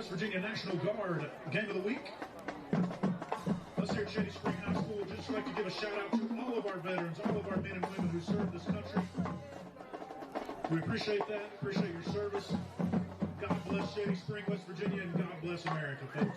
West Virginia National Guard Game of the Week. Us here at Shady Spring High School would just like to give a shout out to all of our veterans, all of our men and women who serve this country. We appreciate that, appreciate your service. God bless Shady Spring, West Virginia, and God bless America, folks.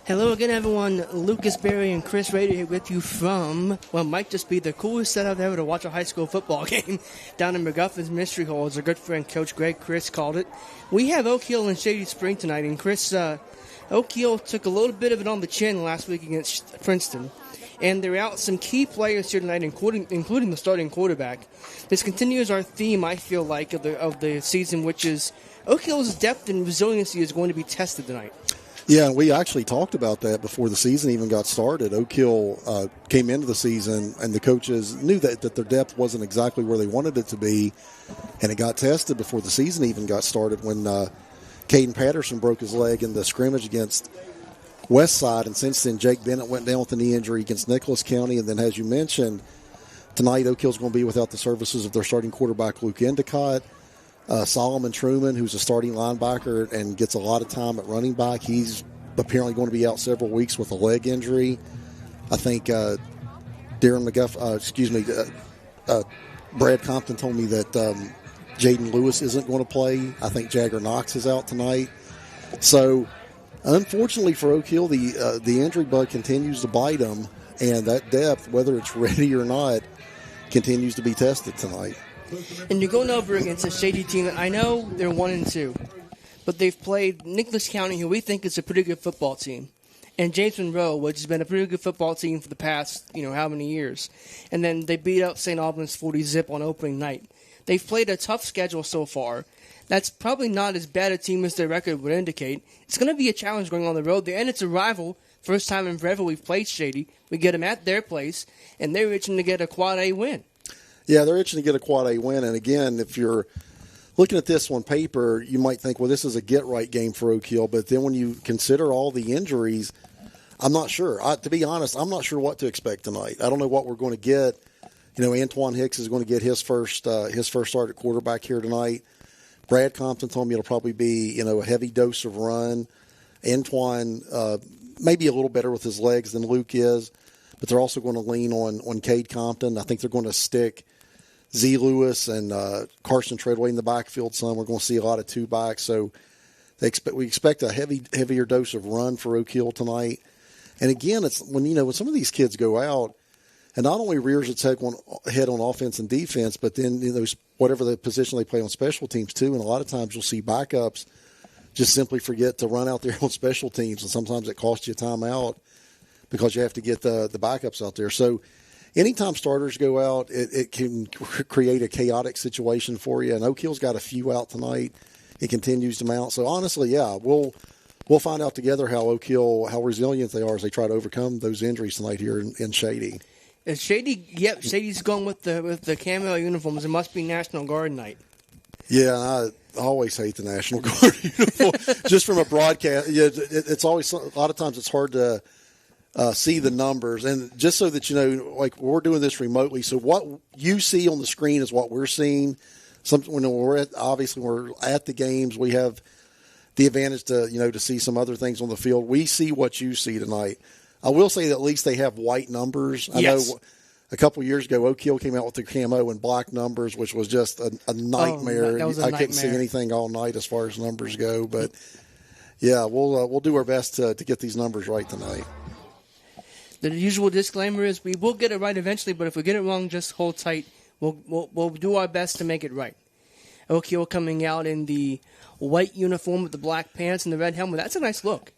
Hello again, everyone. Lucas Berry and Chris Rader here with you from what might just be the coolest setup ever to watch a high school football game down in McGuffin's Mystery Hall, as our good friend Coach Greg Chris called it. We have Oak Hill and Shady Spring tonight, and Chris, Oak Hill took a little bit of it on the chin last week against Princeton, and they're out some key players here tonight, including the starting quarterback. This continues our theme, I feel like, of the season, which is Oak Hill's depth and resiliency is going to be tested tonight. Yeah, and we actually talked about that before the season even got started. Oak Hill came into the season, and the coaches knew that their depth wasn't exactly where they wanted it to be, and it got tested before the season even got started when Caden Patterson broke his leg in the scrimmage against Westside, and since then Jake Bennett went down with a knee injury against Nicholas County, and then as you mentioned, tonight Oak Hill's going to be without the services of their starting quarterback Luke Endicott. Solomon Truman, who's a starting linebacker and gets a lot of time at running back, he's apparently going to be out several weeks with a leg injury. I think Darren McGuff, Brad Compton told me that Jaden Lewis isn't going to play. I think Jagger Knox is out tonight. So, unfortunately for Oak Hill, the injury bug continues to bite them, and that depth, whether it's ready or not, continues to be tested tonight. And you're going over against a Shady team that I know they're 1-2, but they've played Nicholas County, who we think is a pretty good football team, and James Monroe, which has been a pretty good football team for the past, how many years. And then they beat out St. Albans 40-zip on opening night. They've played a tough schedule so far. That's probably not as bad a team as their record would indicate. It's going to be a challenge going on the road there, and it's a rival. First time in forever we've played Shady. We get them at their place, and they're itching to get a Quad A win. Yeah, they're itching to get a Quad A win. And again, if you're looking at this on paper, you might think, well, this is a get-right game for Oak Hill. But then when you consider all the injuries, I'm not sure. To be honest, I'm not sure what to expect tonight. I don't know what we're going to get. Antoine Hicks is going to get his first start at quarterback here tonight. Brad Compton told me it'll probably be, a heavy dose of run. Antoine maybe a little better with his legs than Luke is, but they're also going to lean on Cade Compton. I think they're going to stick Z. Lewis and Carson Treadway in the backfield some. We're going to see a lot of two backs. So we expect a heavier dose of run for Oak Hill tonight. And again, it's when some of these kids go out, and not only rears its head on offense and defense, but then whatever the position they play on special teams too. And a lot of times you'll see backups just simply forget to run out there on special teams, and sometimes it costs you a timeout because you have to get the backups out there. So anytime starters go out, it can create a chaotic situation for you. And Oak Hill's got a few out tonight. It continues to mount. So honestly, yeah, we'll find out together how resilient they are as they try to overcome those injuries tonight here in Shady. Shady's going with the camo uniforms. It must be National Guard night. Yeah, I always hate the National Guard uniform. Just from a broadcast, it's always a lot of times it's hard to see the numbers, and just so that we're doing this remotely, so what you see on the screen is what we're seeing. When we're at the games, we have the advantage to see some other things on the field. We see what you see tonight. I will say that at least they have white numbers. I know a couple of years ago, Oak Hill came out with the camo and black numbers, which was just a nightmare. I couldn't see anything all night as far as numbers go, but yeah, we'll do our best to get these numbers right tonight. The usual disclaimer is we will get it right eventually, but if we get it wrong, just hold tight. We'll do our best to make it right. Oak Hill coming out in the white uniform with the black pants and the red helmet. That's a nice look.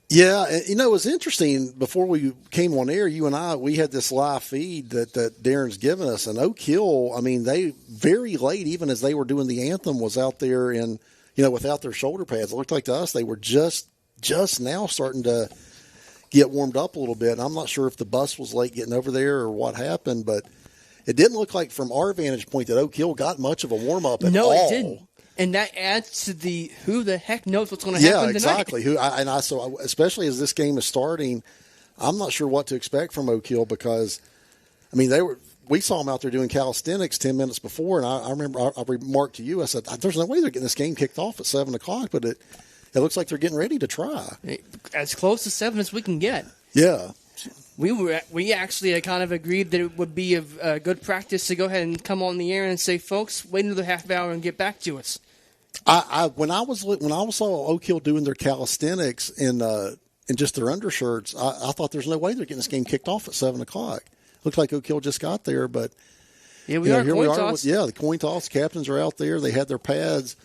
Yeah, it was interesting. Before we came on air, you and I, we had this live feed that Darren's given us, and Oak Hill, I mean, they very late, even as they were doing the anthem, was out there in, without their shoulder pads. It looked like to us they were just now starting to get warmed up a little bit. And I'm not sure if the bus was late getting over there or what happened, but it didn't look like from our vantage point that Oak Hill got much of a warm up at all. No, it didn't. And that adds to the who the heck knows what's going to happen tonight. Yeah, exactly. So especially as this game is starting, I'm not sure what to expect from Oak Hill because, I mean, we saw them out there doing calisthenics 10 minutes before, and I remember I remarked to you, I said, there's no way they're getting this game kicked off at 7 o'clock, but it looks like they're getting ready to try. As close to 7 as we can get. Yeah. We actually kind of agreed that it would be a good practice to go ahead and come on the air and say, folks, wait another half hour and get back to us. When I saw Oak Hill doing their calisthenics in just their undershirts, I thought there's no way they're getting this game kicked off at 7 o'clock. Looked like Oak Hill just got there, but here we are. The coin toss captains are out there. They had their pads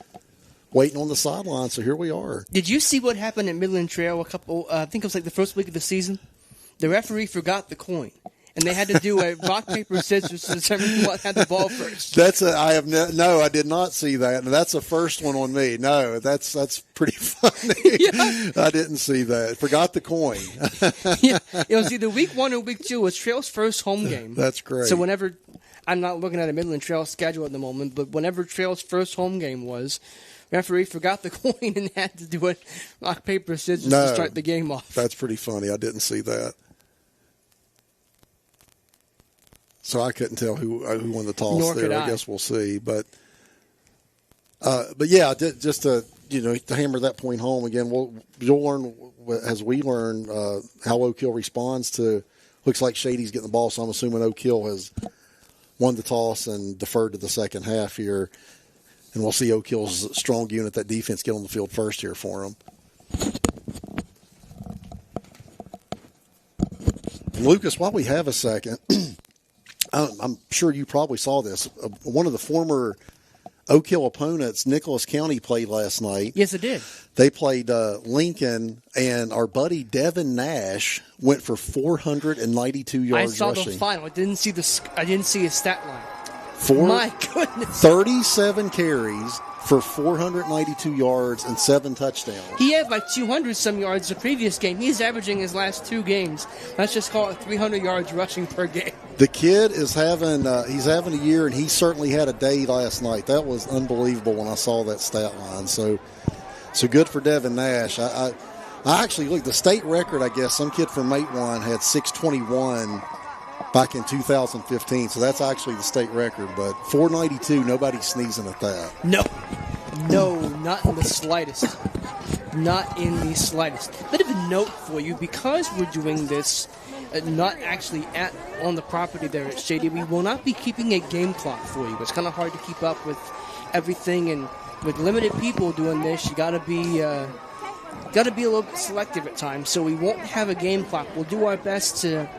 waiting on the sideline, so here we are. Did you see what happened at Midland Trail I think it was like the first week of the season? The referee forgot the coin, and they had to do a rock, paper, scissors to determine who had the ball first. I did not see that, and that's the first one on me. No, that's pretty funny. Yeah. I didn't see that. Forgot the coin. Yeah, it was either week 1 or week 2. It was Trail's first home game. That's great. So whenever, I'm not looking at a Midland Trail schedule at the moment, but whenever Trail's first home game was, referee forgot the coin and had to do a rock, paper, scissors to start the game off. That's pretty funny. I didn't see that. So I couldn't tell who won the toss. Nor there. I guess we'll see. But yeah, just to hammer that point home again, you'll learn as we learn how Oak Hill responds to. Looks like Shady's getting the ball, so I'm assuming Oak Hill has won the toss and deferred to the second half here, and we'll see Oak Hill's strong unit, that defense, get on the field first here for them. Lucas, while we have a second. I'm sure you probably saw this. One of the former Oak Hill opponents, Nicholas County, played last night. Yes, it did. They played Lincoln, and our buddy Devin Nash went for 492 yards rushing. I saw the final. I didn't see his stat line. My goodness. 37 carries for 492 yards and 7 touchdowns. He had like 200-some yards the previous game. He's averaging his last 2 games. Let's just call it 300 yards rushing per game. The kid is having a year, and he certainly had a day last night. That was unbelievable when I saw that stat line. So good for Devin Nash. I actually looked, the state record, I guess, some kid from Matewan had 621 back in 2015. So that's actually the state record. But 492, nobody's sneezing at that. No, not in the slightest. Not in the slightest. Bit of a note for you, because we're doing this not actually on the property there at Shady, we will not be keeping a game clock for you. It's kind of hard to keep up with everything, and with limited people doing this, you got to be a little bit selective at times. So we won't have a game clock. We'll do our best to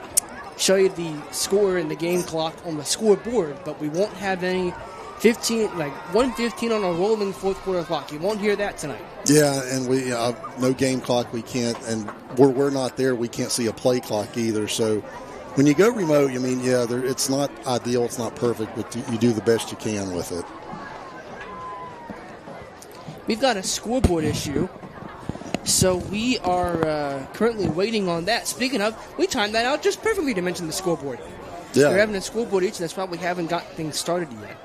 show you the score and the game clock on the scoreboard, but we won't have any 1:15 on a rolling fourth quarter clock. You won't hear that tonight. Yeah, and we no game clock. We can't, and we're not there. We can't see a play clock either. So when you go remote, it's not ideal. It's not perfect, but you do the best you can with it. We've got a scoreboard issue, so we are currently waiting on that. Speaking of, we timed that out just perfectly to mention the scoreboard. Yeah. We're having a scoreboard issue. That's why we haven't got things started yet.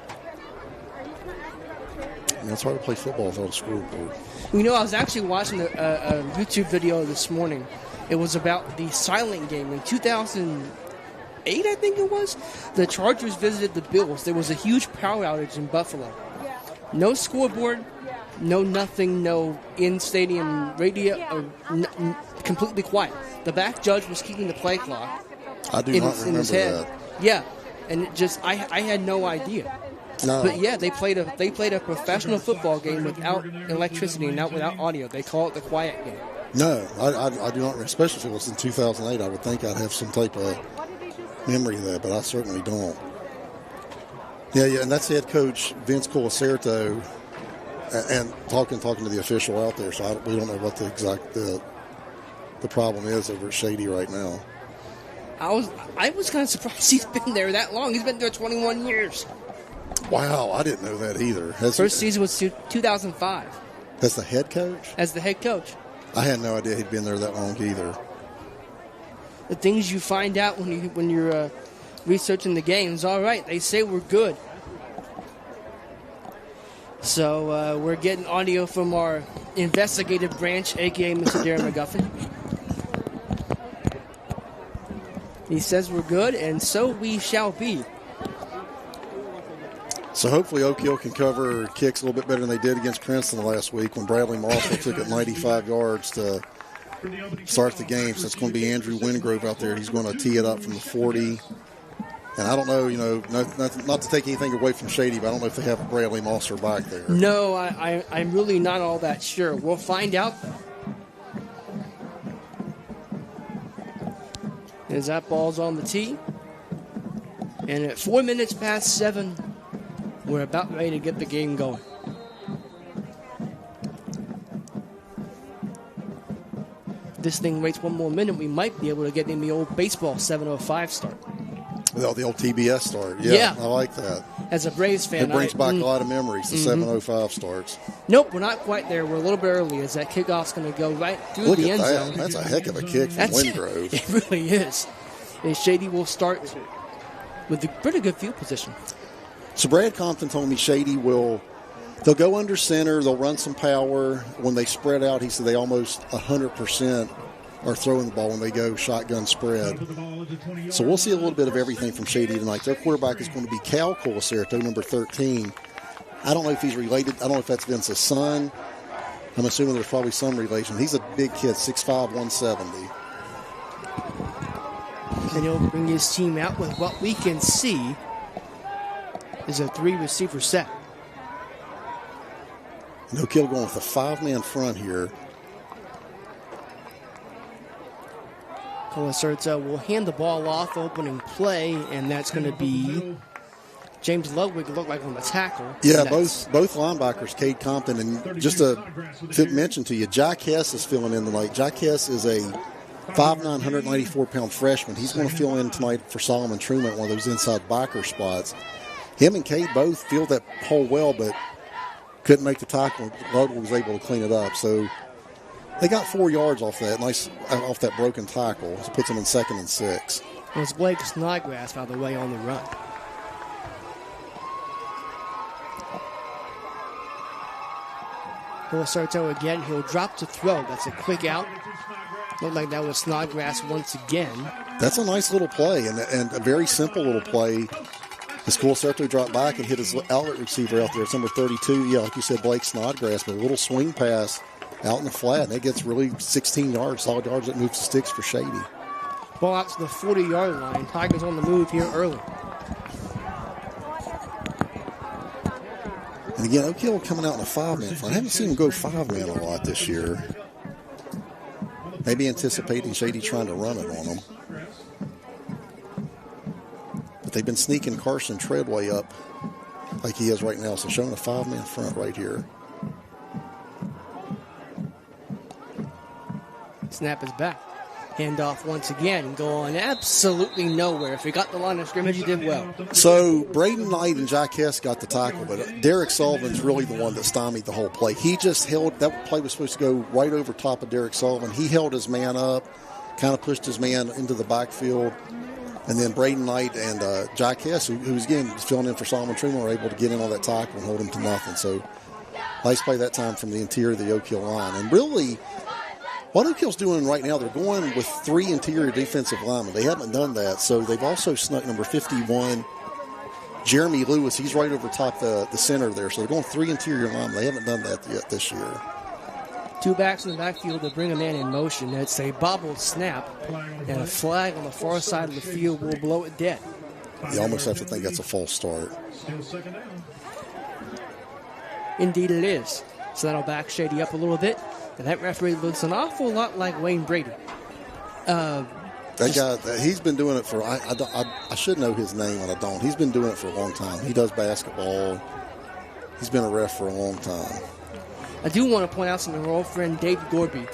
It's hard to play football without a scoreboard. I was actually watching a YouTube video this morning. It was about the silent game in 2008, I think it was. The Chargers visited the Bills. There was a huge power outage in Buffalo. No scoreboard, no nothing, no in-stadium radio, completely quiet. The back judge was keeping the play clock. I do not remember that. Yeah, and I had no idea. No. But yeah, they played a professional football game without electricity and not without audio. They call it the quiet game. No, I do not, especially if it was in 2008. I would think I'd have some type of memory of that, but I certainly don't. Yeah, and that's head coach Vince Colacerto, and talking to the official out there, so we don't know what the exact the problem is over at Shady right now. I was kind of surprised he's been there that long. He's been there 21 years. Wow, I didn't know that either. First season was 2005. As the head coach? As the head coach. I had no idea he'd been there that long either. The things you find out when you're researching the games. All right, they say we're good. So we're getting audio from our investigative branch, a.k.a. Mr. Darren McGuffin. He says we're good, and so we shall be. So hopefully Oak Hill can cover kicks a little bit better than they did against Princeton last week when Bradley Moss took it 95 yards to start the game. So it's going to be Andrew Wingrove out there. He's going to tee it up from the 40. And I don't know, not to take anything away from Shady, but I don't know if they have Bradley Mosser back there. No, I'm really not all that sure. We'll find out, though. As that ball's on the tee. And at 4 minutes past 7, we're about ready to get the game going. If this thing waits one more minute, we might be able to get in the old baseball 7:05 start. Well, the old TBS start. Yeah, I like that. As a Braves fan, it brings back a lot of memories, the 7:05 starts. Nope, we're not quite there. We're a little bit early as that kickoff's going to go right through the end zone. That's a heck of a kick from Wingrove. It really is. And Shady will start with a pretty good field position. So Brad Compton told me Shady they'll go under center, they'll run some power. When they spread out, he said they almost 100% are throwing the ball when they go shotgun spread. So we'll see a little bit of everything from Shady tonight. Their quarterback is going to be Cal Colacerto, number 13. I don't know if he's related. I don't know if that's Vince's son. I'm assuming there's probably some relation. He's a big kid, 6'5", 170. And he'll bring his team out with what we can see is a 3-receiver set. No kill going with a 5-man front here. Colacerto will hand the ball off, opening play, and that's going to be James Ludwig, look like on the tackle. Yeah, both linebackers, Cade Compton, and just to mention to you, Jack Hess is filling in tonight. Jack Hess is a 5'9", 194-pound freshman. He's going to fill in tonight for Solomon Truman, one of those inside backer spots. Him and Cade both filled that hole well, but couldn't make the tackle. Ludwig was able to clean it up. So they got 4 yards off that broken tackle. So it puts them in 2nd and 6. It was Blake Snodgrass, by the way, on the run. Colacerto again. He'll drop to throw. That's a quick out. Looked like that was Snodgrass once again. That's a nice little play and a very simple little play. As Colacerto dropped back and hit his outlet receiver out there. It's number 32. Yeah, like you said, Blake Snodgrass, but a little swing pass out in the flat, and it gets really 16 yards, solid yards that moves the sticks for Shady. Ball out to the 40-yard line. Tigers on the move here early. And again, Oak Hill coming out in a 5-man front. I haven't seen them go 5-man a lot this year. Maybe anticipating Shady trying to run it on them. But they've been sneaking Carson Treadway up like he is right now. So showing a 5-man front right here. Snap is back. Handoff once again, going absolutely nowhere. If you got the line of scrimmage, you did well. So Braden Knight and Jack Hess got the tackle, but Derek Sullivan's really the one that stymied the whole play. He just held, that play was supposed to go right over top of Derek Sullivan. He held his man up, kind of pushed his man into the backfield, and then Braden Knight and Jack Hess, who's again filling in for Solomon Truman, were able to get in on that tackle and hold him to nothing. So nice play that time from the interior of the Oak Hill line. And really, what Oak Hill's doing right now, they're going with 3 interior defensive linemen. They haven't done that. So they've also snuck number 51, Jeremy Lewis. He's right over top the center there. So they're going 3 interior linemen. They haven't done that yet this year. 2 backs in the backfield to bring a man in motion. It's a bobbled snap, and a flag on the far side of the field will blow it dead. You almost have to think that's a false start. Indeed it is. So that'll back Shady up a little bit. And that referee looks an awful lot like Wayne Brady. That guy, he's been doing it for, I should know his name and I don't. He's been doing it for a long time. He does basketball. He's been a ref for a long time. I do want to point out something. Our old friend Dave Gorby,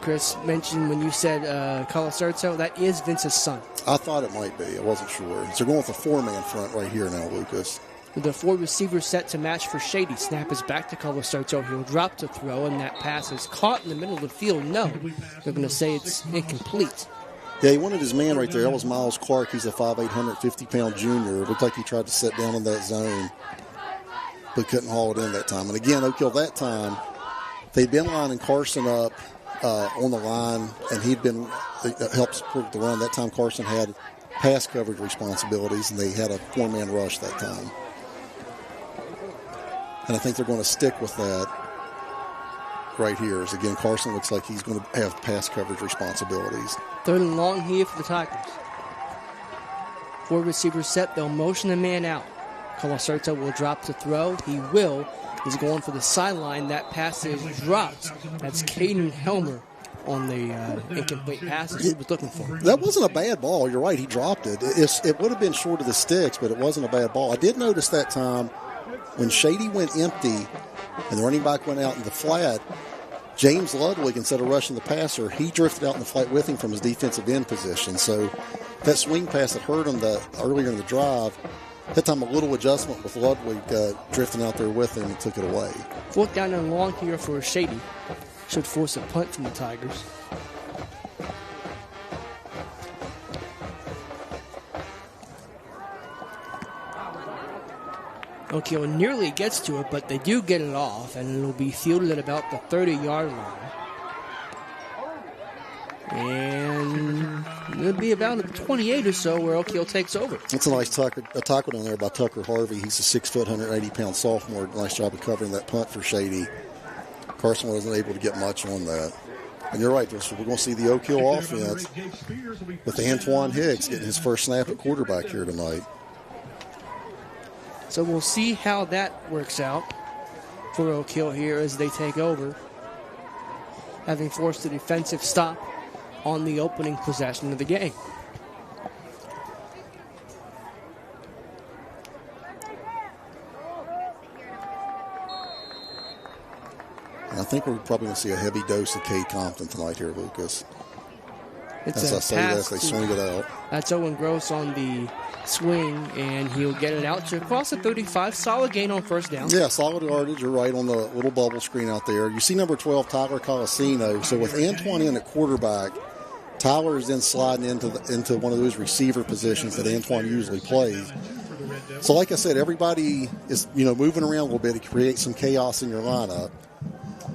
Chris, mentioned when you said Colasurto, that is Vince's son. I thought it might be. I wasn't sure. So they're going with a four-man front right here now, Lucas. With the four receivers set to match for Shady. Snap is back to Colasurto. He'll drop to throw, and that pass is caught in the middle of the field. No, they're going to say it's incomplete. Yeah, he wanted his man right there. That was Miles Clark. He's a 5'8", 150-pound junior. It looked like he tried to sit down in that zone, but couldn't haul it in that time. And again, Oak Hill that time, they'd been lining Carson up on the line, and he'd been helped support the run. That time Carson had pass coverage responsibilities, and they had a four-man rush that time. And I think they're going to stick with that right here. As again, Carson looks like he's going to have pass coverage responsibilities. 3rd and long here for the Tigers. Four receivers set. They'll motion the man out. Colasurto will drop to throw. He will. He's going for the sideline. That pass is dropped. That's Caden Helmer on the incomplete passes he was looking for. That wasn't a bad ball. You're right. He dropped it. It would have been short of the sticks, but it wasn't a bad ball. I did notice that time when Shady went empty and the running back went out in the flat, James Ludwig, instead of rushing the passer, he drifted out in the flat with him from his defensive end position. So that swing pass that hurt him earlier in the drive, that time a little adjustment with Ludwig drifting out there with him and took it away. 4th down and long here for Shady. Should force a punt from the Tigers. Oak Hill nearly gets to it, but they do get it off, and it'll be fielded at about the 30-yard line. And it'll be about at 28 or so where Oak Hill takes over. That's a nice tackle down there by Tucker Harvey. He's a 6 foot, 180-pound sophomore. Nice job of covering that punt for Shady. Carson wasn't able to get much on that. And you're right, we're going to see the Oak Hill offense with Antoine Hicks getting his first snap at quarterback here tonight. So we'll see how that works out for Oak Hill here as they take over, having forced a defensive stop on the opening possession of the game. And I think we're probably going to see a heavy dose of Cade Compton tonight here, Lucas. As I say that, they swing it out. That's Owen Gross on the swing, and he'll get it out to across the 35. Solid gain on 1st down. Yeah, solid yardage. You're right on the little bubble screen out there. You see number 12, Tyler Colosino. So with Antoine in at quarterback, Tyler is then sliding into one of those receiver positions that Antoine usually plays. So like I said, everybody is moving around a little bit to create some chaos in your lineup.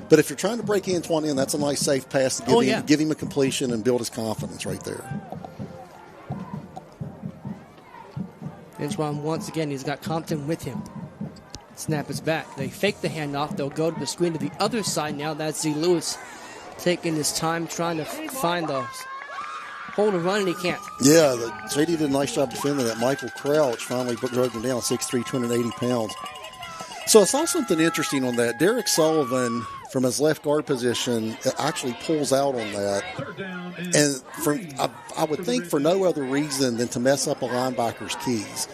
But if you're trying to break Antoine in, that's a nice safe pass to give him a completion and build his confidence right there. Antoine, once again, he's got Compton with him. Snap is back. They fake the handoff. They'll go to the screen to the other side now. That's Z. Lewis taking his time trying to find the hole to run, and he can't. Yeah, JD did a nice job defending that. Michael Crouch finally drove him down, 6'3", 280 pounds. So I saw something interesting on that. Derek Sullivan, from his left guard position, actually pulls out on that. And I would think for no other reason than to mess up a linebacker's keys,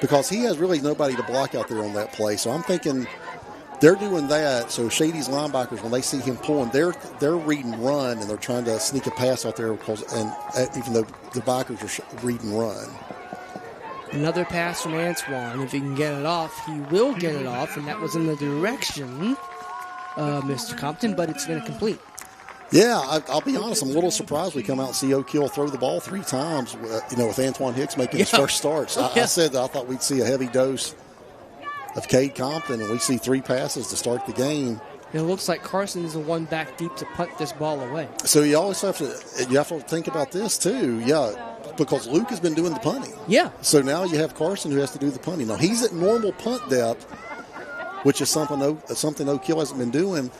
because he has really nobody to block out there on that play. So I'm thinking they're doing that. So Shady's linebackers, when they see him pulling, they're reading run, and they're trying to sneak a pass out there even though the backers are reading run. Another pass from Antoine. If he can get it off, he will get it off, and that was in the direction of Mr. Compton, but it's going to complete. Yeah, I'll be honest. I'm a little surprised we come out and see Oak Hill throw the ball 3 times, with Antoine Hicks making his first starts. I said that I thought we'd see a heavy dose of Cade Compton, and we see 3 passes to start the game. It looks like Carson is the one back deep to punt this ball away. So you always have to think about this too. Yeah, because Luke has been doing the punting. Yeah. So now you have Carson who has to do the punting. Now he's at normal punt depth, which is something Oak Hill hasn't been doing,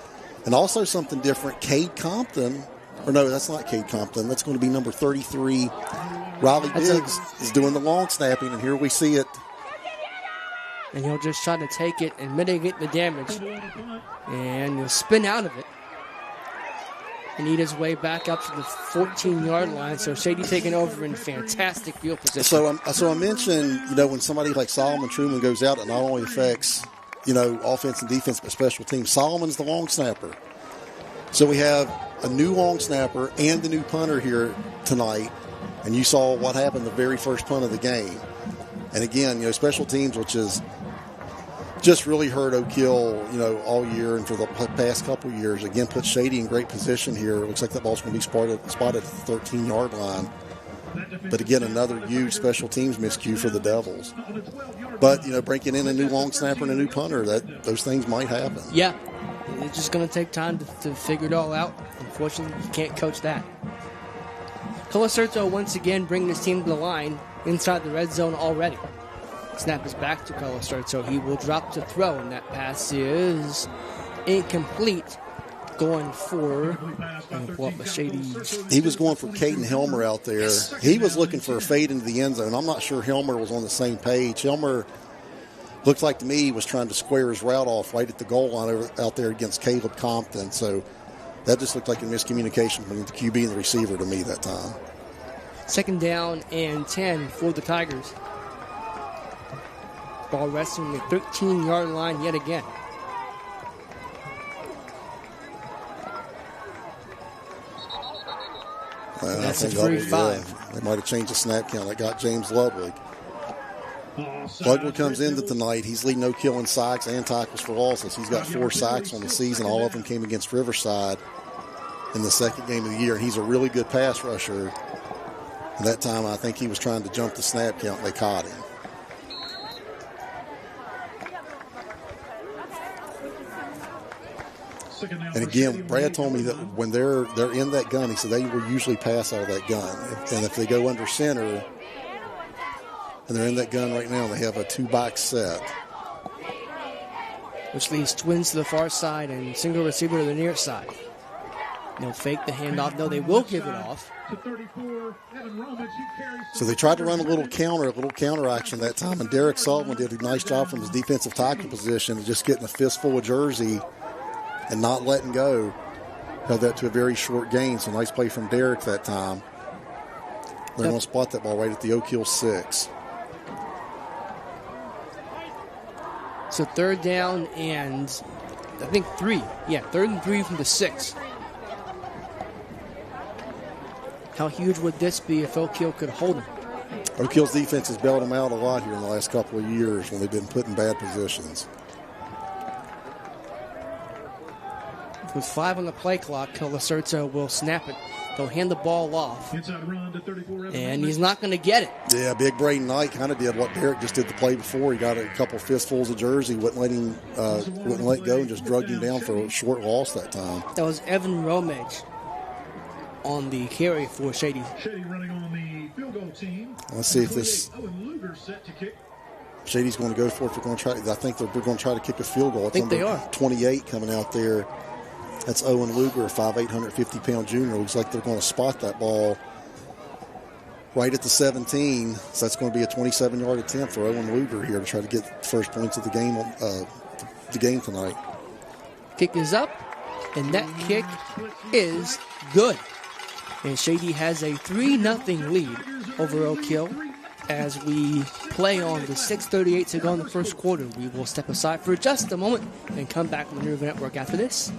and also something different. Cade Compton, or no, that's not Cade Compton. That's going to be number 33. Riley Diggs is doing the long snapping, and here we see it. And he'll just try to take it and mitigate the damage. And he'll spin out of it. and eat his way back up to the 14-yard line. So Shady taking over in fantastic field position. So I mentioned, when somebody like Solomon Truman goes out, it not only affects, offense and defense, but special teams. Solomon's the long snapper. So we have a new long snapper and the new punter here tonight, and you saw what happened the very first punt of the game. And again, special teams, which is just really hurt Oak Hill, all year and for the past couple of years. Again, put Shady in great position here. It looks like that ball's going to be spotted at the 13-yard line. But again, another huge special teams miscue for the Devils. But, breaking in a new long snapper and a new punter, those things might happen. Yeah. It's just going to take time to figure it all out. Unfortunately, you can't coach that. Colasurto once again bringing his team to the line inside the red zone already. Snap is back to Colasurto. He will drop to throw, and that pass is incomplete. Going for Shady. He was going for Caden Helmer out there. He was looking for a fade into the end zone. I'm not sure Helmer was on the same page. Helmer looked like to me he was trying to square his route off right at the goal line out there against Caleb Compton. So that just looked like a miscommunication between the QB and the receiver to me that time. 2nd down and 10 for the Tigers. Ball resting the 13-yard line yet again. That's a free 5. They might have changed the snap count. They got James Ludwig. Ludwig comes into tonight. He's leading Oak Hill in sacks and tackles for losses. He's got 4 sacks on the season. All of them came against Riverside in the second game of the year. He's a really good pass rusher. And that time, I think he was trying to jump the snap count, and they caught him. And again, Brad told me that when they're in that gun, he said they will usually pass out of that gun. And if they go under center, and they're in that gun right now, they have a 2-back set. Which leaves twins to the far side and single receiver to the near side. They'll fake the handoff. No, they will give it off. So they tried to run a little counter action that time, and Derek Sullivan did a nice job from his defensive tackle position, just getting a fistful of jersey and not letting go. Held that to a very short gain, so nice play from Derek that time. They're going to spot that ball right at the Oak Hill 6. So 3rd down and, I think 3. Yeah, 3rd and 3 from the 6. How huge would this be if Oak Hill could hold him? Oak Hill's defense has bailed them out a lot here in the last couple of years when they've been put in bad positions. With 5 on the play clock, Colasurto will snap it. They'll hand the ball off. And he's not going to get it. Yeah, Big Braden Knight kind of did what Derek just did the play before. He got a couple fistfuls of jersey, wouldn't let go, and just drugged him down for a short loss that time. That was Evan Romage on the carry for Shady. Shady running on the field goal team. Let's see if this Shady's going to go for it. If we're going to try, I think they're going to try to kick a field goal. I think they are. 28 coming out there. That's Owen Luger, a 5'8", 150-pound junior. Looks like they're going to spot that ball right at the 17. So that's going to be a 27-yard attempt for Owen Luger here to try to get the first points of the game tonight. Kick is up, and that kick is good. And Shady has a 3-0 lead over Oak Hill as we play on the 6:38 to go in the first quarter. We will step aside for just a moment and come back on the River Network after this.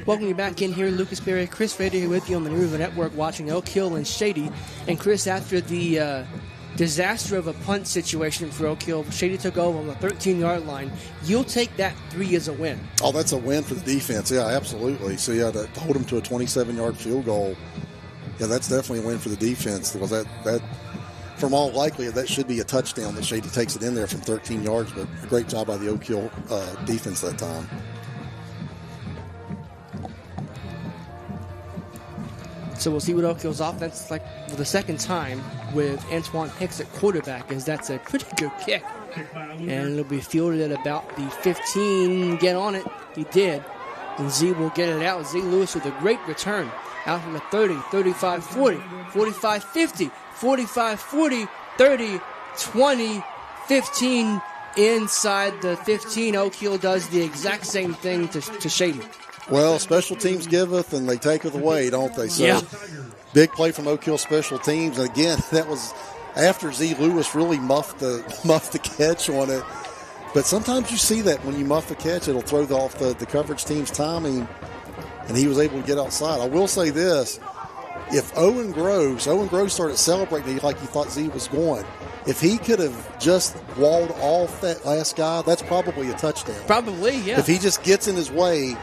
Welcome you back in here, Lucas Berry, Chris Rader here with you on the New River Network, watching Oak Hill and Shady. And Chris, after the disaster of a punt situation for Oak Hill. Shady took over on the 13-yard line. You'll take that 3 as a win. Oh, that's a win for the defense. Yeah, absolutely. So, yeah, to hold them to a 27-yard field goal, yeah, that's definitely a win for the defense because that from all likelihood, that should be a touchdown that Shady takes it in there from 13 yards, but a great job by the Oak Hill defense that time. So we'll see what Oak Hill's offense is like for the second time with Antoine Hicks at quarterback, as that's a pretty good kick. And it'll be fielded at about the 15. Get on it. He did. And Z will get it out. Z Lewis with a great return. Out from the 30, 35, 40, 45, 50, 45, 40, 30, 20, 15. Inside the 15, Oak Hill does the exact same thing to Shady. Well, special teams giveth and they taketh away, don't they? So, yeah. Big play from Oak Hill special teams. And again, that was after Z Lewis really muffed the catch on it. But sometimes you see that when you muff a catch, it'll throw off the coverage team's timing, and he was able to get outside. I will say this. If Owen Groves started celebrating like he thought Z was going, if he could have just walled off that last guy, that's probably a touchdown. Probably, yeah. If he just gets in his way,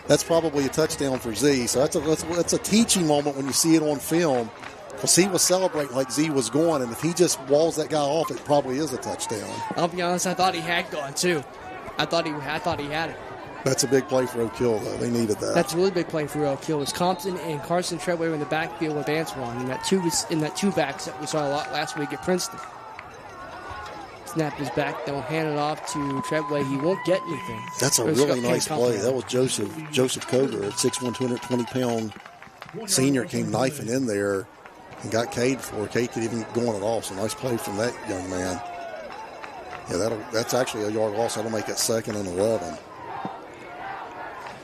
that's probably a touchdown for Z. So that's a teaching moment when you see it on film, because he was celebrating like Z was going, and if he just walls that guy off, it probably is a touchdown. I'll be honest, I thought he had gone too. I thought he had it. That's a big play for Oak Hill, though. They needed that. That's a really big play for Oak Hill. It was Compton and Carson Treadway in the backfield with Antoine in that two backs that we saw a lot last week at Princeton. Snap is back. They'll hand it off to Treadway. He won't get anything. That's a really nice play. That was Joseph Koger, a 6'1", 220-pound senior, came knifing in there and got Cade before Cade could even go on it off. So nice play from that young man. Yeah, that's actually a yard loss. That'll make it 2nd and 11.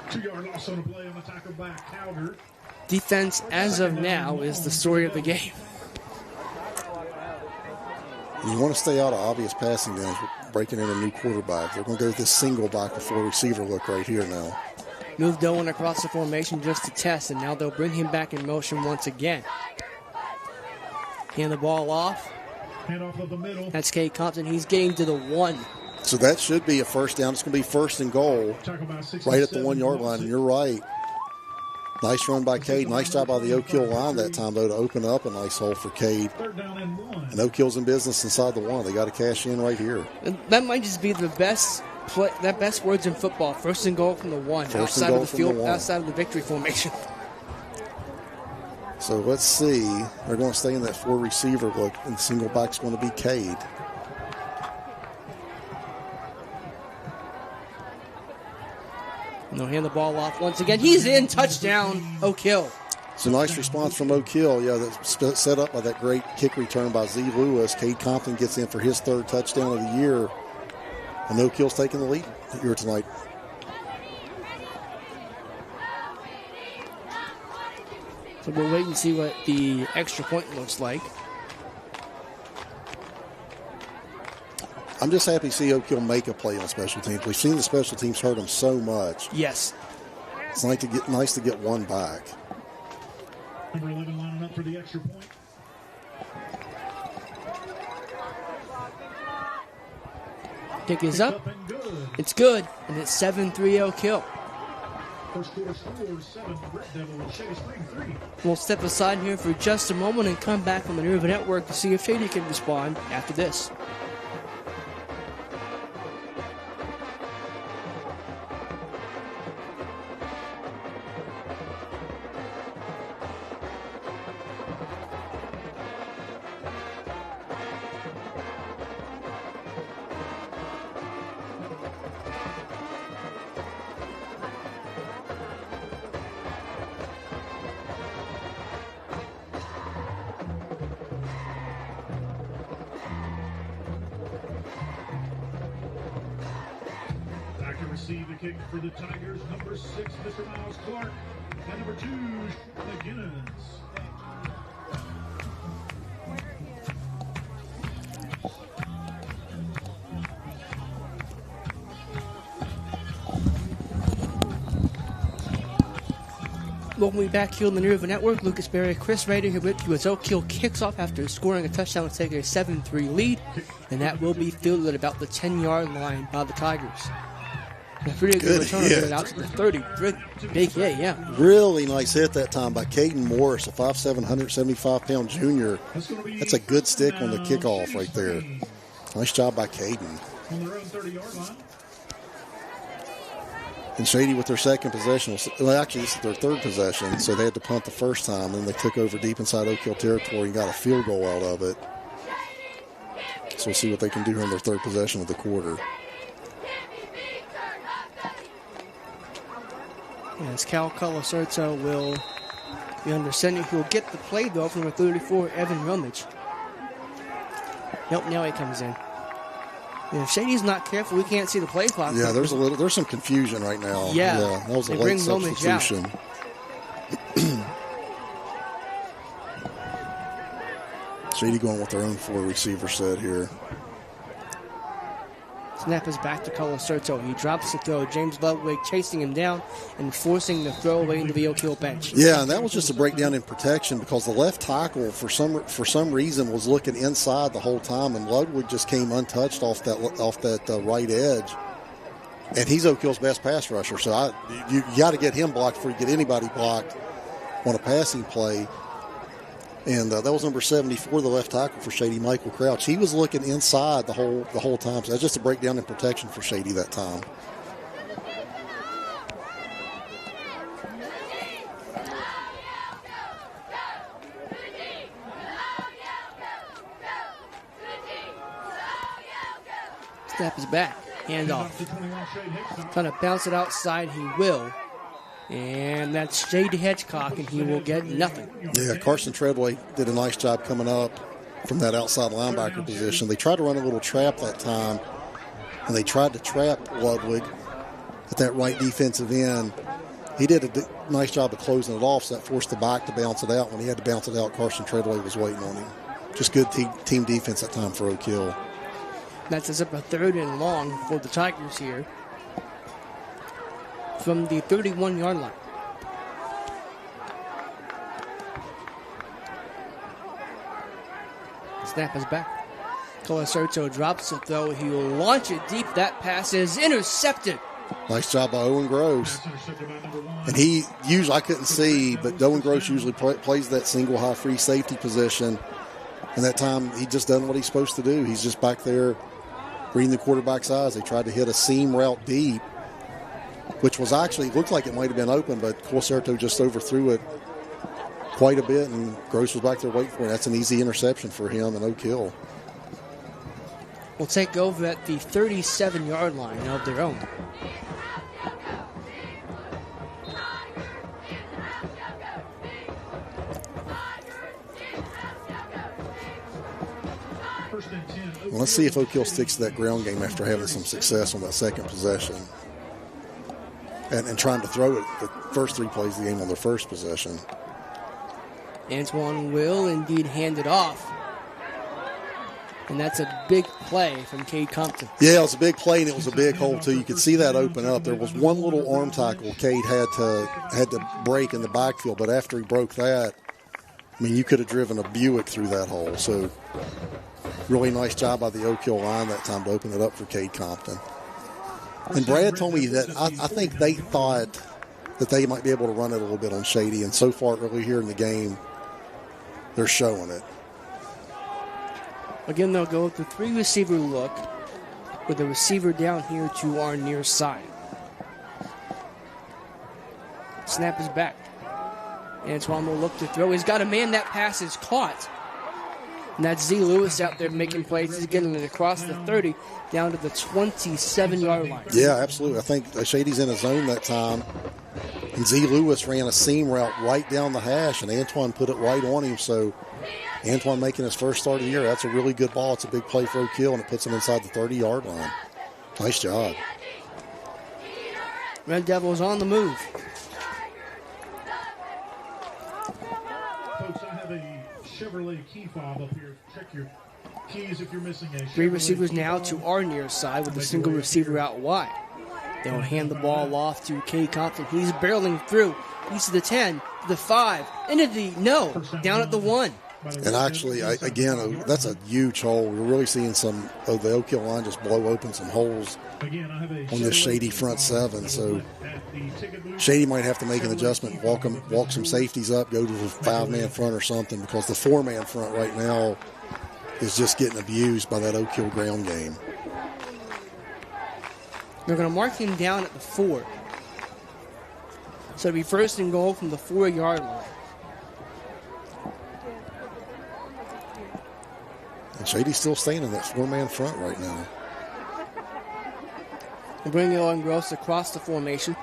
2-yard loss on a play on the tackle by Cowder. Defense, as of now, is the story of the game. You want to stay out of obvious passing downs, breaking in a new quarterback. They're going to go with this single back before receiver look right here now. Moved Owen across the formation just to test, and now they'll bring him back in motion once again. Hand the ball off. Hand off of the middle. That's Cade Compton. He's getting to the 1. So that should be a first down. It's going to be 1st and goal right at the 1-yard line. And you're right. Nice run by Cade. Nice job by the Oak Hill line that time, though, to open up a nice hole for Cade. 3rd down and 1. And Oak Hill's in business inside the 1. They got to cash in right here. And that might just be the best play, that best words in football. 1st and goal from the 1, outside of the field, outside of the victory formation. So let's see. They're going to stay in that 4 receiver look, and the single back's going to be Cade. And they'll hand the ball off once again. He's in. Touchdown, Oak Hill. It's a nice response from Oak Hill. Yeah, that's set up by that great kick return by Z Lewis. Cade Compton gets in for his 3rd touchdown of the year. And Oak Hill's taking the lead here tonight. So we'll wait and see what the extra point looks like. I'm just happy to see Oak Hill make a play on special teams. We've seen the special teams hurt them so much. Yes. It's nice to get one back. Number 11 lining up for the extra point. Kick is up. It's good. And it's 7-3 Oak Hill. First quarter score, 7 Red Devils, Shady Spring 3. We'll step aside here for just a moment and come back on the River Network to see if Shady can respond after this. Receive the kick for the Tigers, number 6, Mr. Miles Clark, and number 2, McGinnis. Welcome me back here on the New River Network. Lucas Berry, Chris Rader here with you as Oak Hill kicks off after scoring a touchdown to take a 7-3 lead, and that will be fielded at about the 10-yard line by the Tigers. A pretty good return hit out to the 30. Big hit, yeah. Really nice hit that time by Caden Morris, a 5'7", 175-pound junior. That's a good stick on the kickoff right there. Nice job by Caden. On their own 30-yard line. And Shady with their second possession. Well, actually, this is their third possession, so they had to punt the first time. Then they took over deep inside Oak Hill territory and got a field goal out of it. So we'll see what they can do here in their third possession of the quarter. As Cal Colasorto will be under center. He'll get the play, though, from a 34, Evan Rummage. Nope, now he comes in. And if Shady's not careful, we can't see the play clock. Yeah, there's some confusion right now. Yeah, that was a late substitution. Shady going with their own 4 receiver set here. Snap is back to Colasorto. He drops the throw. James Ludwig chasing him down and forcing the throw away into the Oak Hill bench. Yeah, and that was just a breakdown in protection because the left tackle, for some reason, was looking inside the whole time, and Ludwig just came untouched off that right edge. And he's Oak Hill's best pass rusher, so you got to get him blocked before you get anybody blocked on a passing play. And that was number 74, the left tackle for Shady, Michael Crouch. He was looking inside the whole time. So that's just a breakdown in protection for Shady that time. Snap is back. Handoff. Trying to bounce it outside. He will. And that's Shady Hedgecock, and he will get nothing. Yeah, Carson Treadway did a nice job coming up from that outside linebacker position. They tried to run a little trap that time, and they tried to trap Ludwig at that right defensive end. He did a nice job of closing it off, so that forced the back to bounce it out. When he had to bounce it out, Carson Treadway was waiting on him. Just good team defense that time for Oak Hill. That sets up a 3rd and long for the Tigers here from the 31-yard line. Snap is back. Colasorto drops the throw. He will launch it deep. That pass is intercepted. Nice job by Owen Gross. And I couldn't see, but Owen Gross usually plays that single high free safety position. And that time, he just done what he's supposed to do. He's just back there reading the quarterback's eyes. They tried to hit a seam route deep, which was actually, looked like it might have been open, but Colasorto just overthrew it quite a bit, and Gross was back there waiting for it. That's an easy interception for him and Oak Hill. Will take over at the 37-yard line of their own. Well, let's see if Oak Hill sticks to that ground game after having some success on that second possession. And trying to throw it the first 3 plays of the game on their first possession. Antoine will indeed hand it off. And that's a big play from Cade Compton. Yeah, it was a big play, and it was a big hole, too. You could see that open up. There was one little arm tackle Cade had to break in the backfield, but after he broke that, I mean, you could have driven a Buick through that hole. So, really nice job by the Oak Hill line that time to open it up for Cade Compton. And Brad told me that I think they thought that they might be able to run it a little bit on Shady, and so far early here in the game, they're showing it. Again, they'll go with the 3-receiver look with the receiver down here to our near side. Snap is back. Antoine will look to throw. He's got a man. That pass is caught. And that's Z. Lewis out there making plays. He's getting it across the 30 down to the 27-yard line. Yeah, absolutely. I think Shady's in a zone that time. And Z. Lewis ran a seam route right down the hash, and Antoine put it right on him. So Antoine making his first start of the year. That's a really good ball. It's a big play for Oak Hill, and it puts him inside the 30-yard line. Nice job. Red Devils on the move. Folks, I have a Chevrolet key fob up here. Check your keys if you're missing a Chevrolet 3 receivers key now fob. to our near side with a single receiver out wide. They'll hand the ball off to Cade Compton. He's barreling through. He's to the 10, the 5, into the, no, down at the 1. And actually, again, that's a huge hole. We're really seeing some of the Oak Hill line just blow open some holes on this Shady front 7. So Shady might have to make an adjustment, walk some safeties up, go to the 5-man front or something, because the 4-man front right now is just getting abused by that Oak Hill ground game. They're going to mark him down at the 4. So it'll be first and goal from the 4-yard line. And Shady's still staying in that 4-man front right now. They bring Owen Gross across the formation.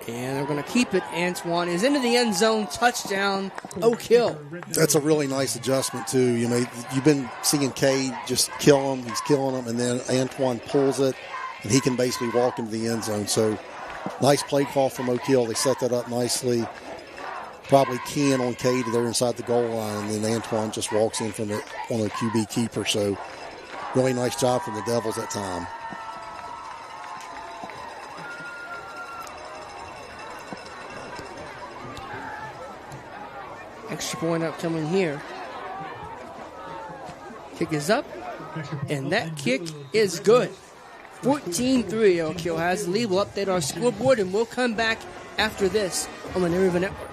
And they're going to keep it. Antoine is into the end zone. Touchdown, Oak Hill. That's a really nice adjustment, too. You've been seeing Cade just kill him. He's killing him. And then Antoine pulls it, and he can basically walk into the end zone. So nice play call from Oak Hill. They set that up nicely. Probably keying on Cade there inside the goal line, and then Antoine just walks in from on a QB keeper. So really nice job from the Devils that time. Extra point upcoming here. Kick is up, and that kick is good. 14-3, Oak Hill has the lead. We'll update our scoreboard, and we'll come back after this on the New River Network.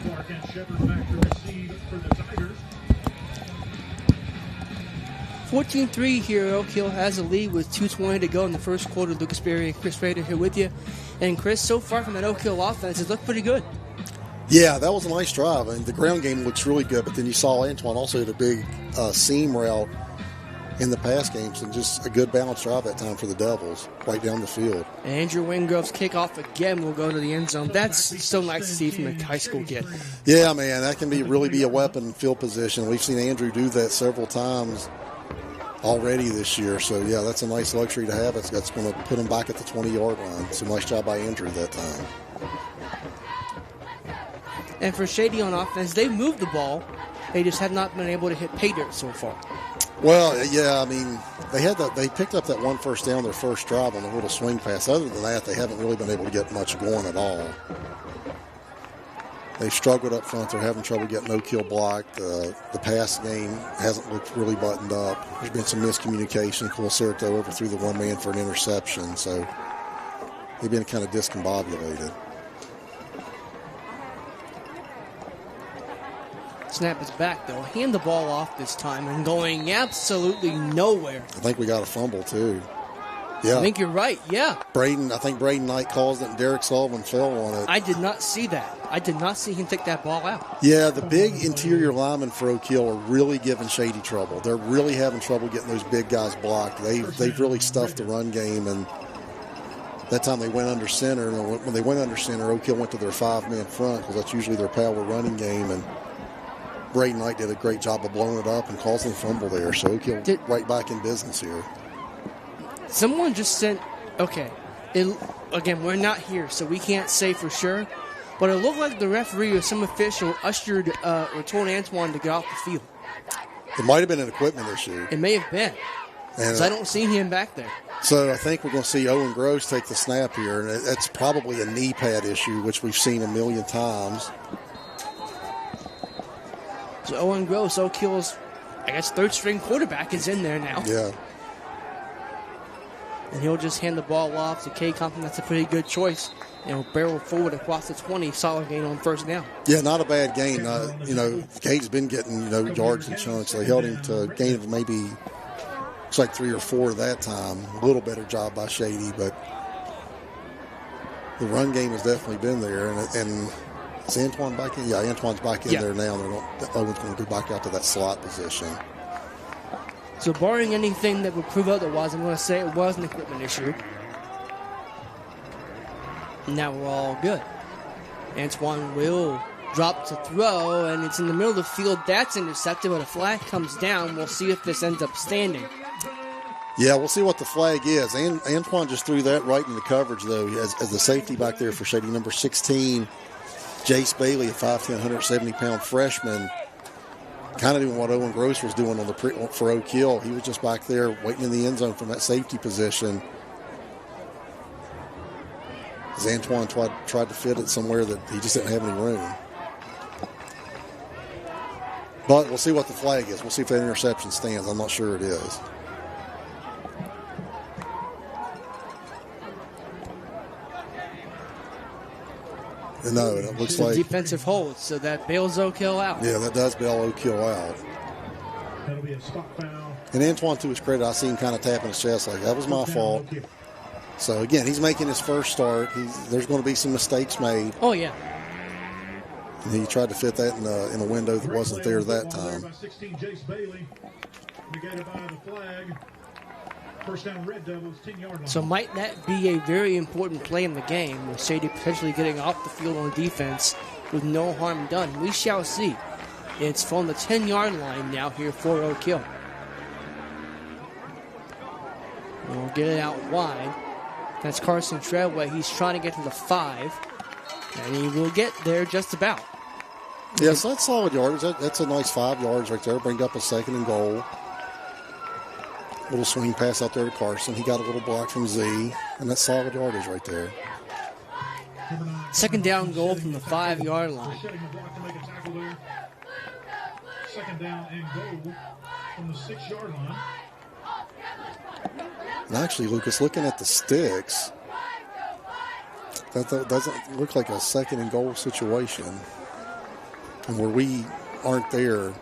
Clark and Shepard back to receive for the Tigers. 14-3 here. Oak Hill has a lead with 2:20 to go in the first quarter. Lucas Berry and Chris Rader here with you. And Chris, so far from that Oak Hill offense, it looked pretty good. Yeah, that was a nice drive. I mean, the ground game looks really good, but then you saw Antoine also hit a big seam route in the pass games, and just a good balanced drive that time for the Devils, right down the field. And Andrew Wingrove's kickoff again will go to the end zone. That's so nice to see from a high school kid. Yeah, man, that can really be a weapon in field position. We've seen Andrew do that several times already this year. So, yeah, that's a nice luxury to have. That's going to put him back at the 20-yard line. So, nice job by Andrew that time. And for Shady on offense, they moved the ball. They just have not been able to hit pay dirt so far. Well, yeah, I mean, they picked up that one first down their first drive on a little swing pass. Other than that, they haven't really been able to get much going at all. They've struggled up front. They're having trouble getting Oak Hill blocked. The pass game hasn't looked really buttoned up. There's been some miscommunication. Colacerto overthrew the one man for an interception, so they've been kind of discombobulated. Snap is back, though. Hand the ball off this time and going absolutely nowhere. I think we got a fumble, too. Yeah. I think you're right, yeah. I think Braden Knight caused it, and Derek Sullivan fell on it. I did not see that. I did not see him take that ball out. Yeah, the big interior linemen for Oak Hill are really giving Shady trouble. They're really having trouble getting those big guys blocked. They've really stuffed the run game, and that time they went under center. And when they went under center, Oak Hill went to their 5-man front, because that's usually their power running game, and Braden Knight did a great job of blowing it up and causing a fumble there. So Oak Hill right back in business here. Someone just sent, okay, again, we're not here, so we can't say for sure, but it looked like the referee or some official ushered or told Antoine to get off the field. It might have been an equipment issue. It may have been, because I don't see him back there. So I think we're going to see Owen Gross take the snap here, and that's probably a knee pad issue, which we've seen a million times. So Owen Gross, Oak Hill's, I guess, third-string quarterback is in there now. Yeah. And he'll just hand the ball off to Cade Compton. That's a pretty good choice. He'll barrel forward across the 20. Solid gain on first down. Yeah, not a bad gain. Cade's been getting, yards and chunks. They held him to a gain of maybe, looks like 3 or 4 that time. A little better job by Shady, but the run game has definitely been there. And is Antoine back in? Yeah, Antoine's back in there now. Owen's going to go back out to that slot position. So barring anything that would prove otherwise, I'm going to say it was an equipment issue. Now we're all good. Antoine will drop to throw, and it's in the middle of the field. That's intercepted, but a flag comes down. We'll see if this ends up standing. Yeah, we'll see what the flag is. Antoine just threw that right into coverage, though, as the safety back there for Shady, number 16, Jace Bailey, a 5'10", 170-pound freshman, kind of doing what Owen Gross was doing for Oak Hill. He was just back there waiting in the end zone from that safety position. As Antoine tried to fit it somewhere that he just didn't have any room. But we'll see what the flag is. We'll see if that interception stands. I'm not sure it is. No, it looks like defensive hold, so that bails Oak Hill out. Yeah, that does bail Oak Hill out. That'll be a stop foul. And Antoine, to his credit, I see him kind of tapping his chest like, that was my fault. So, again, he's making his first start. There's going to be some mistakes made. Oh, yeah. And he tried to fit that in a window that wasn't there that time. By 16, Jace Bailey, negated by the flag. First down, Red Devils, 10-yard line. So might that be a very important play in the game, with Shady potentially getting off the field on defense with no harm done? We shall see. It's from the 10-yard line now here for Oak Hill. We'll get it out wide. That's Carson Treadway. He's trying to get to the 5, and he will get there just about. Yeah, so that's solid yardage. That's a nice 5 yards right there. Bring up a 2nd and goal. Little swing pass out there to Carson. He got a little block from Z, and that's solid yardage right there. 2nd down goal from the 5-yard line. Second down and goal from the 6-yard line. And actually, Lucas, looking at the sticks, that doesn't look like a 2nd and goal situation. And where we aren't there,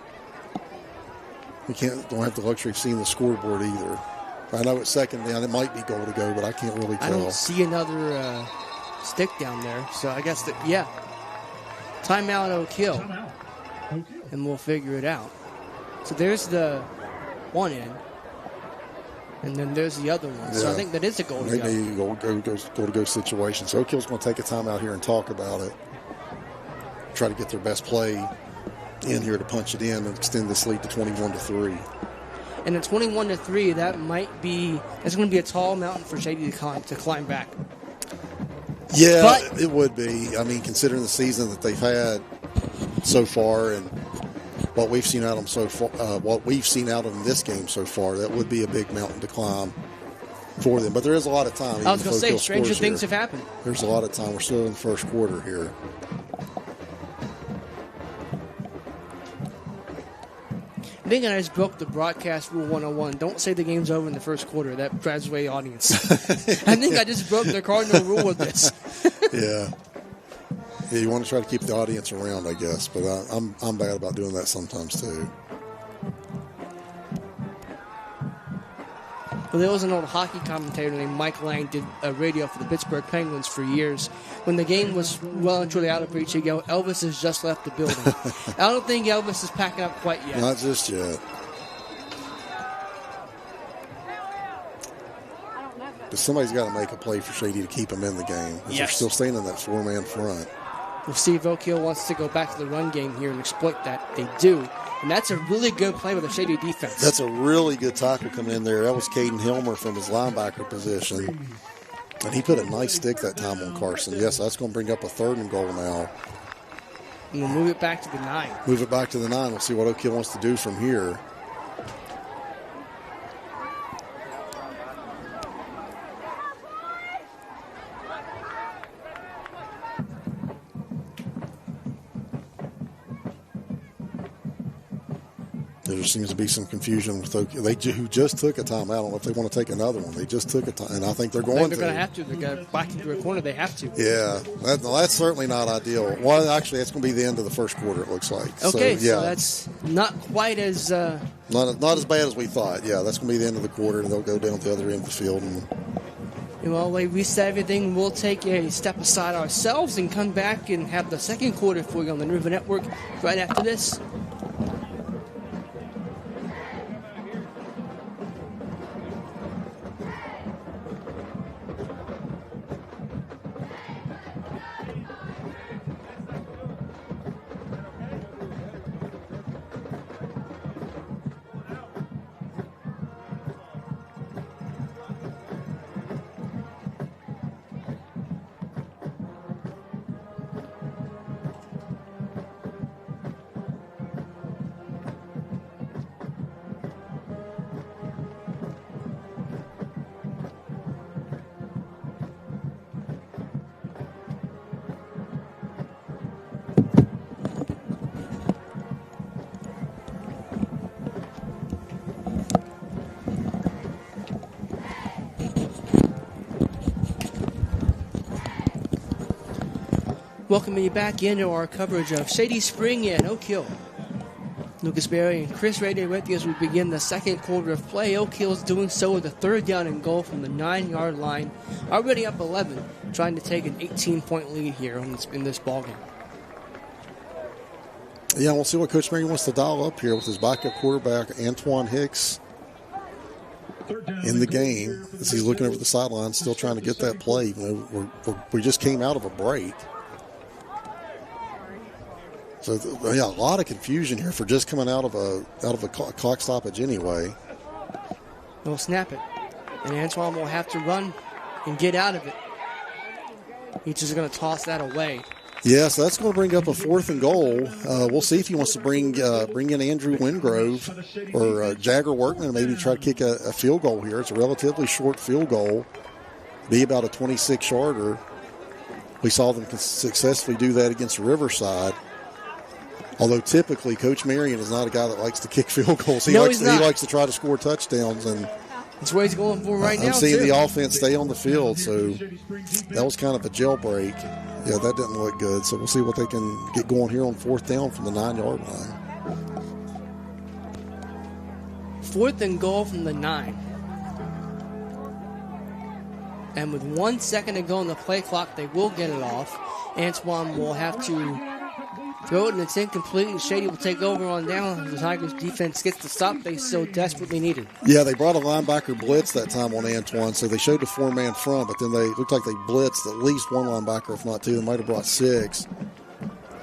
we don't have the luxury of seeing the scoreboard either. I know it's 2nd down. It might be goal to go, but I can't really tell. I don't see another stick down there. So I guess timeout Oak Hill. And we'll figure it out. So there's the one end. And then there's the other one. Yeah. So I think that is a goal to go. Maybe goal to go situation. So Oak Hill's going to take a timeout here and talk about it. Try to get their best play in here to punch it in and extend this lead to 21-3. And at 21-3, that's going to be a tall mountain for Shady to climb back. Yeah, but it would be. I mean, considering the season that they've had so far and what we've seen out of them so far, what we've seen out of them this game so far, that would be a big mountain to climb for them. But there is a lot of time. I was going to say, stranger things have happened. There's a lot of time. We're still in the first quarter here. I think I just broke the broadcast rule 101. Don't say the game's over in the first quarter. That drives away the audience. I think I just broke the cardinal rule with this. Yeah, you want to try to keep the audience around, I guess. But I'm bad about doing that sometimes, too. Well, there was an old hockey commentator named Mike Lang, did a radio for the Pittsburgh Penguins for years. When the game was well and truly out of reach, he'd go, Elvis has just left the building. I don't think Elvis is packing up quite yet. Not just yet. But somebody's got to make a play for Shady to keep him in the game. Yes. They're still staying in that 4-man front. We'll see if Oak Hill wants to go back to the run game here and exploit that. They do. And that's a really good play with a Shady defense. That's a really good tackle coming in there. That was Caden Hilmer from his linebacker position. And he put a nice stick that time on Carson. Yes, that's going to bring up a 3rd and goal now. And we'll move it back to the 9. Move it back to the 9. We'll see what Oak Hill wants to do from here. There seems to be some confusion with Oak Hill. Who just took a timeout. I don't know if they want to take another one. They just took a time, and I think they're going to. They're going to have to. They're going to back into a corner. They have to. Yeah, that's certainly not ideal. Well, actually, that's going to be the end of the first quarter, it looks like. Okay, so that's not quite as... Not as bad as we thought. Yeah, that's going to be the end of the quarter. They'll go down to the other end of the field. And And while we reset everything, we'll take a step aside ourselves and come back and have the second quarter for you on the River Network right after this. Welcoming you back into our coverage of Shady Spring and Oak Hill. Lucas Berry and Chris Rader with you as we begin the second quarter of play. Oak Hill is doing so with a third down and goal from the 9-yard line. Already up 11, trying to take an 18-point lead here in this ballgame. Yeah, we'll see what Coach Marion wants to dial up here with his backup quarterback, Antoine Hicks, in the game as he's looking over the sideline, still trying to get that play. You know, we just came out of a break. So, yeah, a lot of confusion here for just coming out of a clock stoppage anyway. They'll snap it, and Antoine will have to run and get out of it. He's just going to toss that away. Yeah, so that's going to bring up a 4th and goal. We'll see if he wants to bring in Andrew Wingrove or Jagger Workman and maybe try to kick a field goal here. It's a relatively short field goal, be about a 26-yarder. We saw them successfully do that against Riverside. Although typically Coach Marion is not a guy that likes to kick field goals. He likes to try to score touchdowns, and that's what he's going for right now. I'm seeing the offense stay on the field, so that was kind of a jailbreak. Yeah, that didn't look good. So we'll see what they can get going here on 4th down from the 9-yard line. 4th and goal from the 9. And with 1 second to go on the play clock, they will get it off. Antoine will have to throw it, and it's incomplete. Shady will take over on down. The Tigers defense gets the stop they so desperately needed. Yeah, they brought a linebacker blitz that time on Antoine, so they showed the 4-man front, but then they looked like they blitzed at least one linebacker, if not 2. They might have brought 6.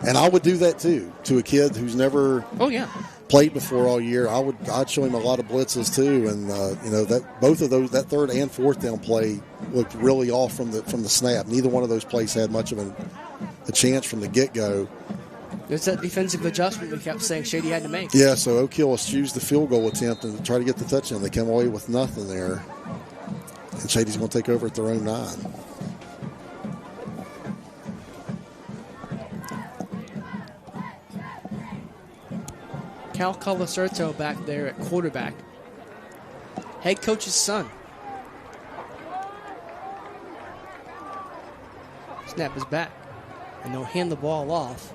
And I would do that too to a kid who's never played before all year. I'd show him a lot of blitzes too, and that both of those, that 3rd and 4th down play, looked really off from the snap. Neither one of those plays had much of a chance from the get-go. It's that defensive adjustment we kept saying Shady had to make. Yeah, so Oak Hill eschews the field goal attempt and try to get the touchdown. They come away with nothing there. And Shady's going to take over at their own 9. Cal Colacerto back there at quarterback. Head coach's son. Snap is back. And they'll hand the ball off.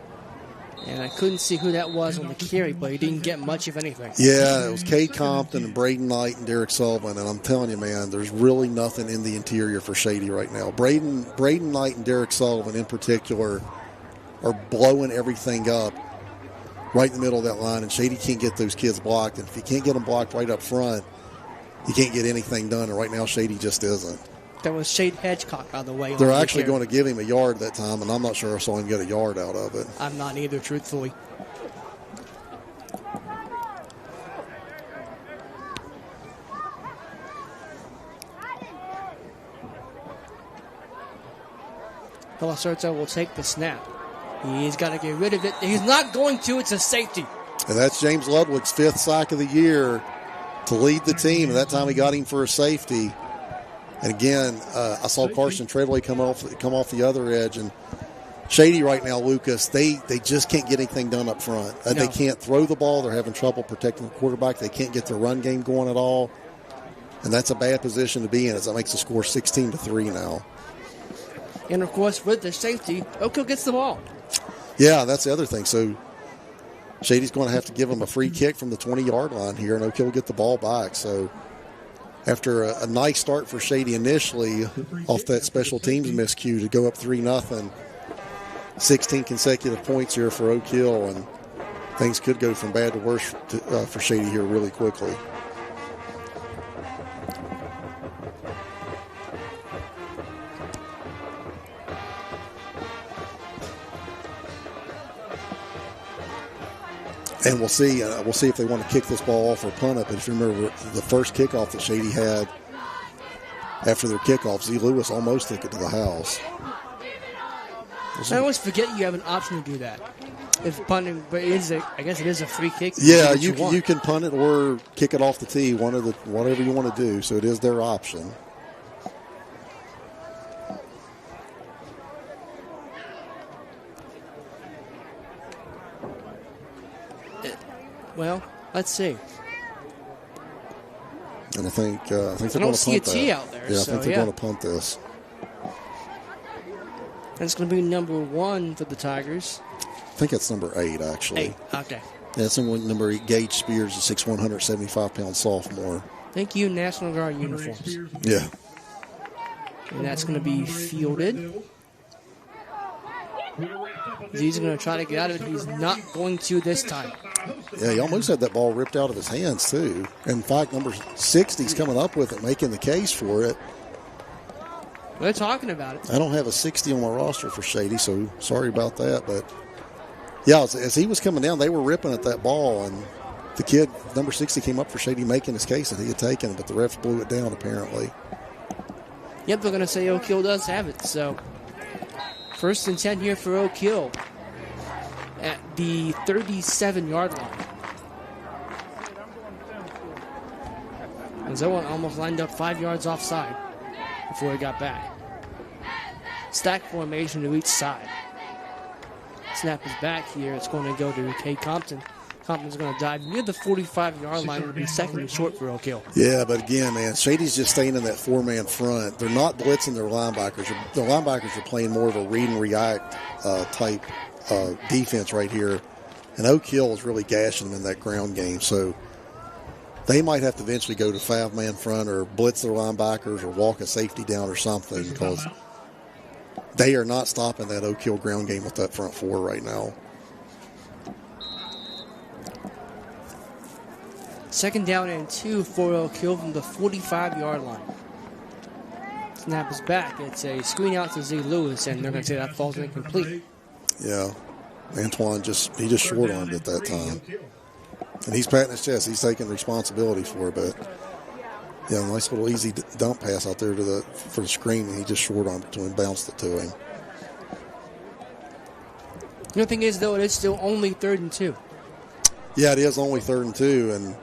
And I couldn't see who that was on the carry, but he didn't get much of anything. Yeah, it was Cade Compton and Braden Knight and Derek Sullivan. And I'm telling you, man, there's really nothing in the interior for Shady right now. Braden Knight and Derek Sullivan in particular are blowing everything up right in the middle of that line. And Shady can't get those kids blocked. And if he can't get them blocked right up front, he can't get anything done. And right now, Shady just isn't. That was Shade Hedgecock, by the way. They're actually going to give him a yard that time, and I'm not sure I saw him get a yard out of it. I'm not either, truthfully. Colacerto will take the snap. He's got to get rid of it. He's not going to. It's a safety. And that's James Ludwig's 5th sack of the year to lead the team. And that time he got him for a safety. And again, I saw Carson Treadway come off the other edge. And Shady right now, Lucas, they just can't get anything done up front. No. They can't throw the ball. They're having trouble protecting the quarterback. They can't get their run game going at all. And that's a bad position to be in as that makes the score 16-3 now. And, of course, with the safety, Oak Hill gets the ball. Yeah, that's the other thing. So Shady's going to have to give him a free kick from the 20-yard line here, and Oak Hill will get the ball back. So after a nice start for Shady initially off that special teams miscue to go up 3-0. 16 consecutive points here for Oak Hill, and things could go from bad to worse for Shady here really quickly. And we'll see if they want to kick this ball off or punt it. But if you remember the first kickoff that Shady had after their kickoff, Z. Lewis almost took it to the house. I always forget you have an option to do that. If punting, but I guess it is a free kick. Yeah, you can punt it or kick it off the tee, whatever you want to do. So it is their option. Well, let's see. And I think they're going to punt that. I don't see a tee out there. Yeah, I think they're going to punt this. And it's going to be number 1 for the Tigers. I think it's number 8, actually. 8, okay. Yeah, it's number 8, Gage Spears, a 6'1", 175-pound sophomore. Thank you, National Guard uniforms. Yeah. And that's going to be fielded. He's going to try to get out of it. He's not going to this time. Yeah, he almost had that ball ripped out of his hands, too. In fact, number 60's coming up with it, making the case for it. They're talking about it. I don't have a 60 on my roster for Shady, so sorry about that. But, yeah, as he was coming down, they were ripping at that ball, and the kid, number 60, came up for Shady making his case that he had taken it, but the refs blew it down, apparently. Yep, they're going to say Oak Hill does have it, so... First and 10 here for Oak Hill at the 37-yard line. And Zoa almost lined up 5 yards offside before he got back. Stack formation to each side. Snap is back here. It's going to go to Kate Compton. Compton's going to dive near the 45-yard line. It'll be second and short for Oak Hill. Yeah, but again, man, Shady's just staying in that 4-man front. They're not blitzing their linebackers. The linebackers are playing more of a read and react type defense right here. And Oak Hill is really gashing them in that ground game. So they might have to eventually go to 5-man front or blitz their linebackers or walk a safety down or something, because they are not stopping that Oak Hill ground game with that front 4 right now. Second down and 2 for Oak Hill from the 45-yard line. Snap is back. It's a screen out to Z. Lewis, and they're going to say that falls incomplete. Yeah. Antoine just short-armed at that time. And he's patting his chest. He's taking responsibility for it, but yeah, nice little easy dump pass out there for the screen, and he just short-armed it to him, bounced it to him. The thing is, though, it is still only 3rd and 2. Yeah, it is only 3rd and 2,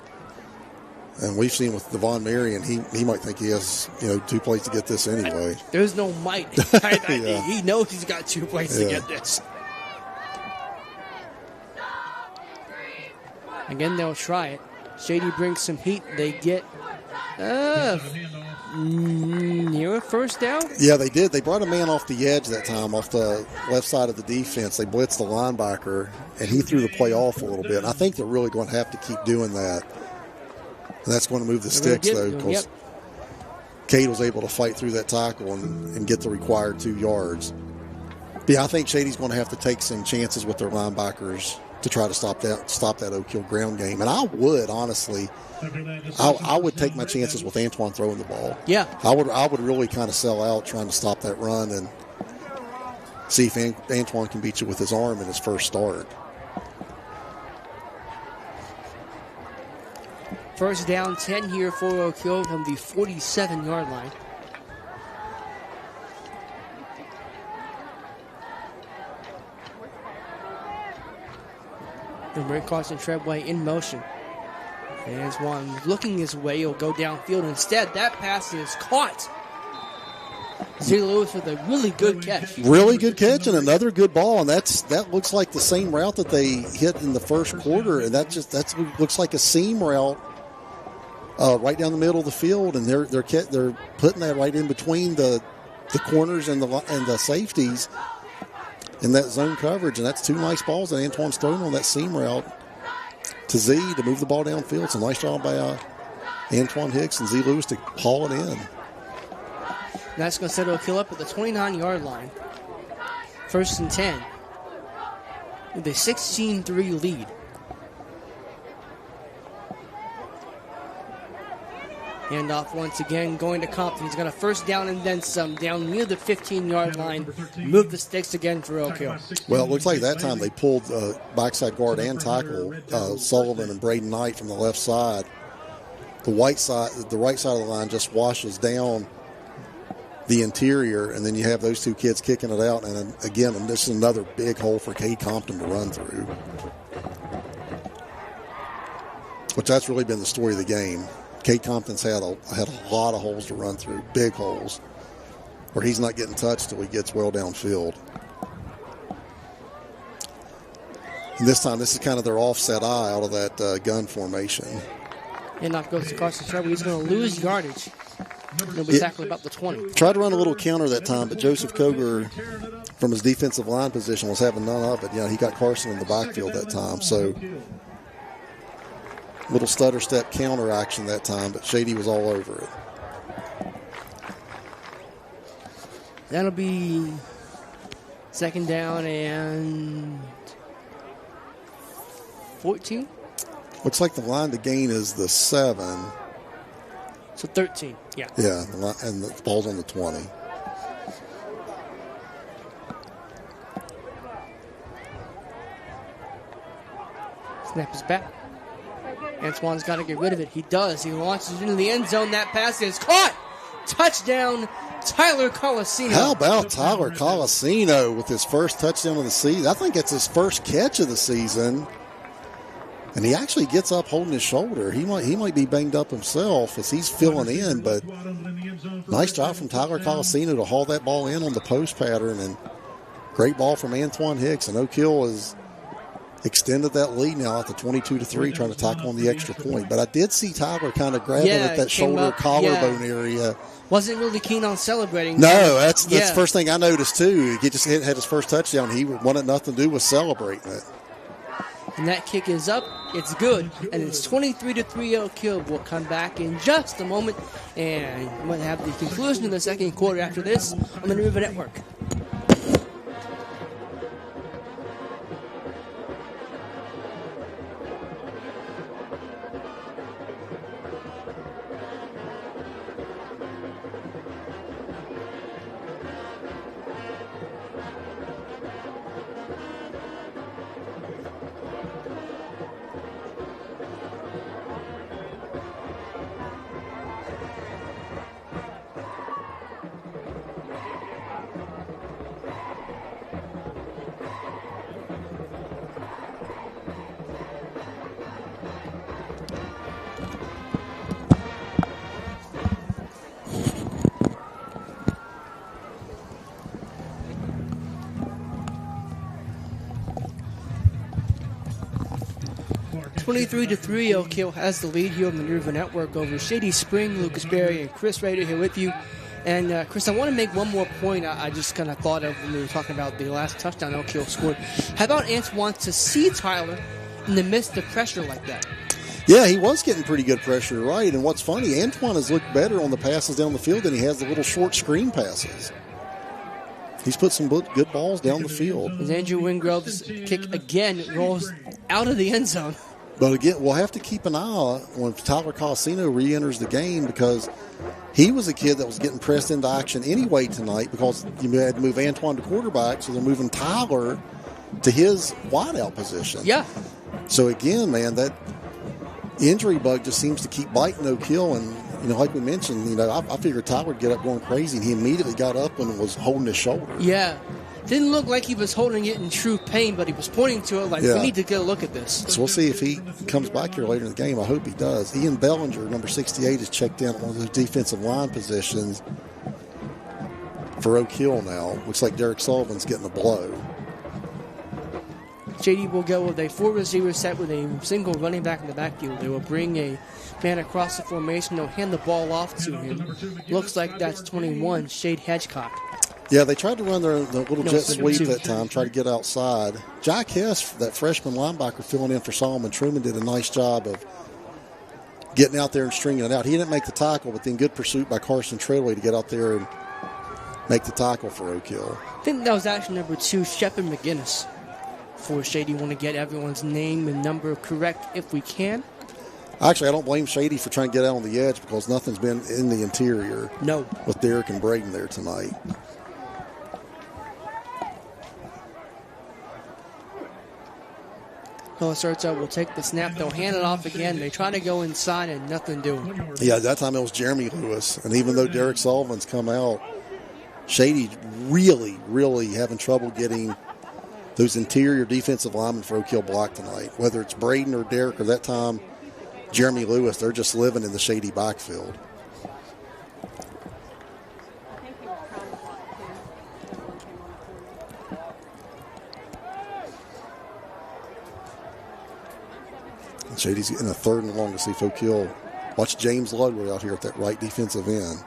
and we've seen with Devon Marion, he might think he has 2 plays to get this anyway. There's no might. Yeah. He knows he's got 2 plays to get this. Again, they'll try it. Shady brings some heat. They get near a first down. Yeah, they did. They brought a man off the edge that time, off the left side of the defense. They blitzed the linebacker, and he threw the play off a little bit. And I think they're really going to have to keep doing that. And that's going to move the sticks, though, because Cade was able to fight through that tackle and get the required 2 yards. Yeah, I think Shady's going to have to take some chances with their linebackers to try to stop that Oak Hill ground game. And I would, honestly, I would take my chances with Antoine throwing the ball. Yeah. I would really kind of sell out trying to stop that run and see if Antoine can beat you with his arm in his first start. First down, 10 here for Oak Hill from the 47-yard line. And Rick Carson Treadway in motion. And Antoine looking his way. He'll go downfield. Instead, that pass is caught. Z. Lewis with a really good catch. Really good catch and another good ball. And that looks like the same route that they hit in the first quarter. And that looks like a seam route right down the middle of the field. And they're putting that right in between the corners and the safeties in that zone coverage. And that's 2 nice balls that Antoine's thrown on that seam route to Z to move the ball downfield. It's a nice job by Antoine Hicks and Z. Lewis to haul it in. That's going to set Oak Hill up at the 29-yard line. 1st and 10. With a 16-3 lead. Handoff once again going to Compton. He's got a first down and then some down near the 15-yard line. Move the sticks again for Oak Hill. Well, it looks like that time they pulled backside guard and tackle Sullivan and Braden Knight from the left side. The right side of the line just washes down the interior, and then you have those two kids kicking it out. And again, this is another big hole for Cade Compton to run through. Which that's really been the story of the game. Cade Compton's had a lot of holes to run through, big holes, where he's not getting touched till he gets well downfield. And this time, this is kind of their offset eye out of that gun formation. And knock goes to Carson Trevor. He's going to lose yardage. He'll be tackled about the 20. Tried to run a little counter that time, but Joseph Koger, from his defensive line position, was having none of it. You know, he got Carson in the backfield that time, so little stutter step counter action that time, but Shady was all over it. That'll be 2nd down and 14. Looks like the line to gain is the 7. So 13, yeah. Yeah, and the ball's on the 20. Snap is back. Antoine's got to get rid of it. He does. He launches into the end zone. That pass is caught. Touchdown, Tyler Colosino. How about Tyler Colosino with his first touchdown of the season? I think it's his first catch of the season. And he actually gets up holding his shoulder. He might be banged up himself as he's filling in, but nice job from Tyler Colosino to haul that ball in on the post pattern, and great ball from Antoine Hicks. And Oak Hill has extended that lead now at the 22-3, trying to tackle on the extra point. But I did see Tyler kind of grabbing at that shoulder collarbone area. Wasn't really keen on celebrating. No, that's the first thing I noticed too. He just had his first touchdown. He wanted nothing to do with celebrating it. And that kick is up. It's good. And it's 23-3 Oak Hill. We'll come back in just a moment. And we'll have the conclusion of the second quarter after this on the New River Network. 23-3, Oak Hill has the lead here on the New River Network over Shady Spring. Lucas Berry and Chris Rader here with you. And, Chris, I want to make one more point I just kind of thought of when we were talking about the last touchdown Oak Hill scored. How about Antoine to see Tyler in the midst of pressure like that? Yeah, he was getting pretty good pressure, right? And what's funny, Antoine has looked better on the passes down the field than he has the little short screen passes. He's put some good balls down the field. As Andrew Wingrove's kick again rolls out of the end zone. But again, we'll have to keep an eye on when Tyler Colosino re-enters the game, because he was a kid that was getting pressed into action anyway tonight, because you had to move Antoine to quarterback, so they're moving Tyler to his wideout position. Yeah. So again, man, that injury bug just seems to keep biting Oak Hill, and like we mentioned, I figured Tyler would get up going crazy, and he immediately got up and was holding his shoulder. Yeah. Didn't look like he was holding it in true pain, but he was pointing to it like, we need to get a look at this. So we'll see if he comes back here later in the game. I hope he does. Ian Bellinger, number 68, is checked in at one of those defensive line positions for Oak Hill now. Looks like Derek Sullivan's getting a blow. JD will go with a 4-receiver set with a single running back in the backfield. They will bring a man across the formation. They'll hand the ball off to him. Looks like that's 21, Shade Hedgecock. Yeah, they tried to run the little jet sweep that time, try to get outside. Jack Hess, that freshman linebacker filling in for Solomon Truman, did a nice job of getting out there and stringing it out. He didn't make the tackle, but then good pursuit by Carson Treadway to get out there and make the tackle for Oak Hill. I think that was actually number 2, Shepard McGinnis. For Shady, want to get everyone's name and number correct if we can. Actually, I don't blame Shady for trying to get out on the edge because nothing's been in the interior. No. With Derek and Braden there tonight. Colacerto will take the snap. They'll hand it off again. They try to go inside and nothing doing. Yeah, that time it was Jeremy Lewis. And even though Derek Sullivan's come out, Shady really, really having trouble getting those interior defensive linemen for Oak Hill blocked tonight. Whether it's Braden or Derek or that time Jeremy Lewis, they're just living in the Shady backfield. And Shady's in a 3rd and long to see if Oak Hill. Watch James Ludwig out here at that right defensive end.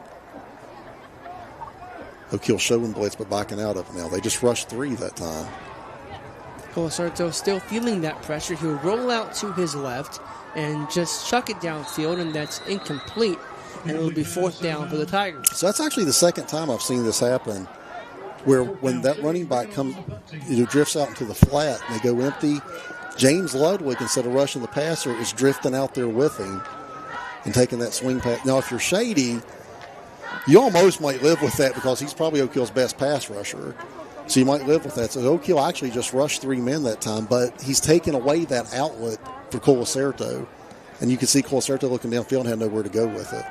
Oak Hill showing blitz but backing out of it now. They just rushed 3 that time. Colacerto still feeling that pressure. He'll roll out to his left and just chuck it downfield, and that's incomplete. And it will be 4th down for the Tigers. So that's actually the 2nd time I've seen this happen, where when that running back comes, drifts out into the flat and they go empty, James Ludwig, instead of rushing the passer, is drifting out there with him and taking that swing pass. Now, if you're Shady, you almost might live with that because he's probably Oak Hill's best pass rusher. So you might live with that. So Oak Hill actually just rushed 3 men that time, but he's taken away that outlet for Colacerto. And you can see Colacerto looking downfield and had nowhere to go with it.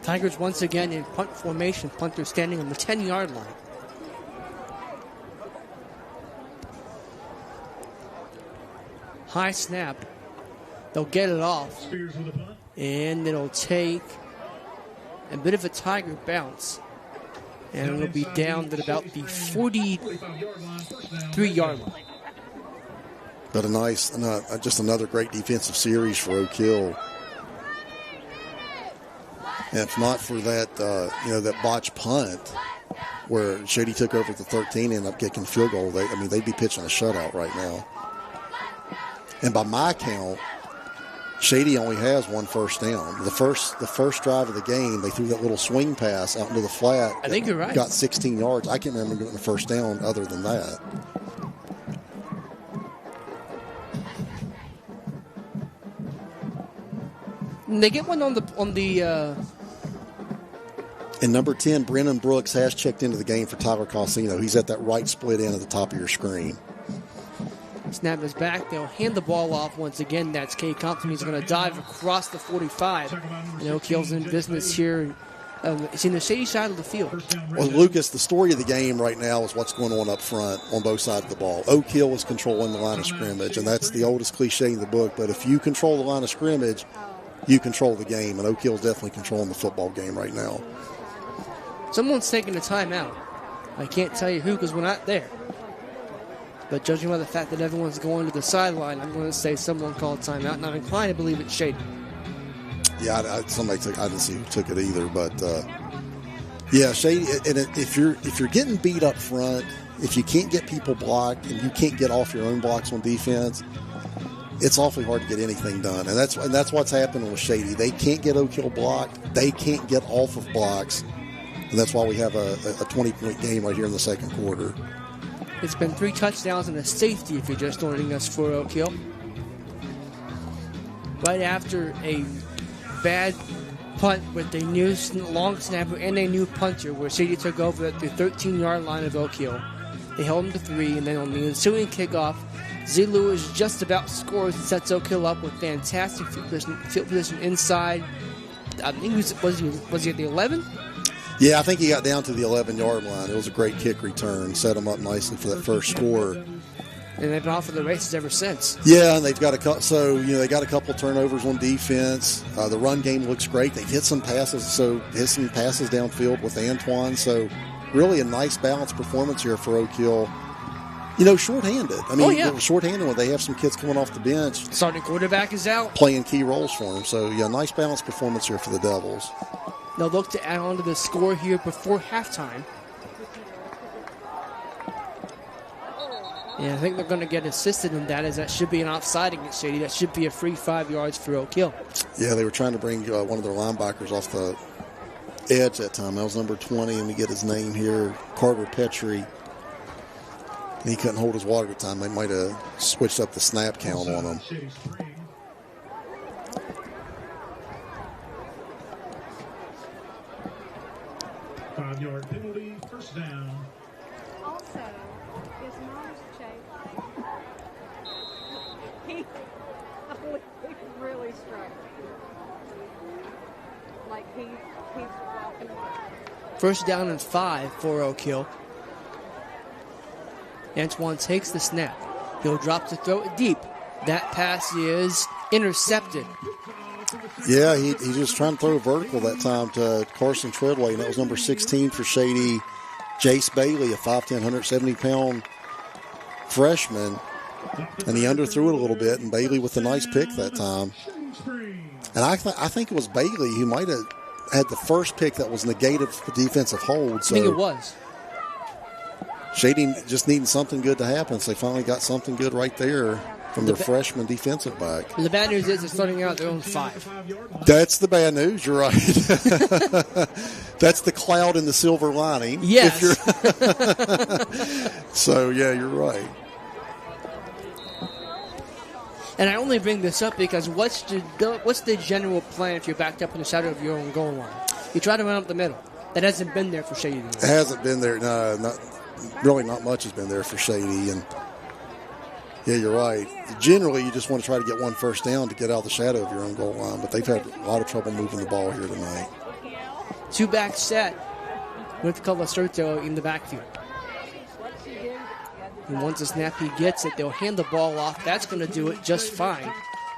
Tigers once again in punt formation. Punter standing on the 10-yard line. High snap. They'll get it off. And it'll take a bit of a Tiger bounce. And it'll be down at about the 43-yard line. But a nice, just another great defensive series for Oak Hill. And if not for that, that botched punt where Shady took over at the 13 and ended up kicking field goal, they'd be pitching a shutout right now. And by my count, Shady only has 1 first down. The first drive of the game, they threw that little swing pass out into the flat. I think you're right. Got 16 yards. I can't remember getting the first down other than that. And they get one on the. And number 10, Brennan Brooks, has checked into the game for Tyler Cosino. He's at that right split end at the top of your screen. Snap is back. They'll hand the ball off once again. That's Kay Compton. He's going to dive across the 45. Oak Hill's in business here. It's in the Shady side of the field. Well, Lucas, the story of the game right now is what's going on up front on both sides of the ball. Oak Hill is controlling the line of scrimmage, and that's the oldest cliche in the book. But if you control the line of scrimmage, you control the game, and Oak Hill's definitely controlling the football game right now. Someone's taking a timeout. I can't tell you who because we're not there. But judging by the fact that everyone's going to the sideline, I'm going to say someone called timeout, and I'm inclined to believe it's Shady. Yeah, I didn't see who took it either, but Shady. And if you're getting beat up front, if you can't get people blocked and you can't get off your own blocks on defense, it's awfully hard to get anything done. And that's what's happening with Shady. They can't get Oak Hill blocked. They can't get off of blocks, and that's why we have a 20-point game right here in the second quarter. It's been 3 touchdowns and a safety if you're just joining us for Oak Hill. Right after a bad punt with a new long snapper and a new punter where Shady took over at the 13-yard line of Oak Hill. They held him to 3, and then on the ensuing kickoff, Z. Lewis just about scores and sets Oak Hill up with fantastic field position inside. I think was he at the 11? Yeah, I think he got down to the 11-yard line. It was a great kick return. Set him up nicely for that first score. And they've been off for the races ever since. Yeah, and they've got they got a couple turnovers on defense. The run game looks great. They've hit some passes downfield with Antoine. So really a nice balanced performance here for Oak Hill. Shorthanded. Shorthanded when they have some kids coming off the bench. Starting quarterback is out. Playing key roles for them. So, nice balanced performance here for the Devils. They'll look to add on to the score here before halftime. Yeah, I think they're going to get assisted in that, as that should be an offside against Shady. That should be a free 5 yards for Oak Hill. Yeah, they were trying to bring one of their linebackers off the edge that time. That was number 20, and we get his name here, Carter Petrie. And he couldn't hold his water at the time. They might have switched up the snap count on him. Shady Spring. 5-yard penalty, first down. Also, his mom's shape. He really struck me. Like he's walking away. First down and 5 for Oak Hill. Antoine takes the snap. He'll drop to throw it deep. That pass is intercepted. Yeah, he just trying to throw a vertical that time to Carson Treadway, and that was number 16 for Shady, Jace Bailey, a 5'10", 170-pound freshman. And he underthrew it a little bit, and Bailey with a nice pick that time. And I think it was Bailey who might have had the first pick that was negated for defensive hold. So I think it was. Shady just needing something good to happen, so they finally got something good right there from their freshman defensive back. The bad news is they're starting out at their own 5. That's the bad news. You're right. That's the cloud in the silver lining. Yes. So, yeah, you're right. And I only bring this up because what's the general plan if you're backed up in the shadow of your own goal line? You try to run up the middle. That hasn't been there for Shady. It hasn't been there. No, not much has been there for Shady. And yeah, you're right. Generally, you just want to try to get one first down to get out of the shadow of your own goal line, but they've had a lot of trouble moving the ball here tonight. 2-back set with Colasurto in the backfield. And once the snap he gets it, they'll hand the ball off. That's going to do it just fine.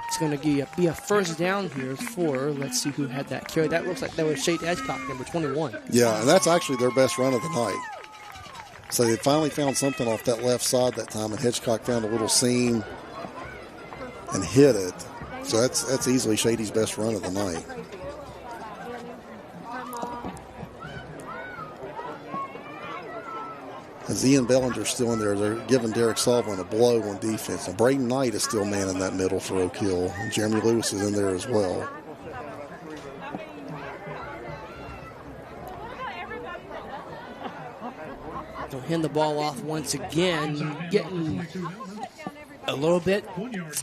It's going to be a first down here for, let's see who had that carry. That looks like that was Shade Edgecock, number 21. Yeah, and that's actually their best run of the night. So they finally found something off that left side that time, and Hedgecock found a little seam and hit it. So that's easily Shady's best run of the night. As Ian Bellinger's still in there, they're giving Derek Sullivan a blow on defense. And Braden Knight is still man in that middle for Oak Hill. And Jeremy Lewis is in there as well. They'll hand the ball off once again, getting a little bit.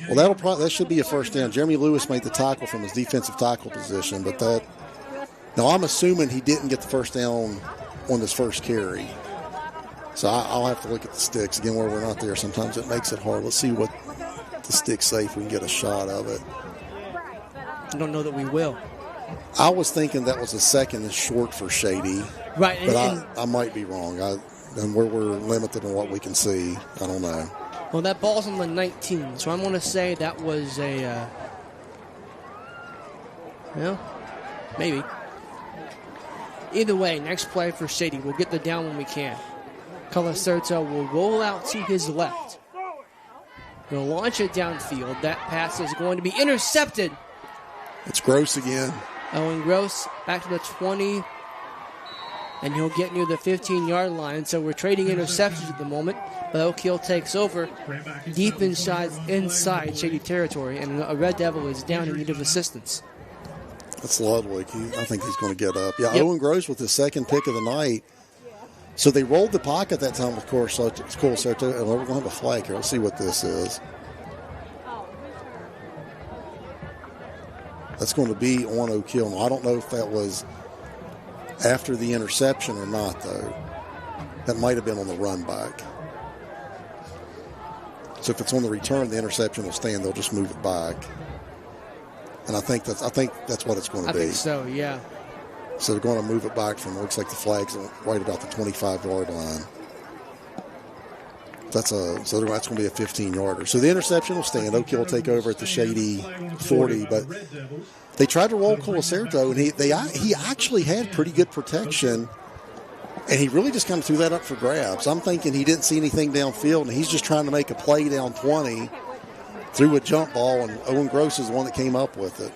Well, that should be a first down. Jeremy Lewis made the tackle from his defensive tackle position, but now I'm assuming he didn't get the first down on this first carry. So I'll have to look at the sticks again where we're not there. Sometimes it makes it hard. Let's see what the sticks say if we can get a shot of it. I don't know that we will. I was thinking that was a second and short for Shady, right? But I might be wrong. And we're limited on what we can see. I don't know. Well, that ball's on the 19, so I'm going to say that was a, maybe. Either way, next play for Shady. We'll get the down when we can. Colasurto will roll out to his left. He'll launch it downfield. That pass is going to be intercepted. It's Gross again. Owen Gross back to the 20. And he'll get near the 15-yard line. So we're trading interceptions at the moment. But Oak Hill takes over deep inside Shady territory. And a Red Devil is down in need of assistance. That's Ludwig. I think he's going to get up. Yeah, yep. Owen Gross with his second pick of the night. So they rolled the pocket that time with Colasurto, and we're going to have a flag here. Let's see what this is. That's going to be on Oak Hill. Now, I don't know if that was after the interception or not, though. That might have been on the run back. So if it's on the return, the interception will stand. They'll just move it back. And I think that's what it's going to be. I think so, yeah. So they're going to move it back from, looks like the flag's right about the 25-yard line. So that's going to be a 15-yarder. So the interception will stand. Oak Hill will take over at the Shady 40. But they tried to roll Colasurto, and he actually had pretty good protection, and he really just kind of threw that up for grabs. I'm thinking he didn't see anything downfield, and he's just trying to make a play down 20, threw a jump ball, and Owen Gross is the one that came up with it.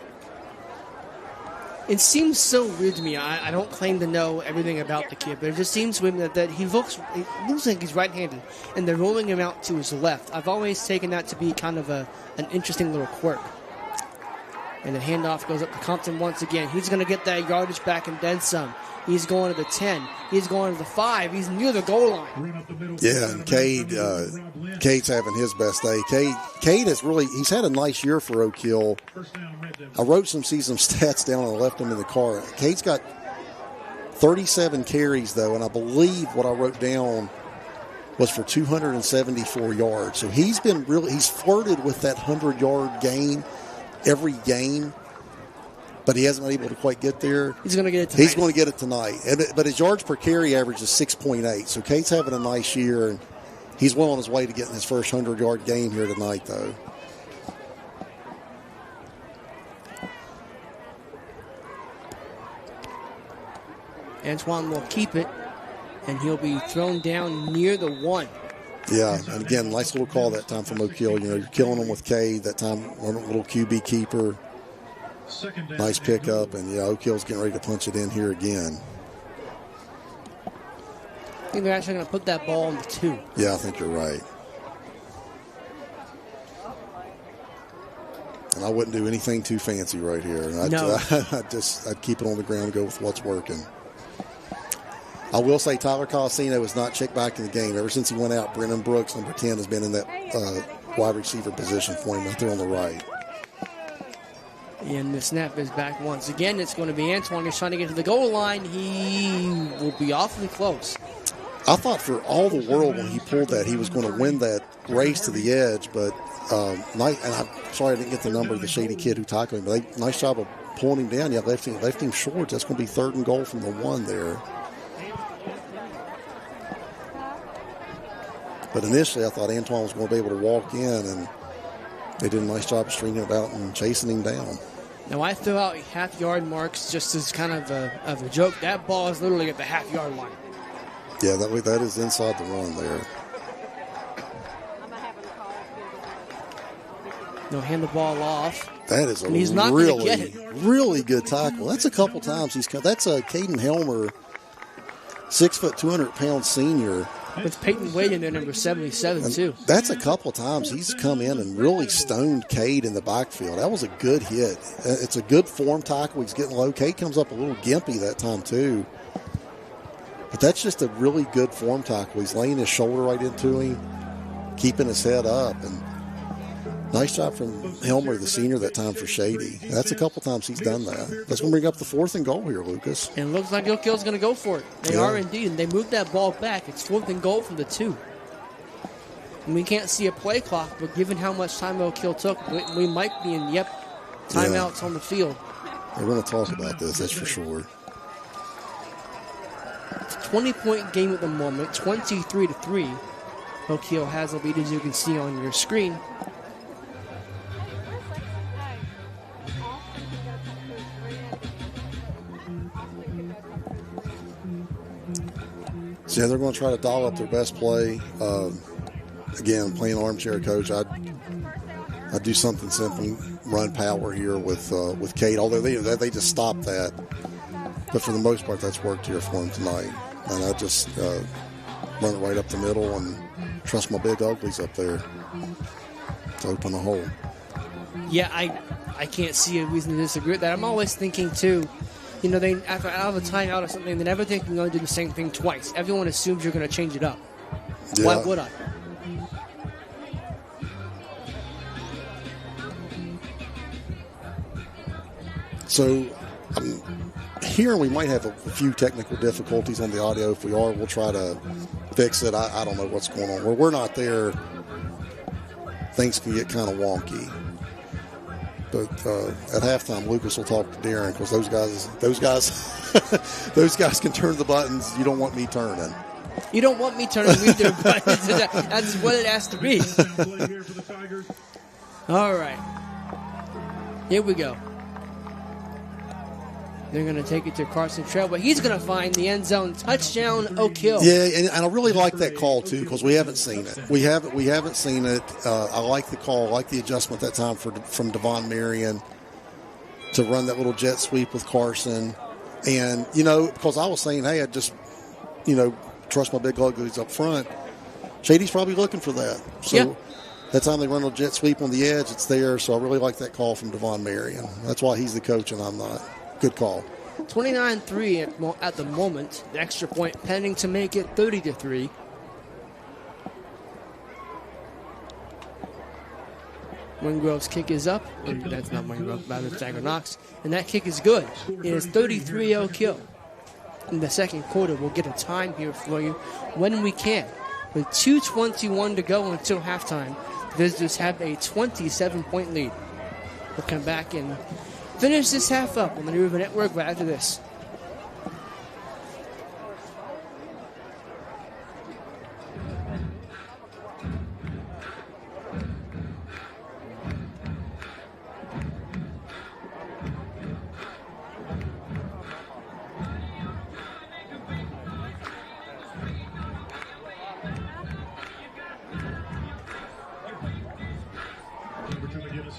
It seems so weird to me. I don't claim to know everything about the kid, but it just seems to me that he looks like he's right-handed, and they're rolling him out to his left. I've always taken that to be kind of an interesting little quirk. And the handoff goes up to Compton once again. He's going to get that yardage back and then some. He's going to the 10. He's going to the 5. He's near the goal line. Yeah, and Cade's having his best day. Cade has he's had a nice year for Oak Hill. I wrote some stats down and I left them in the car. Cade's got 37 carries, though, and I believe what I wrote down was for 274 yards. So he's flirted with that 100-yard gain every game, but he hasn't been able to quite get there. He's going to get it tonight. He's going to get it tonight. But his yards per carry average is 6.8. So Cade's having a nice year, and he's well on his way to getting his first 100-yard game here tonight, though. Antoine will keep it, and he'll be thrown down near the 1. Yeah, and again, nice little call that time from Oak Hill. You're killing them with Cade. That time, one little QB keeper. Nice pickup, and Oak Hill's getting ready to punch it in here again. I think they're actually going to put that ball on the 2. Yeah, I think you're right. And I wouldn't do anything too fancy right here. I'd keep it on the ground and go with what's working. I will say Tyler Colosino has not checked back in the game. Ever since he went out, Brennan Brooks, number 10, has been in that wide receiver position for him out there on the right. And the snap is back once again. It's going to be Antoine. He's trying to get to the goal line. He will be awfully close. I thought for all the world when he pulled that, he was going to win that race to the edge. But and I'm sorry I didn't get the number of the Shady kid who tackled him. But nice job of pulling him down. Yeah, left him short. That's going to be 3rd and goal from the 1 there. But initially, I thought Antoine was going to be able to walk in, and they did a nice job of stringing it out and chasing him down. Now, I throw out half-yard marks just as kind of a joke. That ball is literally at the half-yard line. Yeah, that is inside the 1 there. They'll hand the ball off. That is a really good tackle. That's a couple times that's a Caden Helmer, 6 foot, 200-pound senior. With Peyton Wade in there, number 77, too. That's a couple of times he's come in and really stoned Cade in the backfield. That was a good hit. It's a good form tackle. He's getting low. Cade comes up a little gimpy that time, too. But that's just a really good form tackle. He's laying his shoulder right into him, keeping his head up. And nice job from Helmer, the senior, that time for Shady. That's a couple times he's done that. That's going to bring up the 4th and goal here, Lucas. And it looks like Oak Hill's going to go for it. They are indeed, and they moved that ball back. It's 4th and goal from the 2. And we can't see a play clock, but given how much time Oak Hill took, we might be in, timeouts on the field. We're going to talk about this, that's for sure. It's a 20-point game at the moment, 23-3. Oak Hill has a lead, as you can see on your screen. So yeah, they're going to try to dial up their best play. Again, playing armchair coach, I'd do something simple, run power here with Cade. Although they just stopped that, but for the most part, that's worked here for him tonight. And I just run it right up the middle and trust my big uglies up there to open the hole. Yeah, I can't see a reason to disagree with that. I'm always thinking too. They after out of a timeout or something, they never think you're going to do the same thing twice. Everyone assumes you're going to change it up. Yeah. Why would I? So I'm hearing we might have a few technical difficulties on the audio. If we are, we'll try to fix it. I don't know what's going on. Where we're not there, things can get kind of wonky. But at halftime, Lucas will talk to Darren because those guys can turn the buttons you don't want me turning. You don't want me turning either, but that's what it has to be. All right. Here we go. They're going to take it to Carson Trail, but he's going to find the end zone. Touchdown, Oak Hill. Yeah, and I really like that call, too, because we haven't seen it. We haven't seen it. I like the call. I like the adjustment that time from Devon Marion to run that little jet sweep with Carson. And, you know, because I was saying, hey, I just, you know, trust my big uglies up front. Shady's probably looking for that. So that time they run a jet sweep on the edge, it's there. So I really like that call from Devon Marion. That's why he's the coach and I'm not. Good call. 29-3 at the moment. The extra point pending to make it 30-3. Wingrove's kick is up. That's not Wingrove, rather Stagger Knox. And that kick is good. It is 33-0 kill. In the second quarter, we'll get a time here for you when we can. With 2:21 to go until halftime, the visitors have a 27-point lead. We'll come back and finish this half up on the New River Network right after this.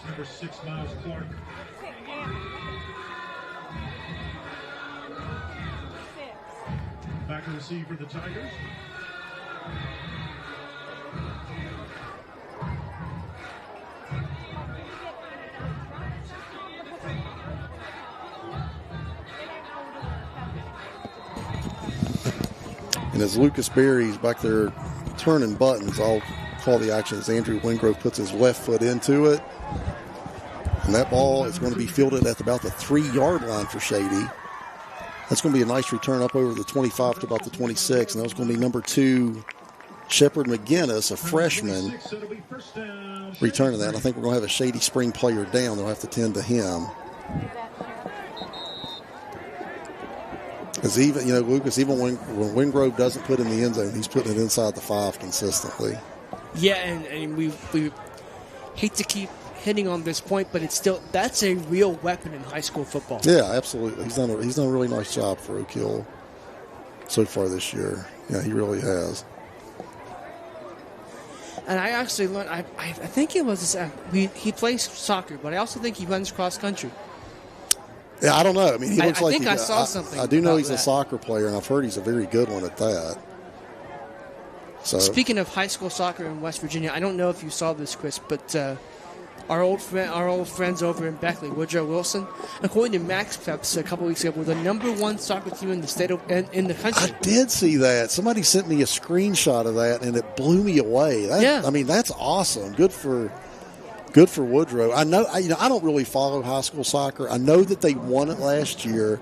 Number 6, Miles Clark. Back to receive for the Tigers. And as Lucas Berry's back there turning buttons, I'll call the action as Andrew Wingrove puts his left foot into it. And that ball is going to be fielded at about the 3-yard line for Shady. That's going to be a nice return up over the 25 to about the 26. And that was going to be number 2, Shepard McGinnis, a freshman, returning that. I think we're going to have a Shady Spring player down. They'll have to tend to him. Because even, you know, Lucas, even when Wingrove doesn't put in the end zone, he's putting it inside the 5 consistently. Yeah, and we hate to keep hitting on this point, but it's still, that's a real weapon in high school football. Yeah, absolutely. He's done a really nice job for Oak Hill so far this year. Yeah, he really has. And I actually learned, I think it was, he plays soccer, but I also think he runs cross country. Yeah, I don't know. I mean, he looks like I think I saw something. I do know he's that. a soccer player, and I've heard he's a very good one at that. So, speaking of high school soccer in West Virginia, I don't know if you saw this, Chris, but our old friends over in Beckley, Woodrow Wilson, according to Max Preps a couple weeks ago, were the number 1 soccer team in the state of in the country. I did see that. Somebody sent me a screenshot of that, and it blew me away. I mean, that's awesome. Good for Woodrow. I know. I don't really follow high school soccer. I know that they won it last year,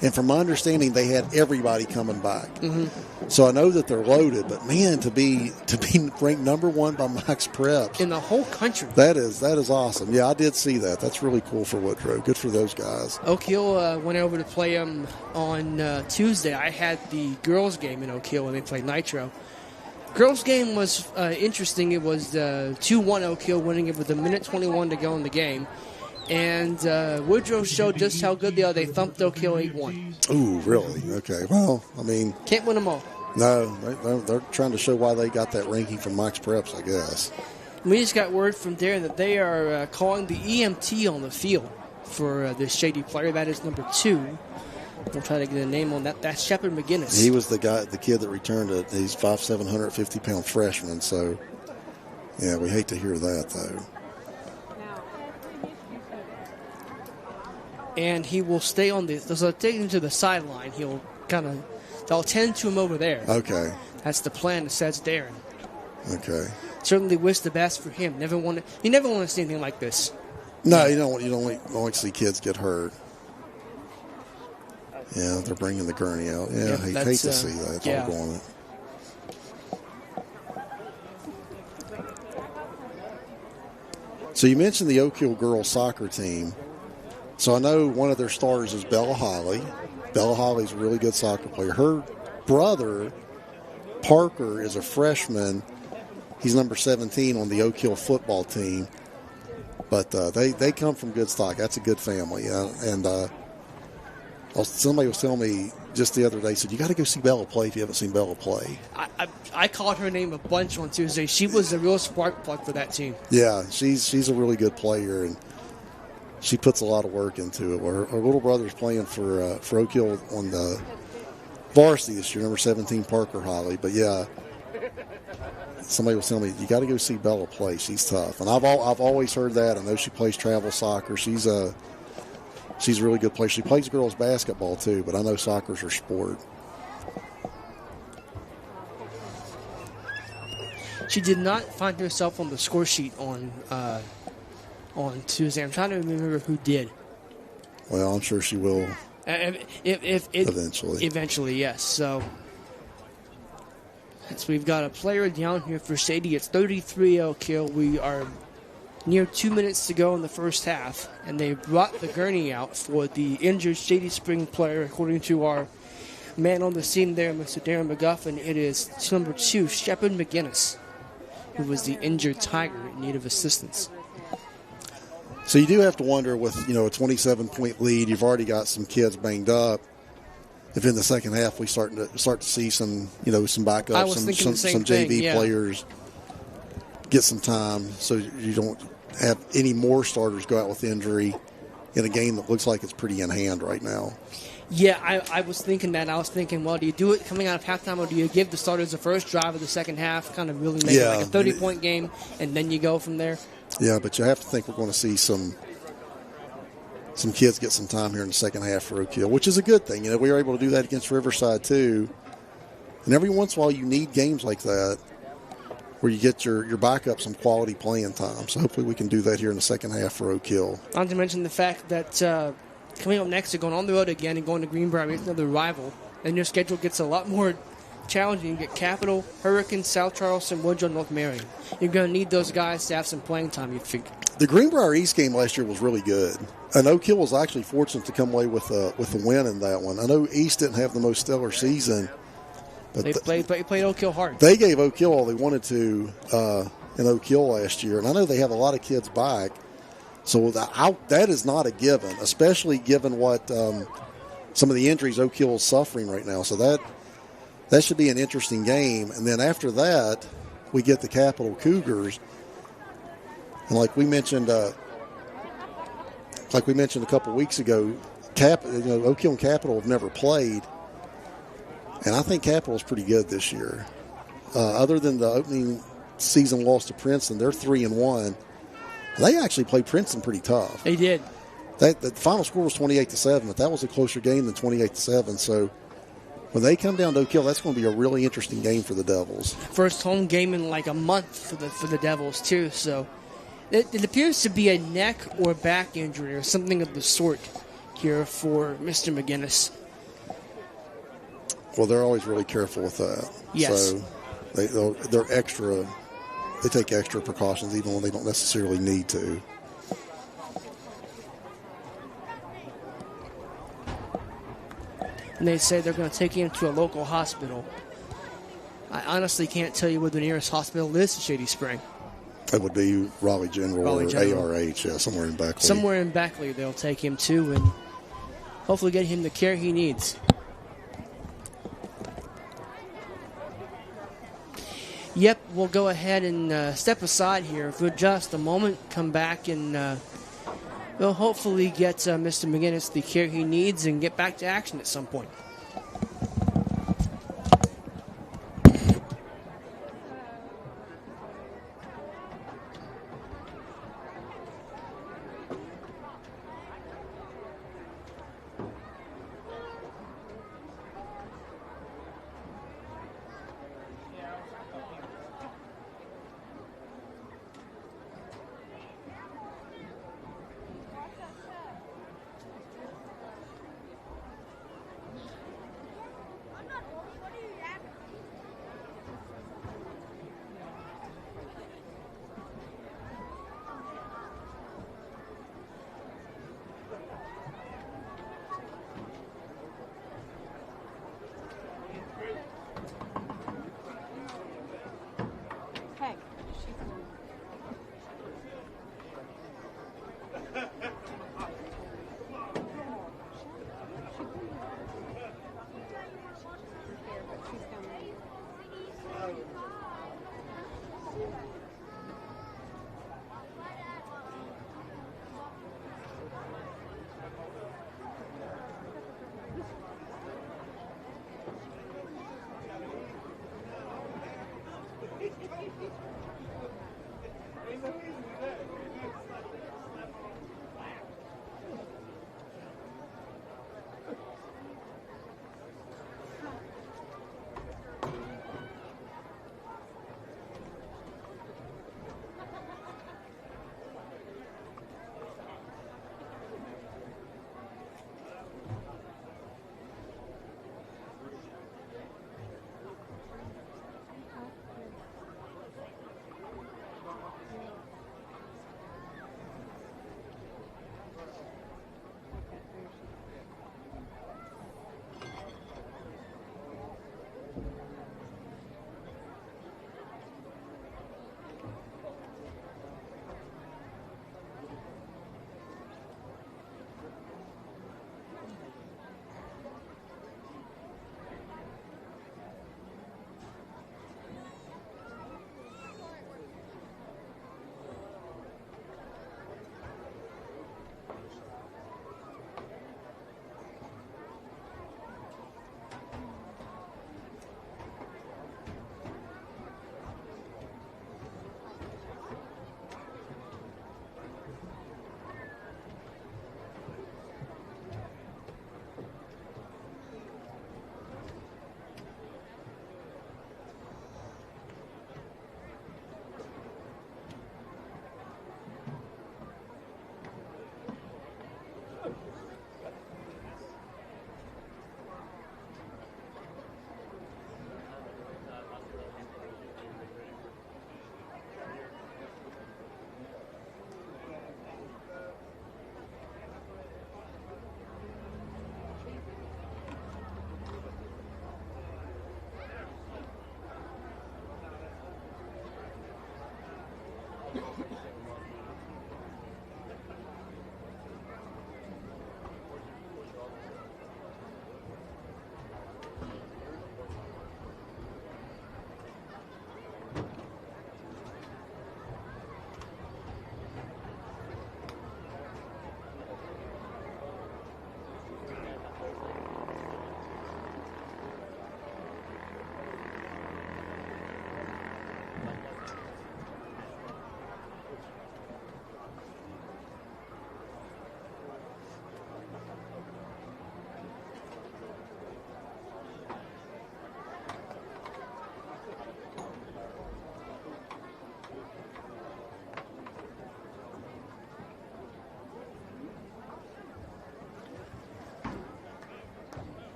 and from my understanding, they had everybody coming back. Mm-hmm. So I know that they're loaded. But man, to be ranked number 1 by Max Preps in the whole country, that is awesome. Yeah, I did see that. That's really cool for Woodrow. Good for those guys. Oak Hill went over to play them on Tuesday. I had the girls' game in Oak Hill when they played Nitro. Girls' game was interesting. It was 2-1 Oak Hill, winning it with 1:21 to go in the game. And Woodrow showed just how good they are. They thumped Oak Hill 8-1. Ooh, really? Okay. Well, I mean, can't win them all. No, they're trying to show why they got that ranking from Max Preps, I guess. We just got word from Darren that they are calling the EMT on the field for this Shady player. That is number 2. We'll try to get a name on that. That's Shepard McGinnis. He was the kid that returned it. He's 5'7", 150-pound freshman. So, yeah, we hate to hear that, though. And he will stay on the. So take him to the sideline. They'll tend to him over there. Okay. That's the plan. It says Darren. Okay. Certainly wish the best for him. You never want to see anything like this. No, you don't. You don't want to see kids get hurt. Yeah, they're bringing the gurney out. Yeah, I hate to see that. It's all going. So you mentioned the Oak Hill girls soccer team. So I know one of their stars is Bella Holly. Bella Holly's a really good soccer player. Her brother, Parker, is a freshman. He's number 17 on the Oak Hill football team. But they come from good stock. That's a good family. And somebody was telling me just the other day, said, you got to go see Bella play if you haven't seen Bella play. I called her name a bunch on Tuesday. She was a real spark plug for that team. Yeah, she's a really good player. And she puts a lot of work into it. Her little brother's playing for Oak Hill on the varsity this year, number 17, Parker Holly. But yeah, somebody was telling me you got to go see Bella play. She's tough, and I've always heard that. I know she plays travel soccer. She's a really good player. She plays girls basketball too, but I know soccer's her sport. She did not find herself on the score sheet on Tuesday. I'm trying to remember who did. Well, I'm sure she will Eventually. Eventually, yes. So we've got a player down here for Shady. It's 33 Oak Hill. We are near 2 minutes to go in the first half, and they brought the gurney out for the injured Shady Spring player, according to our man on the scene there, Mr. Darren McGuffin. It is number 2, Shepard McGinnis, who was the injured Tiger in need of assistance. So you do have to wonder with, a 27-point lead, you've already got some kids banged up. If in the second half we start to see some, some backups, some JV players get some time, so you don't have any more starters go out with injury in a game that looks like it's pretty in hand right now. Yeah, I was thinking that. I was thinking, well, do you do it coming out of halftime, or do you give the starters the first drive of the second half, kind of really make it like a 30-point game, and then you go from there? Yeah, but you have to think we're going to see some kids get some time here in the second half for Oak Hill, which is a good thing. We were able to do that against Riverside too. And every once in a while you need games like that where you get your backup some quality playing time. So hopefully we can do that here in the second half for Oak Hill. Not to mention the fact that coming up next, they're going on the road again and going to Greenbrier, another rival, and your schedule gets a lot more challenging. You get Capital, Hurricane, South Charleston, Woodrow, North Marion. You're going to need those guys to have some playing time, you'd figure. The Greenbrier East game last year was really good. And Oak Hill was actually fortunate to come away with a win in that one. I know East didn't have the most stellar season. But they played Oak Hill hard. They gave Oak Hill all they wanted to in Oak Hill last year. And I know they have a lot of kids back. So that is not a given, especially given what some of the injuries Oak Hill is suffering right now. So that should be an interesting game. And then after that, we get the Capital Cougars. And like we mentioned a couple weeks ago, Oak Hill and Capital have never played. And I think Capital is pretty good this year. Other than the opening season loss to Princeton, they're 3-1. They actually played Princeton pretty tough. They did. The final score was 28-7, but that was a closer game than 28-7. So when they come down to Oak Hill, that's going to be a really interesting game for the Devils. First home game in like a month for the Devils too. So it appears to be a neck or back injury or something of the sort here for Mr. McGinnis. Well, they're always really careful with that. Yes. So they're extra. They take extra precautions even when they don't necessarily need to. And they say they're going to take him to a local hospital. I honestly can't tell you where the nearest hospital is to Shady Spring. That would be Raleigh General or ARH, somewhere in Beckley. Somewhere in Beckley they'll take him to and hopefully get him the care he needs. Yep, we'll go ahead and step aside here for just a moment, come back, and we'll hopefully get Mr. McGinnis the care he needs and get back to action at some point.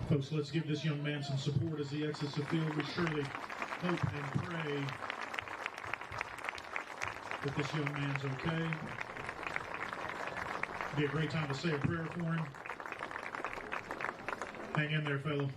Folks, let's give this young man some support as he exits the field. We surely hope and pray that this young man's okay. It'll be a great time to say a prayer for him. Hang in there, fellow.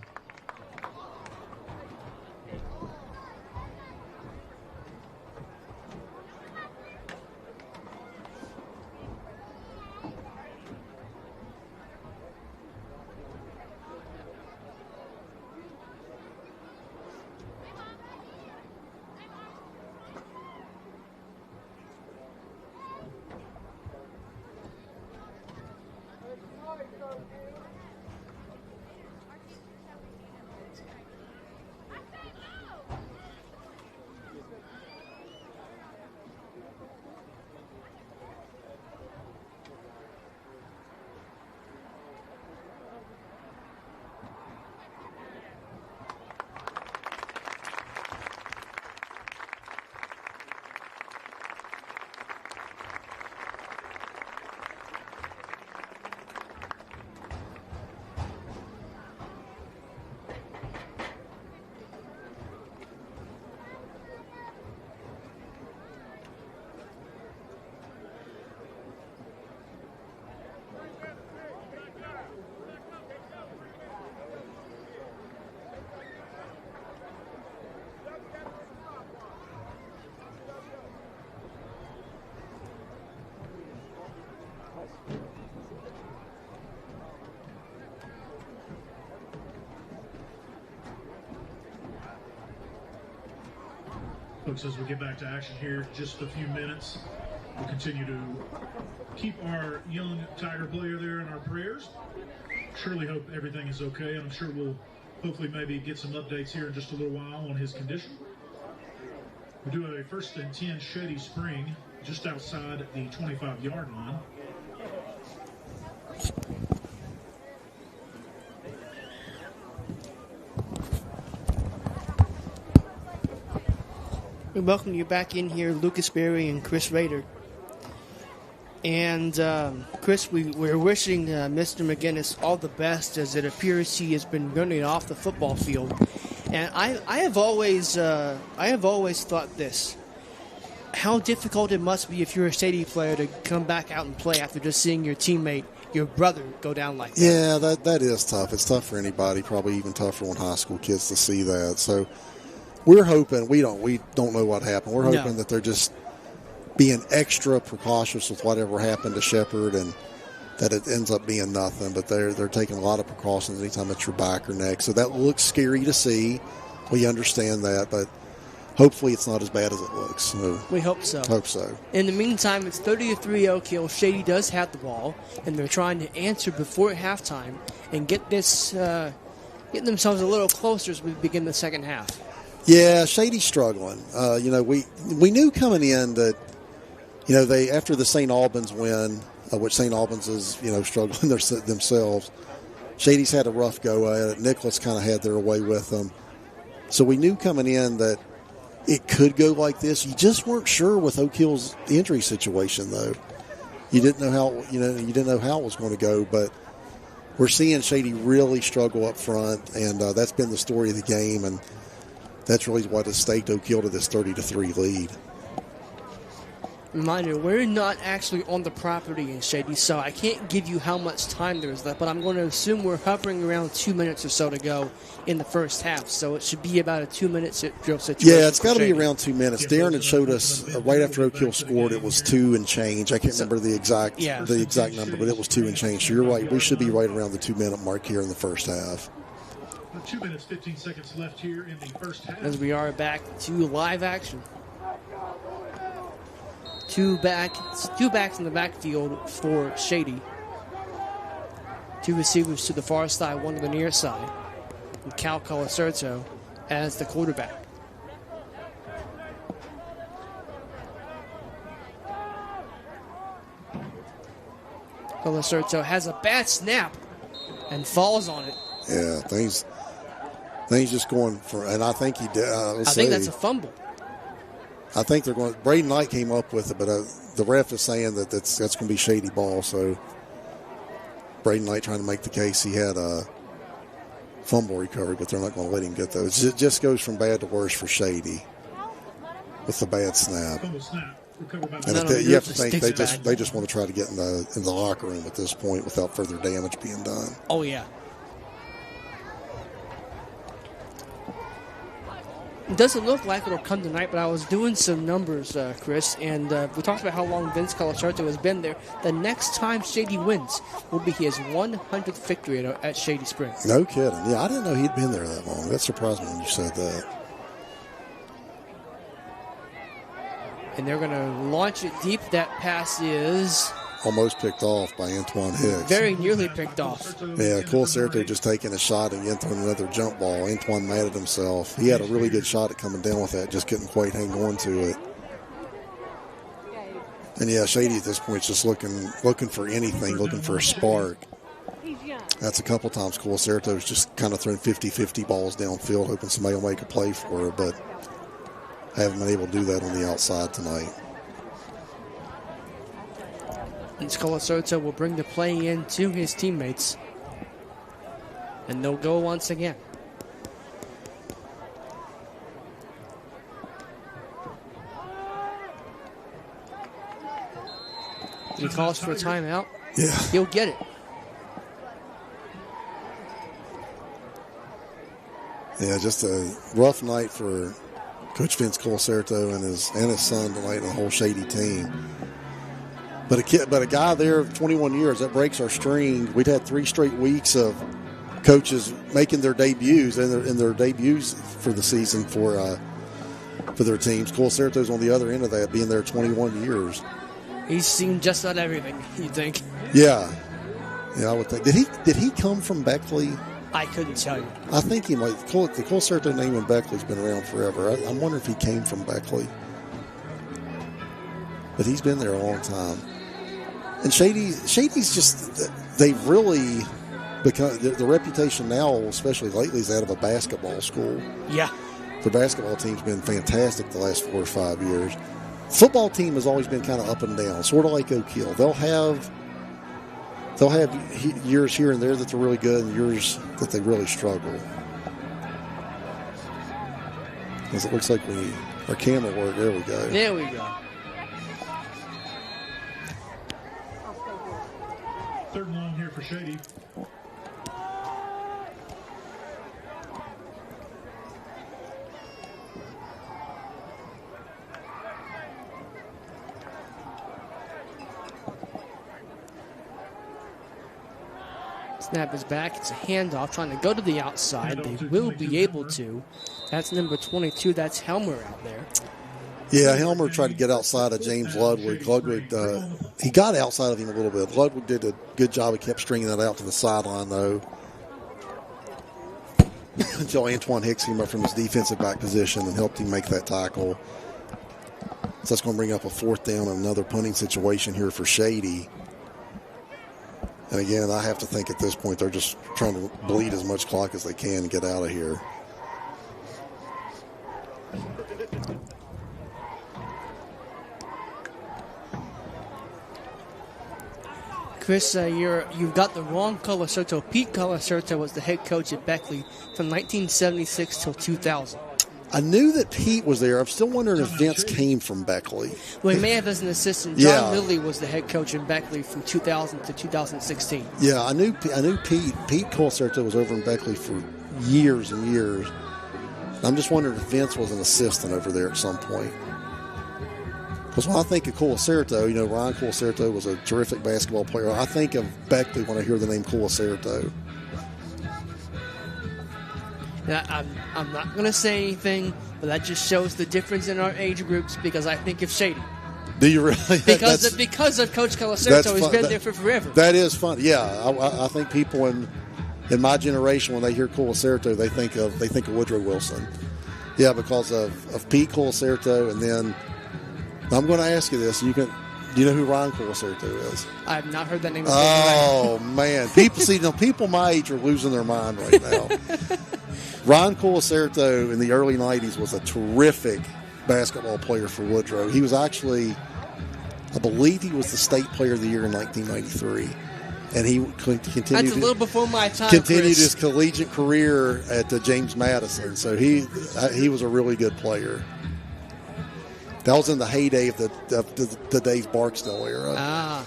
Folks, as we get back to action here, just a few minutes, we'll continue to keep our young Tiger player there in our prayers. Surely hope everything is okay, and I'm sure we'll hopefully maybe get some updates here in just a little while on his condition. We do a 1st and 10 Shady Spring just outside the 25-yard line. We welcome you back in here, Lucas Berry and Chris Rader. And Chris, we're wishing Mr. McGinnis all the best, as it appears he has been running off the football field. And I have always thought this: how difficult it must be if you're a Shady player to come back out and play after just seeing your teammate, your brother, go down like that. Yeah, that is tough. It's tough for anybody. Probably even tougher on high school kids to see that. So we're hoping we don't know what happened. We're hoping that they're just being extra precautious with whatever happened to Shepard, and that it ends up being nothing. But they're taking a lot of precautions anytime it's your back or neck. So that looks scary to see. We understand that, but hopefully it's not as bad as it looks. So we hope so. Hope so. In the meantime, it's 30-3 Oak Hill. Shady does have the ball, and they're trying to answer before halftime and get themselves a little closer as we begin the second half. Yeah, Shady's struggling. We knew coming in that, they after the St. Albans win, which St. Albans is struggling themselves. Shady's had a rough go at it. Nicholas kind of had their way with them. So we knew coming in that it could go like this. You just weren't sure with Oak Hill's injury situation, though. You didn't know how it was going to go, but we're seeing Shady really struggle up front, and that's been the story of the game, and that's really what has staked Oak Hill to this 30-3 lead. Reminder, we're not actually on the property in Shady, so I can't give you how much time there is left, but I'm going to assume we're hovering around 2 minutes or so to go in the first half, so it should be about a 2-minute drill situation. Yeah, it's got to be around 2 minutes. Darren had showed us right after Oak Hill scored, it was 2 and change. I can't remember the exact number, but it was 2 and change. So you're right, we should be right around the 2-minute mark here in the first half. 2 minutes, 15 seconds left here in the first half. As we are back to live action. Two backs in the backfield for Shady. 2 receivers to the far side, 1 to the near side. And Cal Colacerto as the quarterback. Colacerto has a bad snap and falls on it. Yeah, things just going for, and I think he did. I think that's a fumble. I think they're going. Braden Knight came up with it, but the ref is saying that that's going to be Shady ball. So Braden Knight trying to make the case he had fumble recovery, but they're not going to let him get those. It just goes from bad to worse for Shady with the bad snap. Fumble snap. Recovered by And you have to think they just want to try to get in the locker room at this point without further damage being done. Oh, yeah. It doesn't look like it'll come tonight, but I was doing some numbers, Chris, and we talked about how long Vince Colacerto has been there. The next time Shady wins will be his 100th victory at Shady Spring. No kidding. Yeah, I didn't know he'd been there that long. That surprised me when you said that. And they're going to launch it deep. That pass is Almost picked off by Antoine Hicks. very nearly picked off. Yeah, Colacerto just taking a shot and into another jump ball. Antoine mad at himself. He had a really good shot at coming down with that, just couldn't quite hang on to it. And yeah, Shady at this point is just looking for anything, looking for a spark. He's young. That's a couple times Colacerto's just kind of thrown 50-50 balls downfield, hoping somebody will make a play for her, but haven't been able to do that on the outside tonight. And Colacerto will bring the play in to his teammates. And they'll go once again. He calls for a timeout. Yeah. He'll get it. Yeah, just a rough night for Coach Vince Colacerto and his son tonight and the whole Shady team. But a guy there of 21 years, that breaks our string. We'd had 3 straight weeks of coaches making their debuts and their debuts for the season for their teams. Colacerto's on the other end of that, being there 21 years. He's seen just about everything, you think? Yeah, I would think. Did he come from Beckley? I couldn't tell you. I think he might. The Colacerto name in Beckley's been around forever. I'm wondering if he came from Beckley. But he's been there a long time. And Shady's just, they've really become, the reputation now, especially lately, is that of a basketball school. Yeah. The basketball team's been fantastic the last 4 or 5 years. Football team has always been kind of up and down, sort of like Oak Hill. They'll have years here and there that they're really good and years that they really struggle. Because it looks like our camera work. There we go. There we go. Third and long here for Shady. Snap is back. It's a handoff trying to go to the outside. They will be able to. That's number 22. That's Helmer out there. Yeah, Helmer tried to get outside of James Ludwig. Ludwig, he got outside of him a little bit. Ludwig did a good job. He kept stringing that out to the sideline, though, until Antoine Hicks came up from his defensive back position and helped him make that tackle. So that's going to bring up a 4th down and another punting situation here for Shady. And again, I have to think at this point they're just trying to bleed as much clock as they can and get out of here. Chris, you've got the wrong Colacerto. Pete Colacerto was the head coach at Beckley from 1976 till 2000. I knew that Pete was there. I'm still wondering if Vince came from Beckley. Well, he may have as an assistant. John Lilly was the head coach in Beckley from 2000 to 2016. Yeah, I knew Pete. Pete Colacerto was over in Beckley for years and years. I'm just wondering if Vince was an assistant over there at some point. Because when I think of Colacerto, Ryan Colacerto was a terrific basketball player. I think of Beckley when I hear the name Colacerto. Now, I'm not going to say anything, but that just shows the difference in our age groups because I think of Shady. Do you really? Because of Coach Colacerto, he's been there for forever. That is fun. Yeah, I think people in my generation, when they hear Colacerto, they think of Woodrow Wilson. Yeah, because of Pete Colacerto, and then I'm going to ask you this. Do you know who Ryan Colacerto is? I have not heard that name. Oh man, people my age are losing their mind right now. Ryan Colacerto in the early 90s was a terrific basketball player for Woodrow. He was actually, I believe he was the state player of the year in 1993. and he That's continued a little before my time. continued Chris. his collegiate career at James Madison. So he was a really good player. That was in the heyday of the Dave Barksdale era. Ah.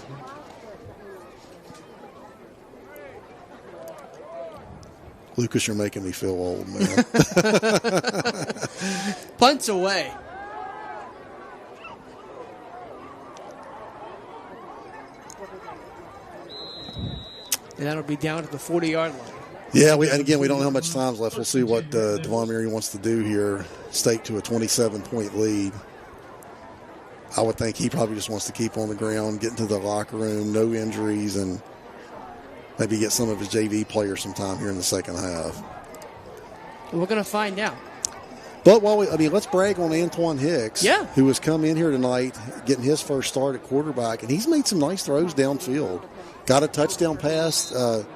Lucas, you're making me feel old, man. Punts away. And that'll be down to the 40-yard line. Yeah, and again, we don't know how much time's left. We'll see what Devon Mary wants to do here. Stake to a 27-point lead. I would think he probably just wants to keep on the ground, get into the locker room, no injuries, and maybe get some of his JV players some time here in the second half. We're going to find out. But let's brag on Antoine Hicks, Yeah, who has come in here tonight, getting his first start at quarterback, and he's made some nice throws downfield. Got a touchdown pass to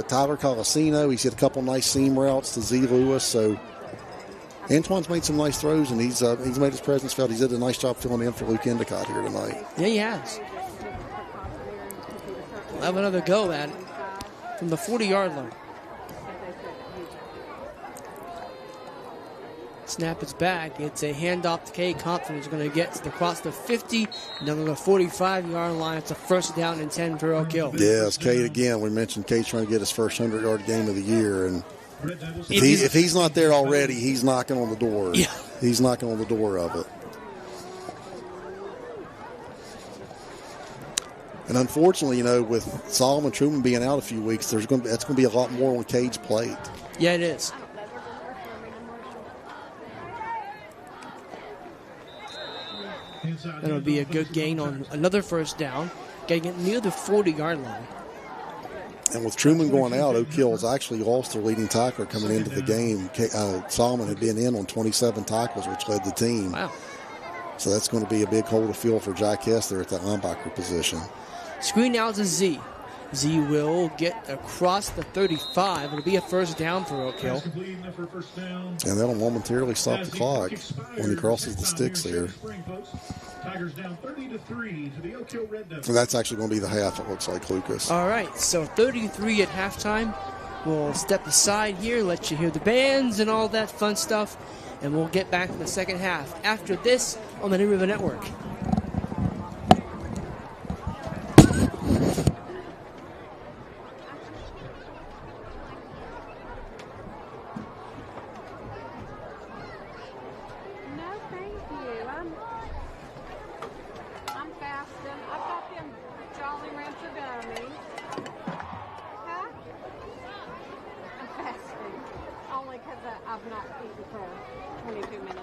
Tyler Colasino. He's hit a couple nice seam routes to Z Lewis. So Antoine's made some nice throws, and he's made his presence felt. He's did a nice job filling in for Luke Endicott here tonight. Yeah, he has. We'll have another go at it from the 40-yard line. Snap is back. It's a handoff to Kay Compton, who's going to get across the 50, down to the 45-yard line. It's a first down and 10 for Oak Hill. Yeah, it's Cade again. We mentioned Cade's trying to get his first 100-yard game of the year, and if he's not there already, he's knocking on the door. Yeah. He's knocking on the door of it. And unfortunately, with Solomon Truman being out a few weeks, that's going to be a lot more on Cade's plate. Yeah, it is. That'll be a good gain on another first down. Got to get near the 40-yard line. And with Truman going out, Oak Hill has actually lost their leading tackler coming into the game. Solomon had been in on 27 tackles, which led the team. Wow. So that's going to be a big hole to fill for Jack Hess there at that linebacker position. Screen out to Z. Z will get across the 35. It'll be a first down for Oak Hill. And that'll momentarily stop the clock when he crosses the sticks there. So that's actually going to be the half, it looks like, Lucas. All right, so 33 at halftime. We'll step aside here, let you hear the bands and all that fun stuff, and we'll get back to the second half after this on the New River Network. I've not eaten for 22 minutes.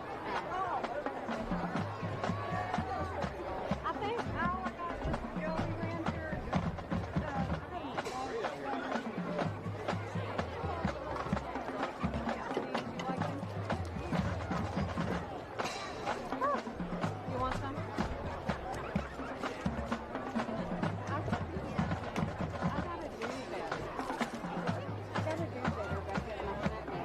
I think all I got was Jolly Rancher You want some? I gotta do better. I gotta do better about getting my snack game.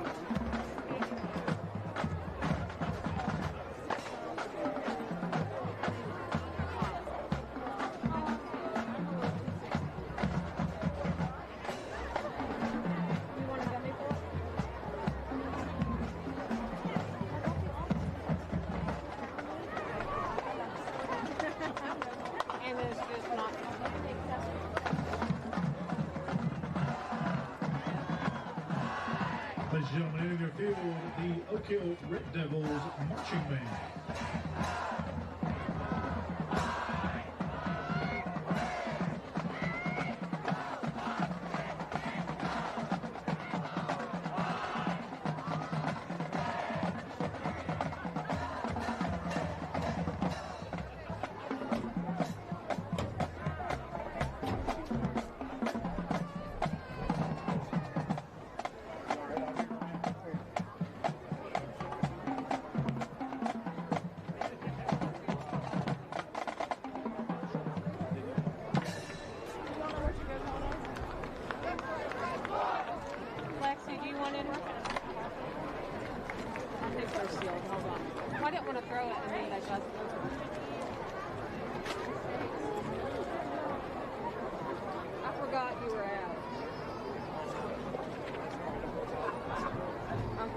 And it's just not Ladies and gentlemen, in your field, the Oak Hill Red Devils marching band.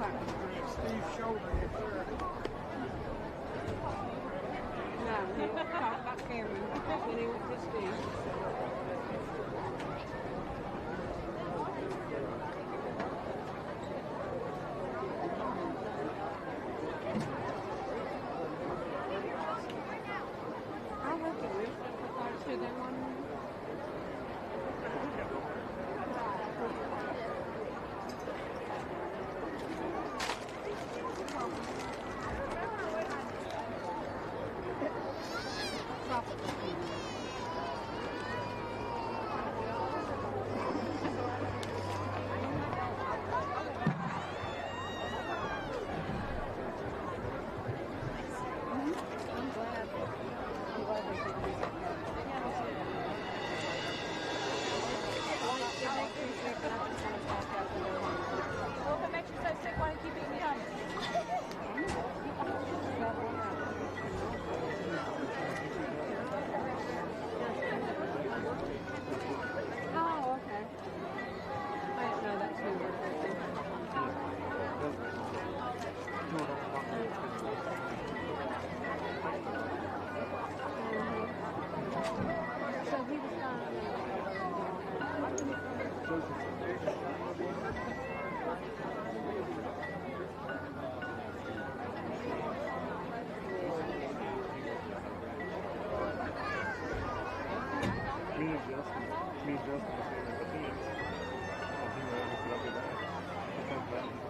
Steve's shoulder gets there. No, he talked about Cameron. Then he went to Steve. I hope it is. To them one. Well, if it makes you so sick, why don't you keep eating yum? Oh, okay. I didn't know that's who you were. So he was Me and Justin was there, but he was lovely that. He comes back and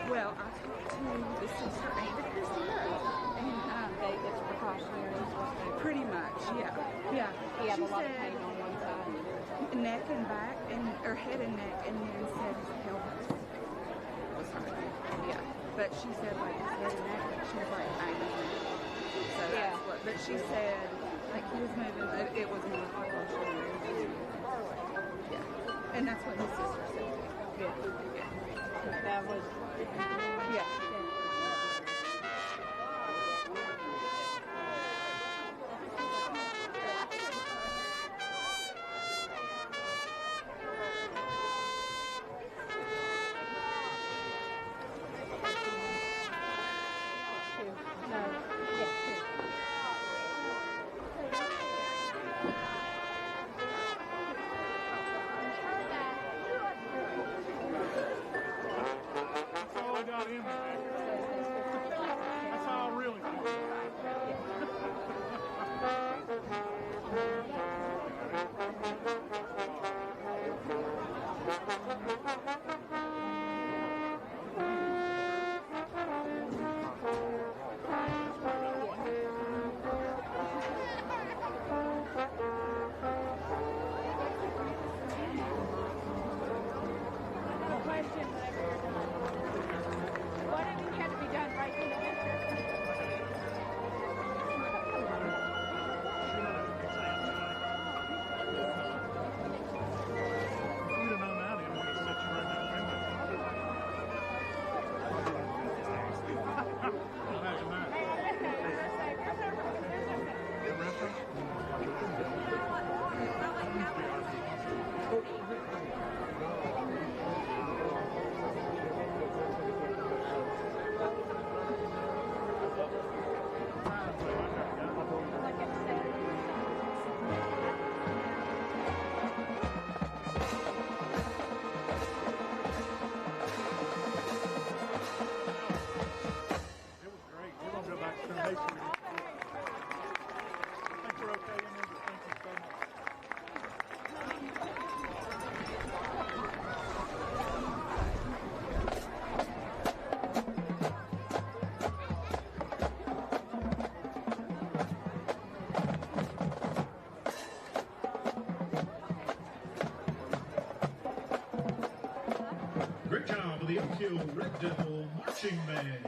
Well, I talked to the sister and the Christina, and It's precautionary. pretty much, yeah. He had She a lot of said pain on one side. neck and back, or head and neck, and then said his pelvis was hurting. Yeah, but she said like his head and neck, she was like 90. So that's what. But she said like he was moving, but it was more precautionary. Yeah, And that's what his sister said. That was, Yeah. no, yeah, That's all I got in there. That's how I really feel. The question whenever you're done. What if it had to be done right in the picture? You'd have known that anyway. Set you right down there. Imagine that. The reference? Like it said. It was great. We're going to go back to the nature. I think we're okay in there, but thank you so much. Great job of the Oak Hill Red Devil Marching Band.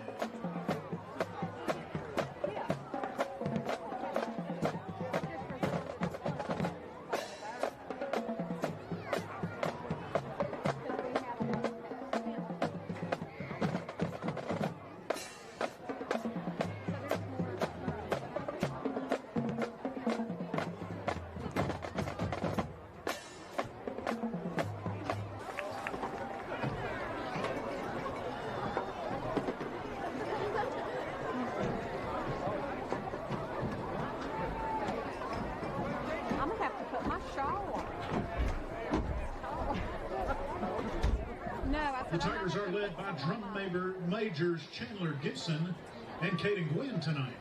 I'm gonna have to put my shawl on. No, I The said I'm Tigers not are led by drum majors Chandler Gibson and Caden Gwynn tonight.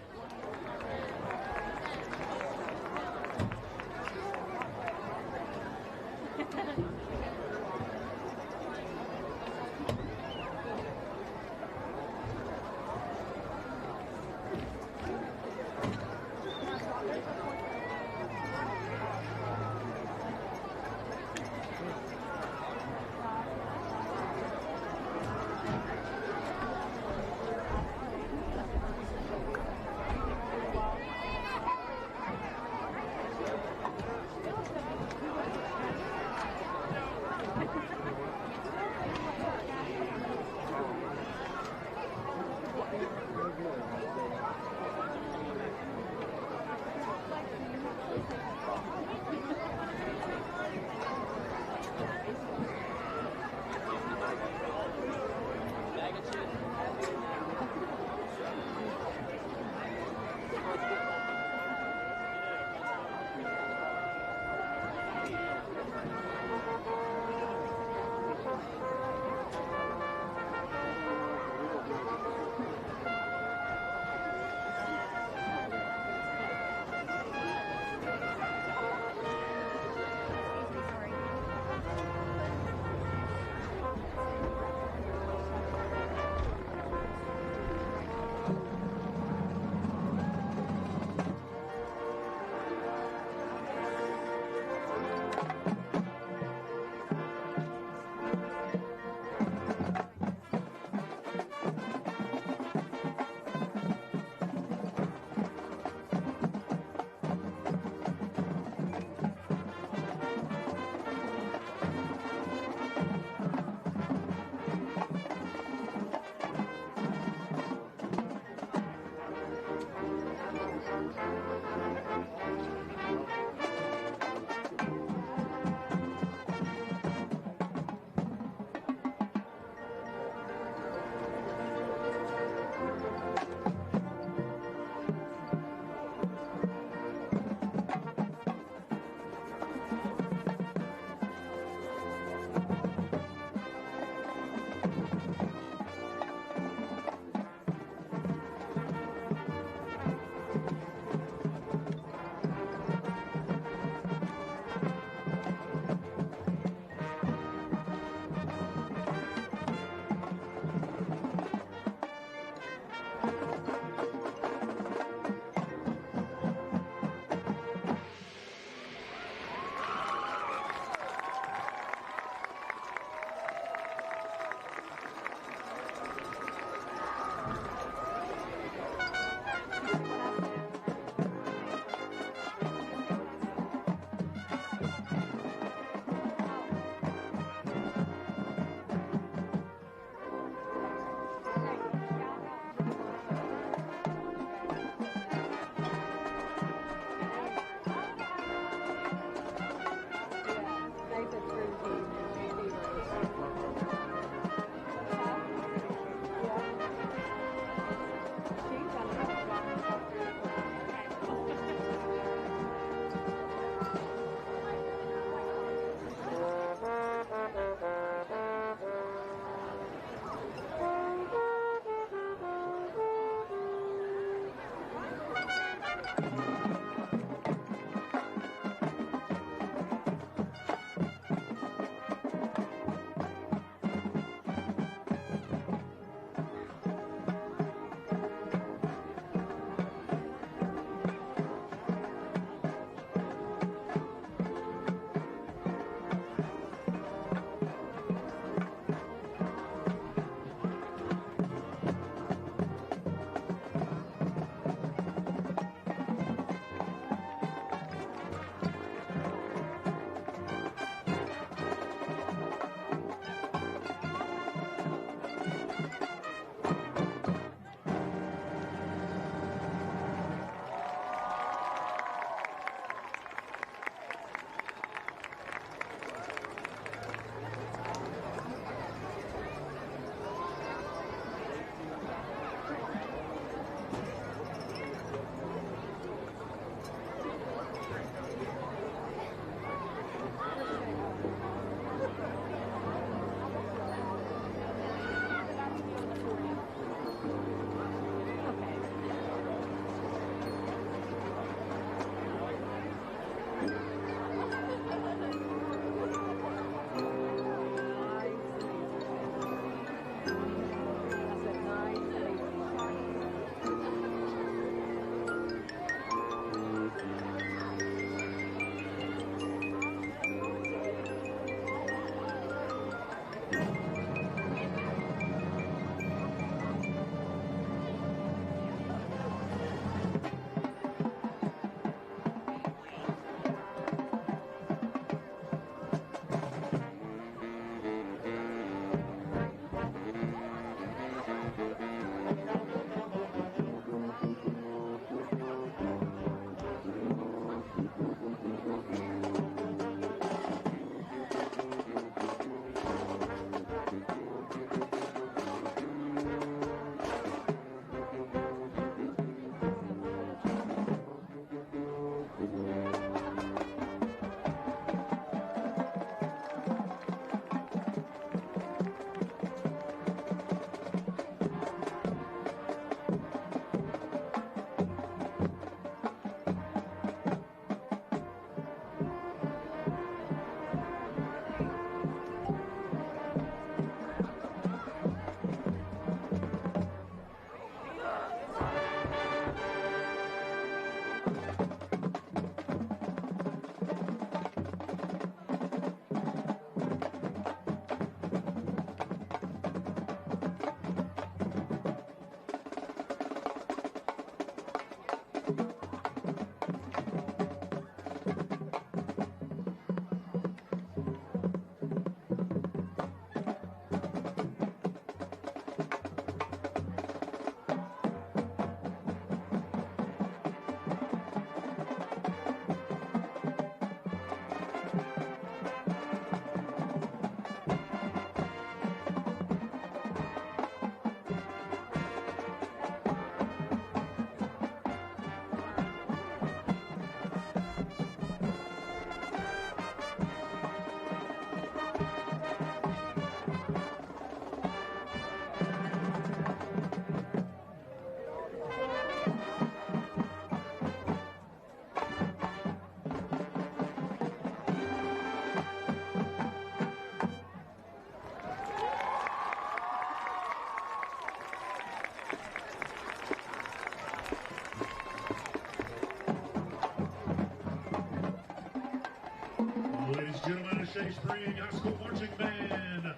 the Shady Spring High School Marching Band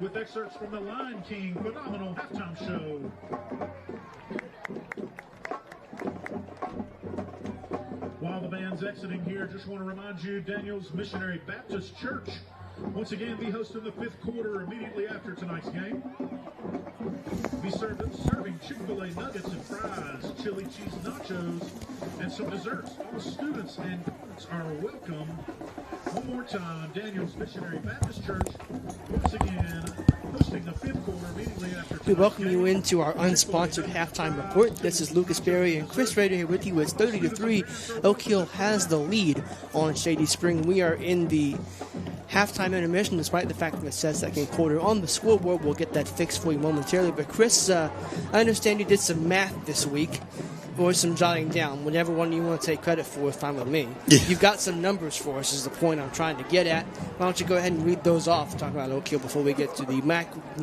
with excerpts from the Lion King phenomenal halftime show. While the band's exiting here, just want to remind you, Daniels Missionary Baptist Church once again be hosting the fifth quarter immediately after tonight's game. Be serving Chick-fil-A nuggets and fries, chili cheese nachos, and some desserts. All students and parents are welcome. One more time, Daniels Missionary Baptist Church once again hosting the fifth quarter immediately after tonight's We welcome game. you into our unsponsored halftime report. This is Lucas Berry and Chris Rader here with you. It's 30-3. Oak Hill has the lead on Shady Spring. We are in the halftime intermission, despite the fact that it says second quarter on the scoreboard. We'll get that fixed for you momentarily. But Chris, I understand you did some math this week, or some jotting down. Whatever one you want to take credit for is fine with me. Yeah. You've got some numbers for us is the point I'm trying to get at. Why don't you go ahead and read those off and talk about Oak Hill before we get to the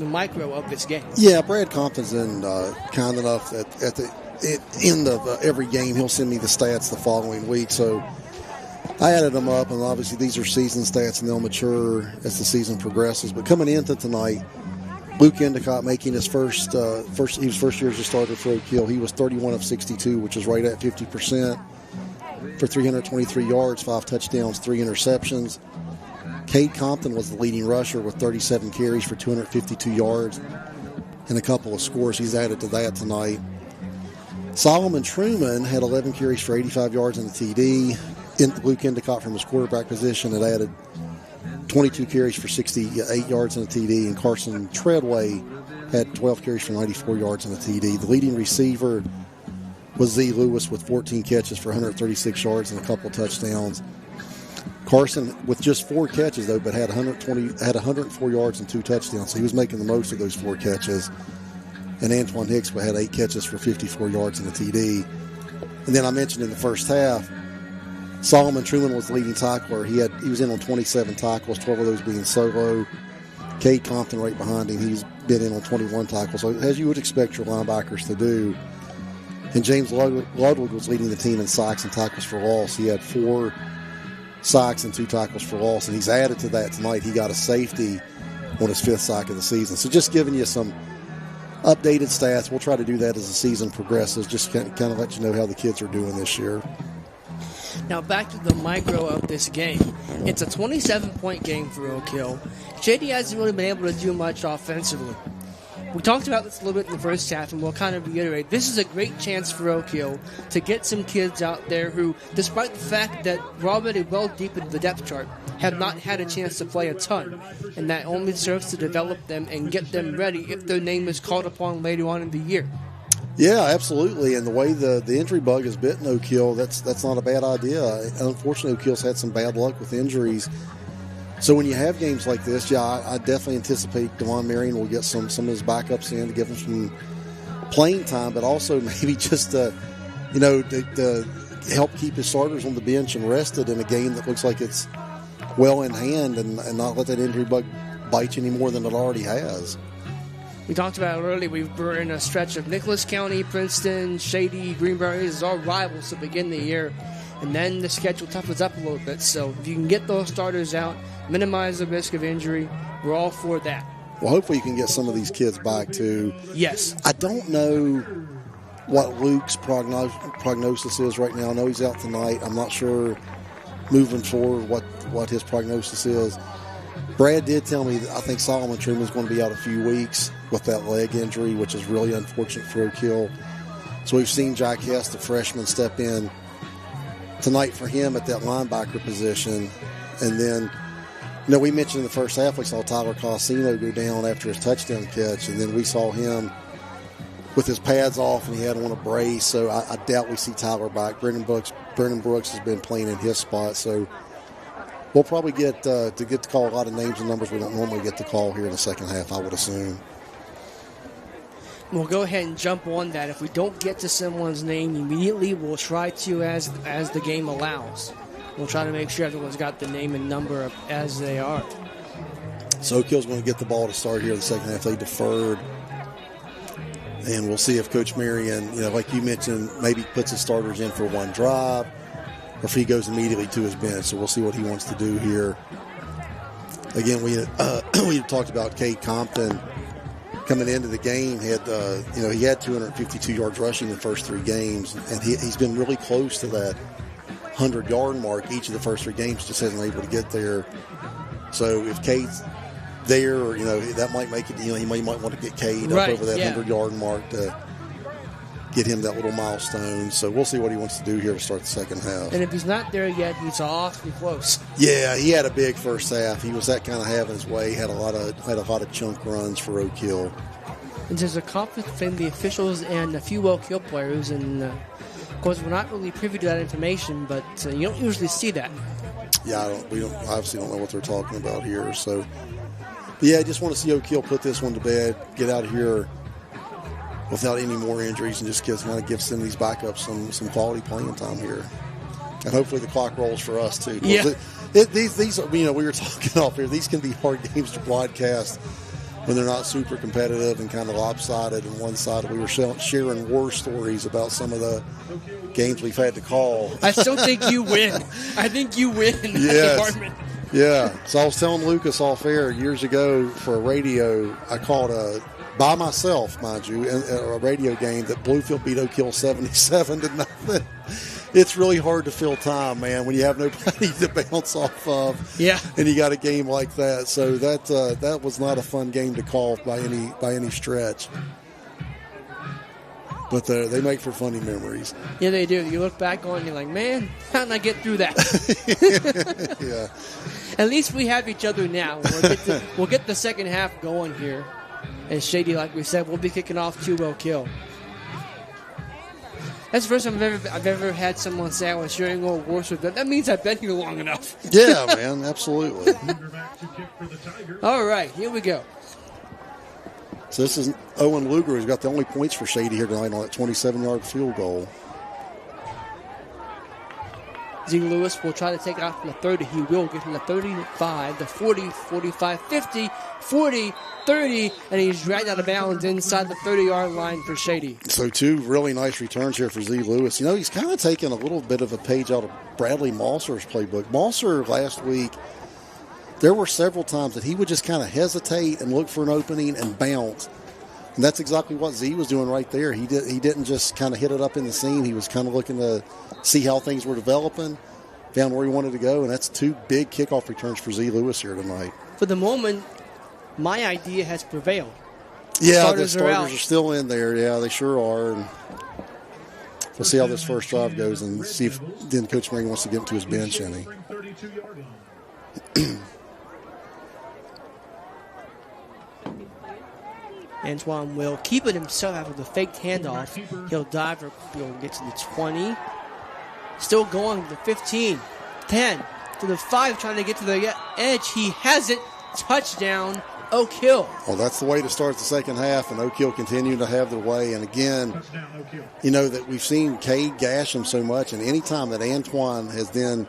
micro of this game. Yeah, Brad Compton's kind enough that at the end of every game, he'll send me the stats the following week. So I added them up, and obviously these are season stats, and they'll mature as the season progresses. But coming into tonight, Luke Endicott making his he was first year as a starter for Oak Hill. He was 31 of 62, which is right at 50%, for 323 yards, 5 touchdowns, 3 interceptions. Cade Compton was the leading rusher with 37 carries for 252 yards and a couple of scores. He's added to that tonight. Solomon Truman had 11 carries for 85 yards and a TD. Luke Endicott from his quarterback position had added 22 carries for 68 yards and a TD, and Carson Treadway had 12 carries for 94 yards and a TD. The leading receiver was Z. Lewis with 14 catches for 136 yards and a couple of touchdowns. Carson with just 4 catches though, but had 104 yards and 2 touchdowns, so he was making the most of those 4 catches. And Antoine Hicks had 8 catches for 54 yards and a TD. And then I mentioned in the first half, Solomon Truman was the leading tackler. He was in on 27 tackles, 12 of those being solo. Cade Compton right behind him. He's been in on 21 tackles, so as you would expect your linebackers to do. And James Ludwig was leading the team in sacks and tackles for loss. He had 4 sacks and 2 tackles for loss, and he's added to that tonight. He got a safety on his 5th sack of the season. So just giving you some updated stats. We'll try to do that as the season progresses, just kind of let you know how the kids are doing this year. Now back to the micro of this game. It's a 27-point game for Oak Hill. Shady hasn't really been able to do much offensively. We talked about this a little bit in the first half, and we'll kind of reiterate. This is a great chance for Oak Hill to get some kids out there who, despite the fact that we're already well deep into the depth chart, have not had a chance to play a ton. And that only serves to develop them and get them ready if their name is called upon later on in the year. Yeah, absolutely. And the way the injury bug has bitten Oak Hill, that's not a bad idea. Unfortunately, Oak Hill's had some bad luck with injuries. So when you have games like this, I definitely anticipate Devon Marion will get some of his backups in to give him some playing time, but also maybe just to help keep his starters on the bench and rested in a game that looks like it's well in hand, and not let that injury bug bite you any more than it already has. We talked about it earlier. We're in a stretch of Nicholas County, Princeton, Shady, Greenbrier. These are all rivals to begin the year. And then the schedule toughens up a little bit. So if you can get those starters out, minimize the risk of injury, we're all for that. Well, hopefully you can get some of these kids back, too. Yes. I don't know what Luke's prognosis is right now. I know he's out tonight. I'm not sure moving forward what his prognosis is. Brad did tell me that I think Solomon Truman is going to be out a few weeks with that leg injury, which is really unfortunate for Oak Hill. So we've seen Jack Hess, the freshman, step in tonight for him at that linebacker position. And then, we mentioned in the first half we saw Tyler Cosino go down after his touchdown catch, and then we saw him with his pads off and he had on a brace. So I doubt we see Tyler back. Brendan Brooks has been playing in his spot, so we'll probably get to call a lot of names and numbers we don't normally get to call here in the second half, I would assume. We'll go ahead and jump on that. If we don't get to someone's name immediately, we'll try to as the game allows. We'll try to make sure everyone's got the name and number as they are. So Oak Hill's going to get the ball to start here in the second half. They deferred. And we'll see if Coach Marion, like you mentioned, maybe puts his starters in for one drive, or if he goes immediately to his bench. So we'll see what he wants to do here. again, we had talked about Cade Compton coming into the game. He had 252 yards rushing in the first 3 games, and he's been really close to that 100-yard mark each of the first 3 games. Just hasn't been able to get there. So if Cade's there, that might make it. He might want to get Cade up over that 100-yard mark to get him that little milestone. So we'll see what he wants to do here to start the second half. And if he's not there yet, he's awfully close. Yeah, he had a big first half. He was that kind of having his way. Had a lot of chunk runs for Oak Hill. And there's a conflict between the officials and a few Oak Hill players, and of course we're not really privy to that information, but you don't usually see that. Yeah, we obviously don't know what they're talking about here. So, but yeah, I just want to see Oak Hill put this one to bed, get out of here without any more injuries, and just give some these backups some quality playing time here. And hopefully the clock rolls for us too. Yeah. These we were talking off here. These can be hard games to broadcast when they're not super competitive and kind of lopsided on one side. We were sharing war stories about some of the games we've had to call. I still think you win. I think you win in that department. Yeah. So I was telling Lucas off air years ago for a radio, I called by myself, mind you, a radio game that Bluefield beat Oak Hill 77-0. It's really hard to fill time, man, when you have nobody to bounce off of. Yeah. And you got a game like that. So that was not a fun game to call by any stretch. But they make for funny memories. Yeah, they do. You look back on it and you're like, man, how did I get through that? Yeah. At least we have each other now. We'll get the second half going here. And Shady, like we said, we'll be kicking off 2 Oak Hill. That's the first time I've ever had someone say I was sharing old wars with them. That means I've been here long enough. Yeah, man, absolutely. All right, here we go. So this is Owen Luger, who's got the only points for Shady here tonight on that 27-yard field goal. Z. Lewis will try to take it out from the 30. He will get from the 35, the 40, 45, 50, 40, 30, and he's dragged out of bounds inside the 30-yard line for Shady. So 2 really nice returns here for Z. Lewis. He's kind of taken a little bit of a page out of Bradley Mosser's playbook. Mosser last week, there were several times that he would just kind of hesitate and look for an opening and bounce. And that's exactly what Z was doing right there. He didn't just kind of hit it up in the seam. He was kind of looking to see how things were developing, found where he wanted to go, and that's 2 big kickoff returns for Z. Lewis here tonight. For the moment, my idea has prevailed. Yeah, the starters are still in there. Yeah, they sure are. And we'll see how this first drive goes and see if then Coach Spring wants to get him to his bench any. Antoine will keep it himself after the faked handoff. He'll dive or he'll get to the 20. Still going to the 15, 10, to the 5, trying to get to the edge. He has it. Touchdown, Oak Hill. Well, that's the way to start the second half, and Oak Hill continue to have their way. And again, that we've seen Cade gash him so much, and any time that Antoine has then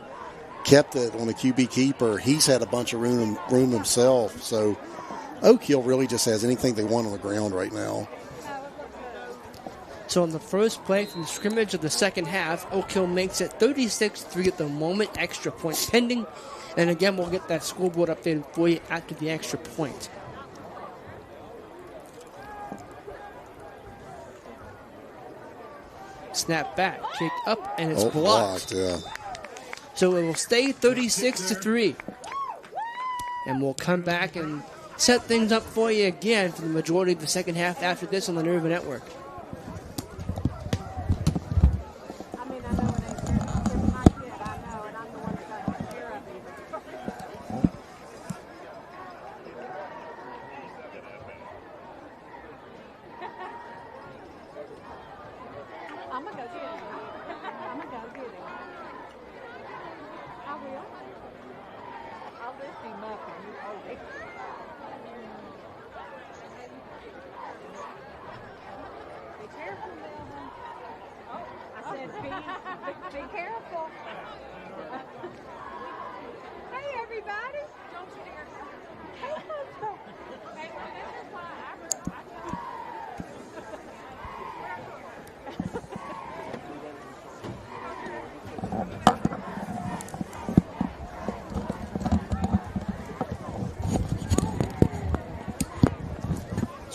kept it on a QB keeper, he's had a bunch of room himself. So Oak Hill really just has anything they want on the ground right now. So on the first play from the scrimmage of the second half, Oak Hill makes it 36-3 at the moment, extra point pending. And again, we'll get that scoreboard updated for you after the extra point. Snap back, kick up, and it's blocked. Yeah. So it will stay 36-3. And we'll come back and set things up for you again for the majority of the second half after this on the Nerva Network. I'm gonna go get him. I'm gonna go get him. I will. I'll lift him up and you hold it. Be careful, Melvin. I said be careful. Hey, everybody. Don't you dare. Hey, Coach. Hey, this is why I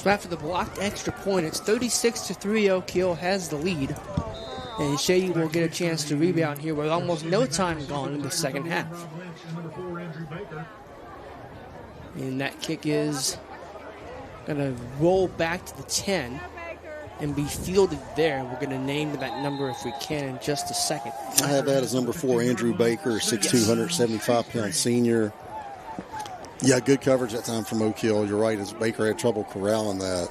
So after the blocked extra point, it's 36-3. Oak Hill has the lead. And Shady will get a chance to rebound here with almost no time gone in the second half. And that kick is going to roll back to the 10 and be fielded there. We're going to name that number if we can in just a second. I have that as number 4, Andrew Baker, 6'2", 175-pound senior. Yeah, good coverage that time from Oak Hill. You're right, as Baker had trouble corralling that.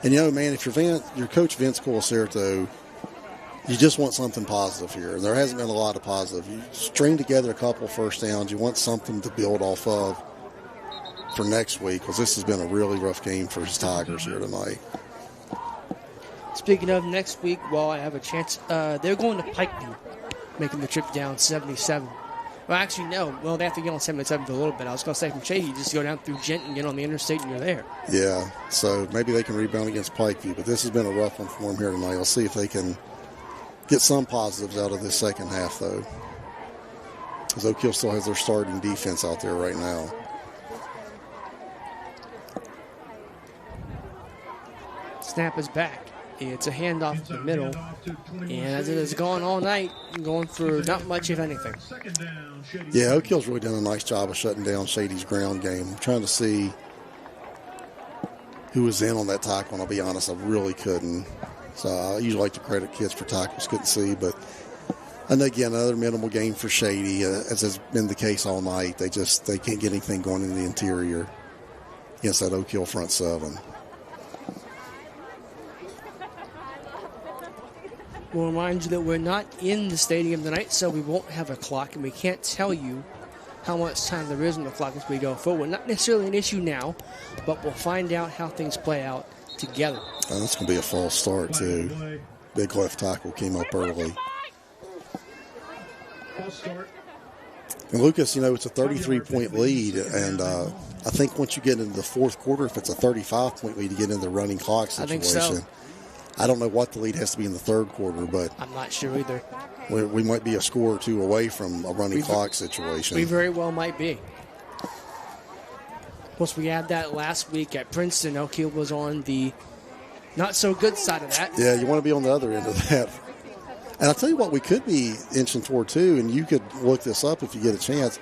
And, man, if you're Coach Vince Colacerto, you just want something positive here. There hasn't been a lot of positive. You string together a couple first downs. You want something to build off of for next week, because this has been a really rough game for his Tigers here tonight. Speaking of next week, while I have a chance, they're going to Pikeview, making the trip down 77. Well, actually, no. Well, they have to get on 77 for a little bit. I was going to say from Shady, you just go down through Genton, get on the interstate, and you're there. Yeah, so maybe they can rebound against Pikeview, but this has been a rough one for them here tonight. I'll see if they can get some positives out of this second half, though, because Oak Hill still has their starting defense out there right now. Snap is back. It's a handoff to the middle. And as it has gone all night, going for not much, if anything. Yeah, Oak Hill's really done a nice job of shutting down Shady's ground game. I'm trying to see who was in on that tackle, and I'll be honest, I really couldn't. So I usually like to credit kids for tackles, couldn't see. But, and again, another minimal game for Shady, as has been the case all night. They can't get anything going in the interior against that Oak Hill front seven. We'll remind you that we're not in the stadium tonight, so we won't have a clock, and we can't tell you how much time there is on the clock as we go forward. Not necessarily an issue now, but we'll find out how things play out together. Oh, that's going to be a false start, too. Big left tackle came up early. And Lucas, it's a 33-point lead, and I think once you get into the fourth quarter, if it's a 35-point lead, you get into the running clock situation. I think so. I don't know what the lead has to be in the third quarter, but I'm not sure either. We might be a score or two away from a running clock situation. We very well might be. Of course, we had that last week at Princeton. Oak Hill was on the not-so-good side of that. Yeah, you want to be on the other end of that. And I'll tell you what we could be inching toward, too, and you could look this up if you get a chance.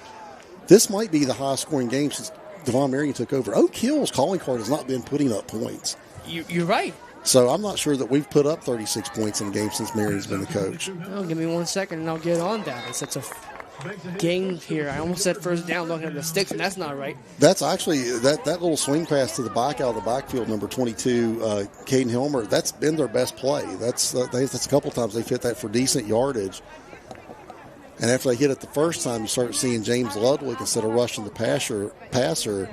This might be the highest-scoring game since Devon Marion took over. Oak Hill's calling card has not been putting up points. You're right. So I'm not sure that we've put up 36 points in a game since Marion's been the coach. Well, give me 1 second and I'll get on that. That's a game here. I almost said first down looking at the sticks, and that's not right. That's actually, that little swing pass to the back out of the backfield, number 22, Caden Hilmer, that's been their best play. That's a couple times they've hit that for decent yardage. And after they hit it the first time, you start seeing James Ludwig, instead of rushing the passer,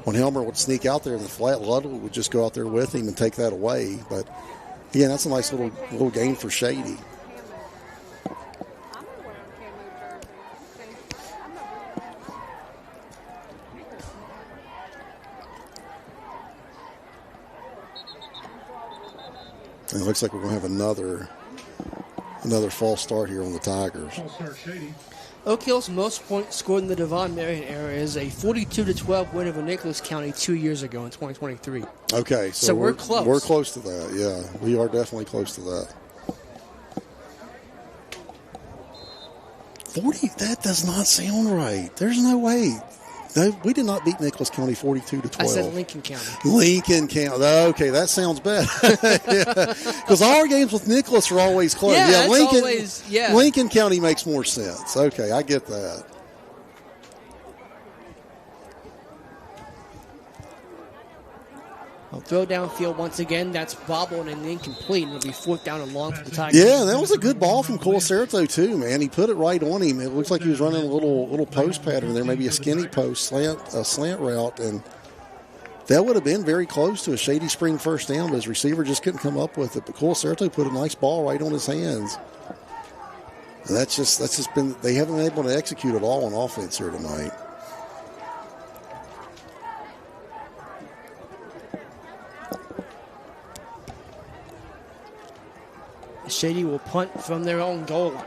when Helmer would sneak out there in the flat, Ludwig would just go out there with him and take that away. But, again, that's a nice little game for Shady. And it looks like we're going to have another false start here on the Tigers. Oak Hill's most points scored in the Devon Marion era is a 42-12 win over Nicholas County 2 years ago in 2023. Okay, so we're close. We're close to that, yeah. We are definitely close to that. 40, that does not sound right. There's no way. We did not beat Nicholas County 42-12. I said Lincoln County. Lincoln County. Okay, that sounds better. Because our games with Nicholas are always close. Yeah, Lincoln, always, yeah. Lincoln County makes more sense. Okay, I get that. I'll throw downfield once again. That's bobbled and incomplete. It'll be fourth down and long for the Tigers. Yeah, that was a good ball from Colacerto too, man. He put it right on him. It looks like he was running a little post pattern there, maybe a skinny post slant route, and that would have been very close to a Shady Spring first down, but his receiver just couldn't come up with it. But Colacerto put a nice ball right on his hands. And that's just been, they haven't been able to execute it all on offense here tonight. Shady will punt from their own goal line.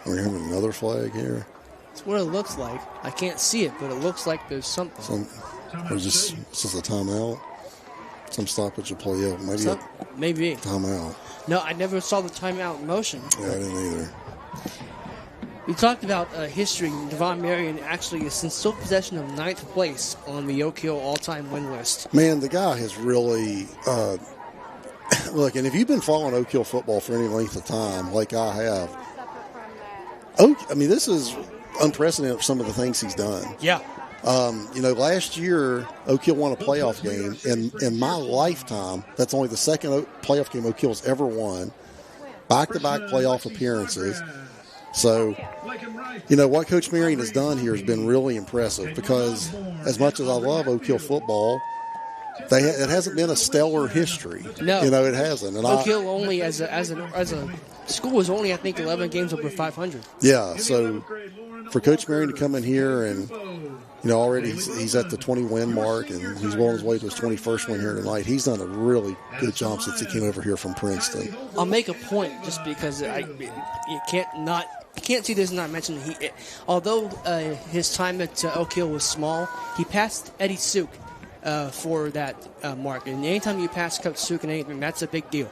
We're having another flag here. That's what it looks like. I can't see it, but it looks like there's something. Or just a timeout. Some stoppage of play. Yeah, Maybe. Timeout. No, I never saw the timeout in motion. Yeah, I didn't either. We talked about history. Devon Marion actually is in still possession of 9th place on the Oak Hill all-time win list. Man, the guy has really look. And if you've been following Oak Hill football for any length of time, like I have, this is unprecedented for some of the things he's done. Yeah. Last year Oak Hill won a playoff game, and in my lifetime, that's only the second playoff game Oak Hill's ever won. Back-to-back playoff appearances. So, what Coach Marion has done here has been really impressive because as much as I love Oak Hill football, it hasn't been a stellar history. No. It hasn't. And Oak Hill only, as a school, is only, I think, 11 games over 500. Yeah, so for Coach Marion to come in here and, already he's at the 20-win mark and he's well on his way to his 21st win here tonight. He's done a really good job since he came over here from Princeton. I'll make a point just because you can't see this and not mention although his time at Oak Hill was small, he passed Eddie Suk for that mark. And anytime you pass Coach Suk in anything, that's a big deal.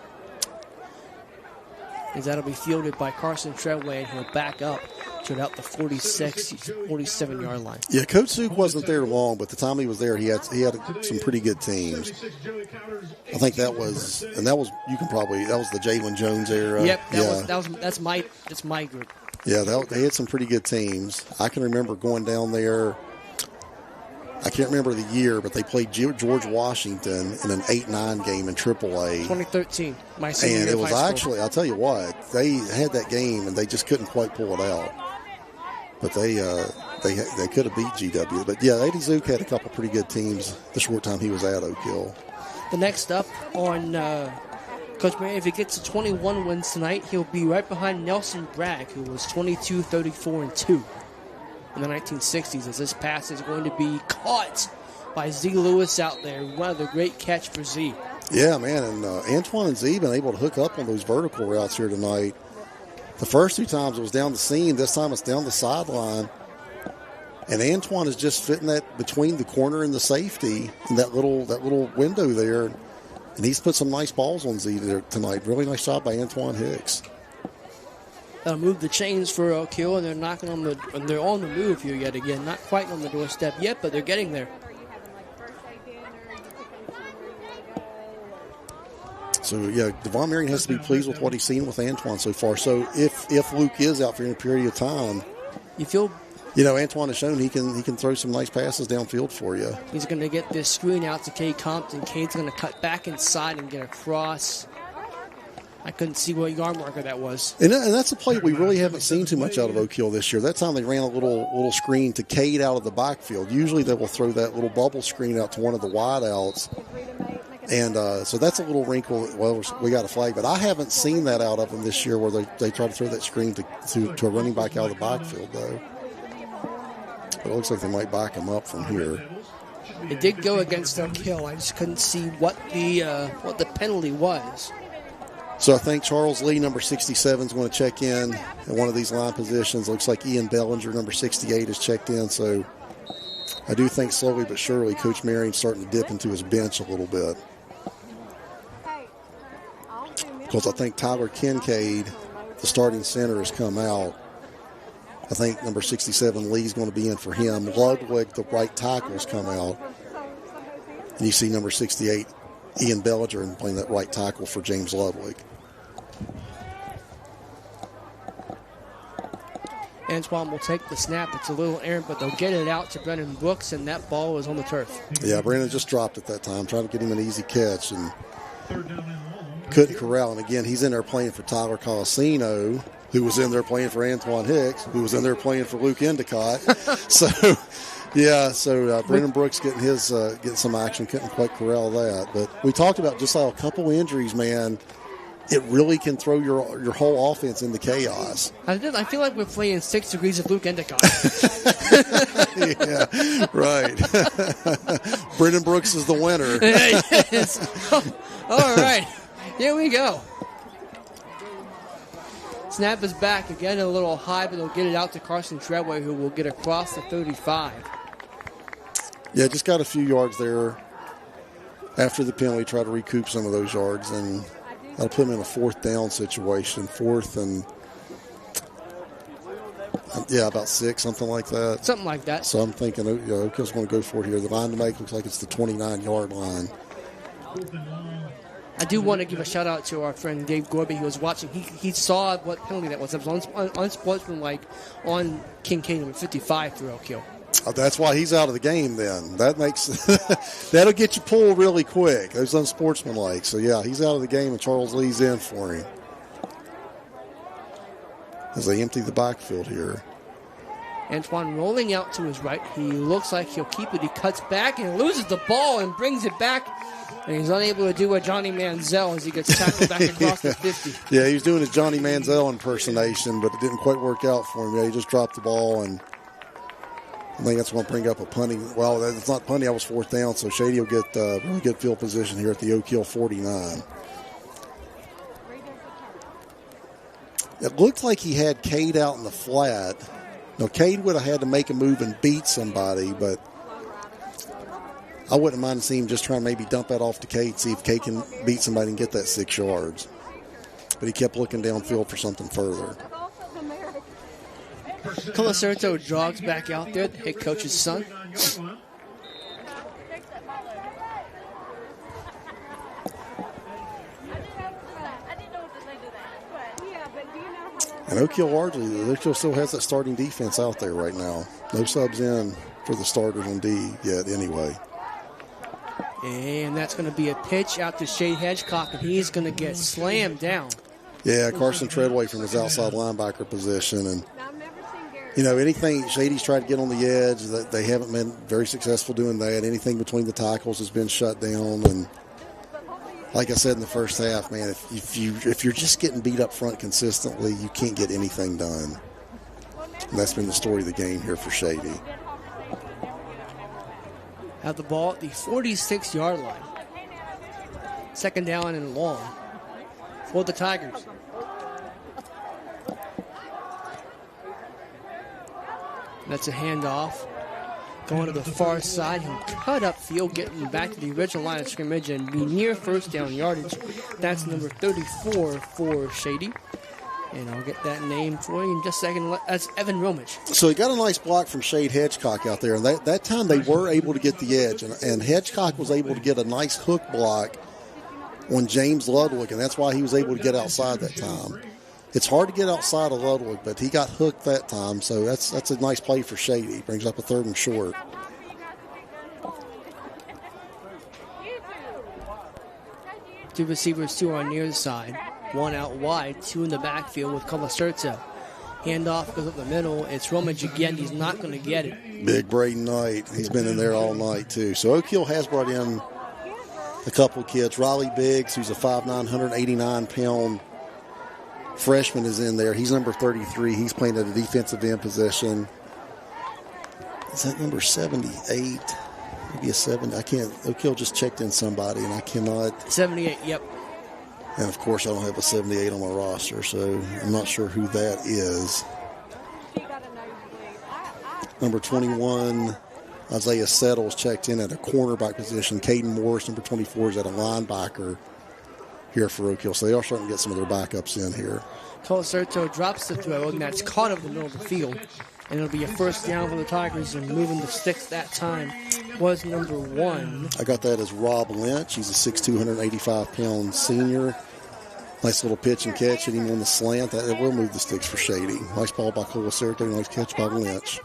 Because that'll be fielded by Carson Treadway, and he'll back up to about the 47-yard line. Yeah, Coach Suk wasn't there long, but the time he was there, he had some pretty good teams. I think that was the Jalen Jones era. Yep, that's my group. Yeah, they had some pretty good teams. I can remember going down there. I can't remember the year, but they played George Washington in an 8-9 game in AAA. 2013, my senior year. And it was actually, I'll tell you what, they had that game and they just couldn't quite pull it out. But they could have beat GW. But yeah, Eddie Zook had a couple pretty good teams the short time he was at Oak Hill. The next up on Coach Marion, if he gets to 21 wins tonight, he'll be right behind Nelson Bragg, who was 22, 34, and 2. In the 1960s, as this pass is going to be caught by Z. Lewis out there. One of the great catch for Z. Yeah, man, and Antoine and Z been able to hook up on those vertical routes here tonight. The first 2 times it was down the seam. This time it's down the sideline. And Antoine is just fitting that between the corner and the safety in that little window there. And he's put some nice balls on Z there tonight. Really nice job by Antoine Hicks. Move the chains for Oak Hill, and they're knocking on they're on the move here yet again. Not quite on the doorstep yet, but they're getting there. So yeah, Devon Marion has to be pleased with what he's seen with Antoine so far. So if Luke is out for any period of time, you feel, Antoine has shown he can throw some nice passes downfield for you. He's going to get this screen out to Cade Compton. Cade's going to cut back inside and get across. I couldn't see what yard marker that was. And that's a play we really haven't seen too much out of Oak Hill this year. That time they ran a little screen to Cade out of the backfield. Usually they will throw that little bubble screen out to one of the wideouts. And so that's a little wrinkle. Well, we got a flag, but I haven't seen that out of them this year where they try to throw that screen to a running back out of the backfield, though. But it looks like they might back him up from here. It did go against Oak Hill. I just couldn't see what the penalty was. So I think Charles Lee, number 67, is going to check in at one of these line positions. Looks like Ian Bellinger, number 68, has checked in. So I do think slowly but surely Coach Marion's starting to dip into his bench a little bit. Because I think Tyler Kincaid, the starting center, has come out. I think number 67, Lee's going to be in for him. Ludwig, the right tackle, has come out. And you see number 68, Ian Bellinger, playing that right tackle for James Ludwig. Antoine will take the snap. It's a little errant, but they'll get it out to Brennan Brooks, and that ball is on the turf. Yeah, Brennan just dropped it that time, trying to get him an easy catch, and couldn't corral. And again, he's in there playing for Tyler Colosino, who was in there playing for Antoine Hicks, who was in there playing for Luke Endicott. So Brennan Brooks getting some action, couldn't quite corral that. But we talked about just how a couple injuries, man, it really can throw your whole offense into chaos. I feel like we're playing 6 degrees of Luke Endicott. Yeah, right. Brennan Brooks is the winner. Yes. All right, here we go. Snap is back. Again, a little high, but they'll get it out to Carson Treadway, who will get across the 35. Yeah, just got a few yards there after the penalty, try to recoup some of those yards, and that'll put him in a 4th down situation. 4th and, about 6, something like that. Something like that. So I'm thinking Oak Hill's going to go for it here. The line to make looks like it's the 29-yard line. I do want to give a shout out to our friend Dave Gorby. He was watching. He saw what penalty that was. It was unsportsmanlike on Kincaid, number 55 for Oak Hill. Oh, that's why he's out of the game then. That makes that'll get you pulled really quick. Those unsportsmanlike. So, yeah, he's out of the game, and Charles Lee's in for him as they empty the backfield here. Antoine rolling out to his right. He looks like he'll keep it. He cuts back and loses the ball and brings it back. And he's unable to do a Johnny Manziel as he gets tackled back across the 50. Yeah, he was doing his Johnny Manziel impersonation, but it didn't quite work out for him. Yeah, he just dropped the ball, and I think that's going to bring up a punting. Well, it's not punting. That was 4th down, so Shady will get really good field position here at the Oak Hill 49. It looked like he had Cade out in the flat. Now, Cade would have had to make a move and beat somebody, but I wouldn't mind seeing him just trying to maybe dump that off to Cade, see if Cade can beat somebody and get that 6 yards. But he kept looking downfield for something further. Colacerto jogs back out there, the head coach's son. And Oak Hill largely, Oak Hill still has that starting defense out there right now. No subs in for the starters on D yet anyway. And that's going to be a pitch out to Shade Hedgecock, and he's going to get slammed down. Yeah, Carson Treadway from his outside linebacker position. And, anything Shady's tried to get on the edge, that they haven't been very successful doing that. Anything between the tackles has been shut down. And like I said in the first half, man, if you're just getting beat up front consistently, you can't get anything done. And that's been the story of the game here for Shady. Have the ball at the 46-yard line. 2nd down and long for the Tigers. That's a handoff. Going to the far side. He'll cut upfield, getting back to the original line of scrimmage and be near 1st down yardage. That's number 34 for Shady. And I'll get that name for you in just a second. That's Evan Romich. So he got a nice block from Shade Hedgecock out there. And that time they were able to get the edge. And Hedgecock was able to get a nice hook block on James Ludwig. And that's why he was able to get outside that time. It's hard to get outside of Ludwig, but he got hooked that time. So that's a nice play for Shady. Brings up a 3rd and short. Two receivers, 2 on near side. 1 out wide, 2 in the backfield with Colacerto. Handoff goes up the middle. It's Romich again. He's not going to get it. Big Braden Knight. He's been in there all night, too. So Oak Hill has brought in a couple of kids. Riley Biggs, who's a 5'9", 189-pound freshman, is in there. He's number 33. He's playing at a defensive end position. Is that number 78? Maybe a 70. I can't. Oak Hill just checked in somebody, and I cannot. 78, yep. And, of course, I don't have a 78 on my roster, so I'm not sure who that is. Number 21, Isaiah Settles, checked in at a cornerback position. Caden Morris, number 24, is at a linebacker here for Oak Hill. So they are starting to get some of their backups in here. Colacerto drops the throw, and that's caught up in the middle of the field. And it'll be a 1st down for the Tigers, and moving the sticks that time was number 1. I got that as Rob Lynch. He's a 6'2", 185-pound senior. Nice little pitch and catch, hit him on the slant. That will move the sticks for Shady. Nice ball by Colacerto, nice catch by Lynch.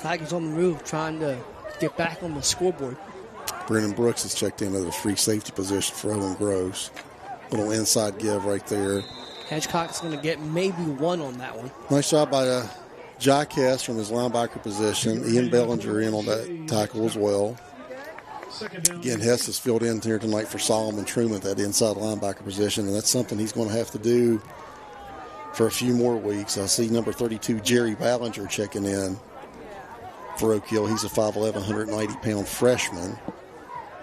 Tigers on the move, trying to get back on the scoreboard. Brennan Brooks has checked in at a free safety position for Owen Gross. Little inside give right there. Hedgecock's going to get maybe 1 on that one. Nice job by Jack Hess from his linebacker position. Ian Bellinger in on that tackle as well. Again, Hess is filled in here tonight for Solomon Truman, that inside linebacker position, and that's something he's going to have to do for a few more weeks. I see number 32, Jerry Ballinger, checking in for Oak Hill. He's a 5'11", 190-pound freshman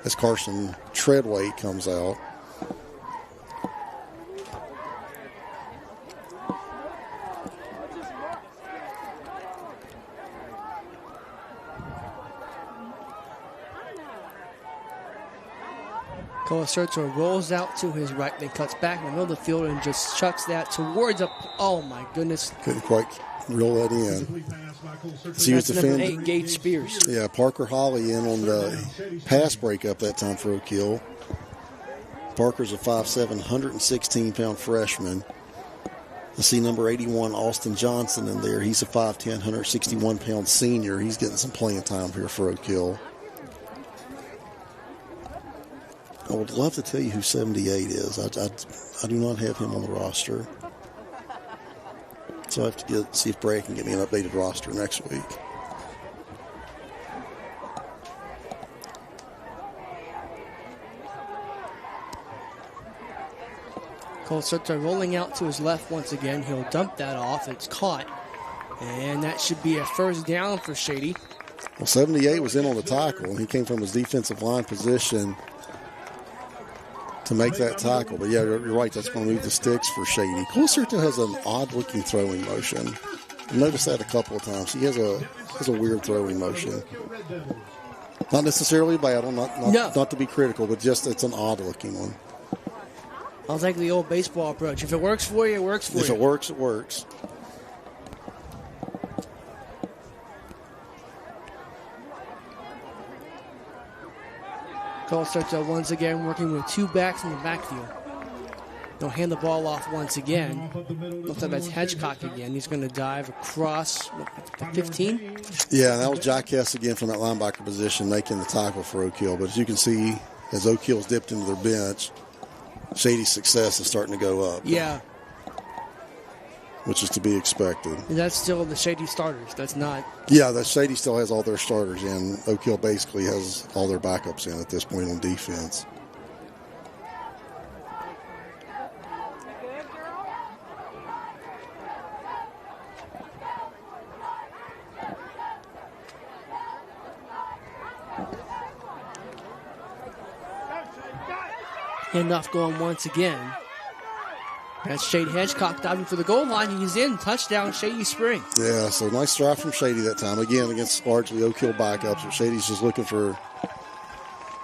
as Carson Treadway comes out. Colasurto rolls out to his right, then cuts back in the middle of the field and just chucks that towards up. Oh my goodness! Couldn't quite reel that in. So he was That's number defending. 8, Gage Spears. Yeah, Parker Holly in on the pass breakup that time for Oak Hill. Parker's a 5'7", 116-pound freshman. I see number 81, Austin Johnson, in there. He's a 5'10", 161-pound senior. He's getting some playing time here for Oak Hill. I would love to tell you who 78 is. I do not have him on the roster. So I have to see if Brad can get me an updated roster next week. Colasurto rolling out to his left once again. He'll dump that off. It's caught. And that should be a first down for Shady. Well, 78 was in on the tackle, and he came from his defensive line position to make that tackle. But, yeah, you're right. That's going to move the sticks for Shady. Colasurto has an odd-looking throwing motion. I noticed that a couple of times. He has a weird throwing motion. Not necessarily bad, not to be critical, but just it's an odd-looking one. I'll take the old baseball approach. If it works for you, it works for you. If it works, it works. Colasurto once again working with 2 backs in the backfield. They'll hand the ball off once again. Looks like that's Hedgecock again. He's going to dive across the 15. Yeah, that was Jack Hess again from that linebacker position making the tackle for Oak Hill. But as you can see, as Oak Hill's dipped into their bench, Shady's success is starting to go up. Yeah. Which is to be expected. And that's still the Shady starters. That's not. Yeah, the Shady still has all their starters in. Oak Hill basically has all their backups in at this point on defense. Handoff going once again. That's Shady Hedgecock diving for the goal line. He's in. Touchdown, Shady Spring. Yeah, so nice drive from Shady that time. Again, against largely Oak Hill backups. But Shady's just looking for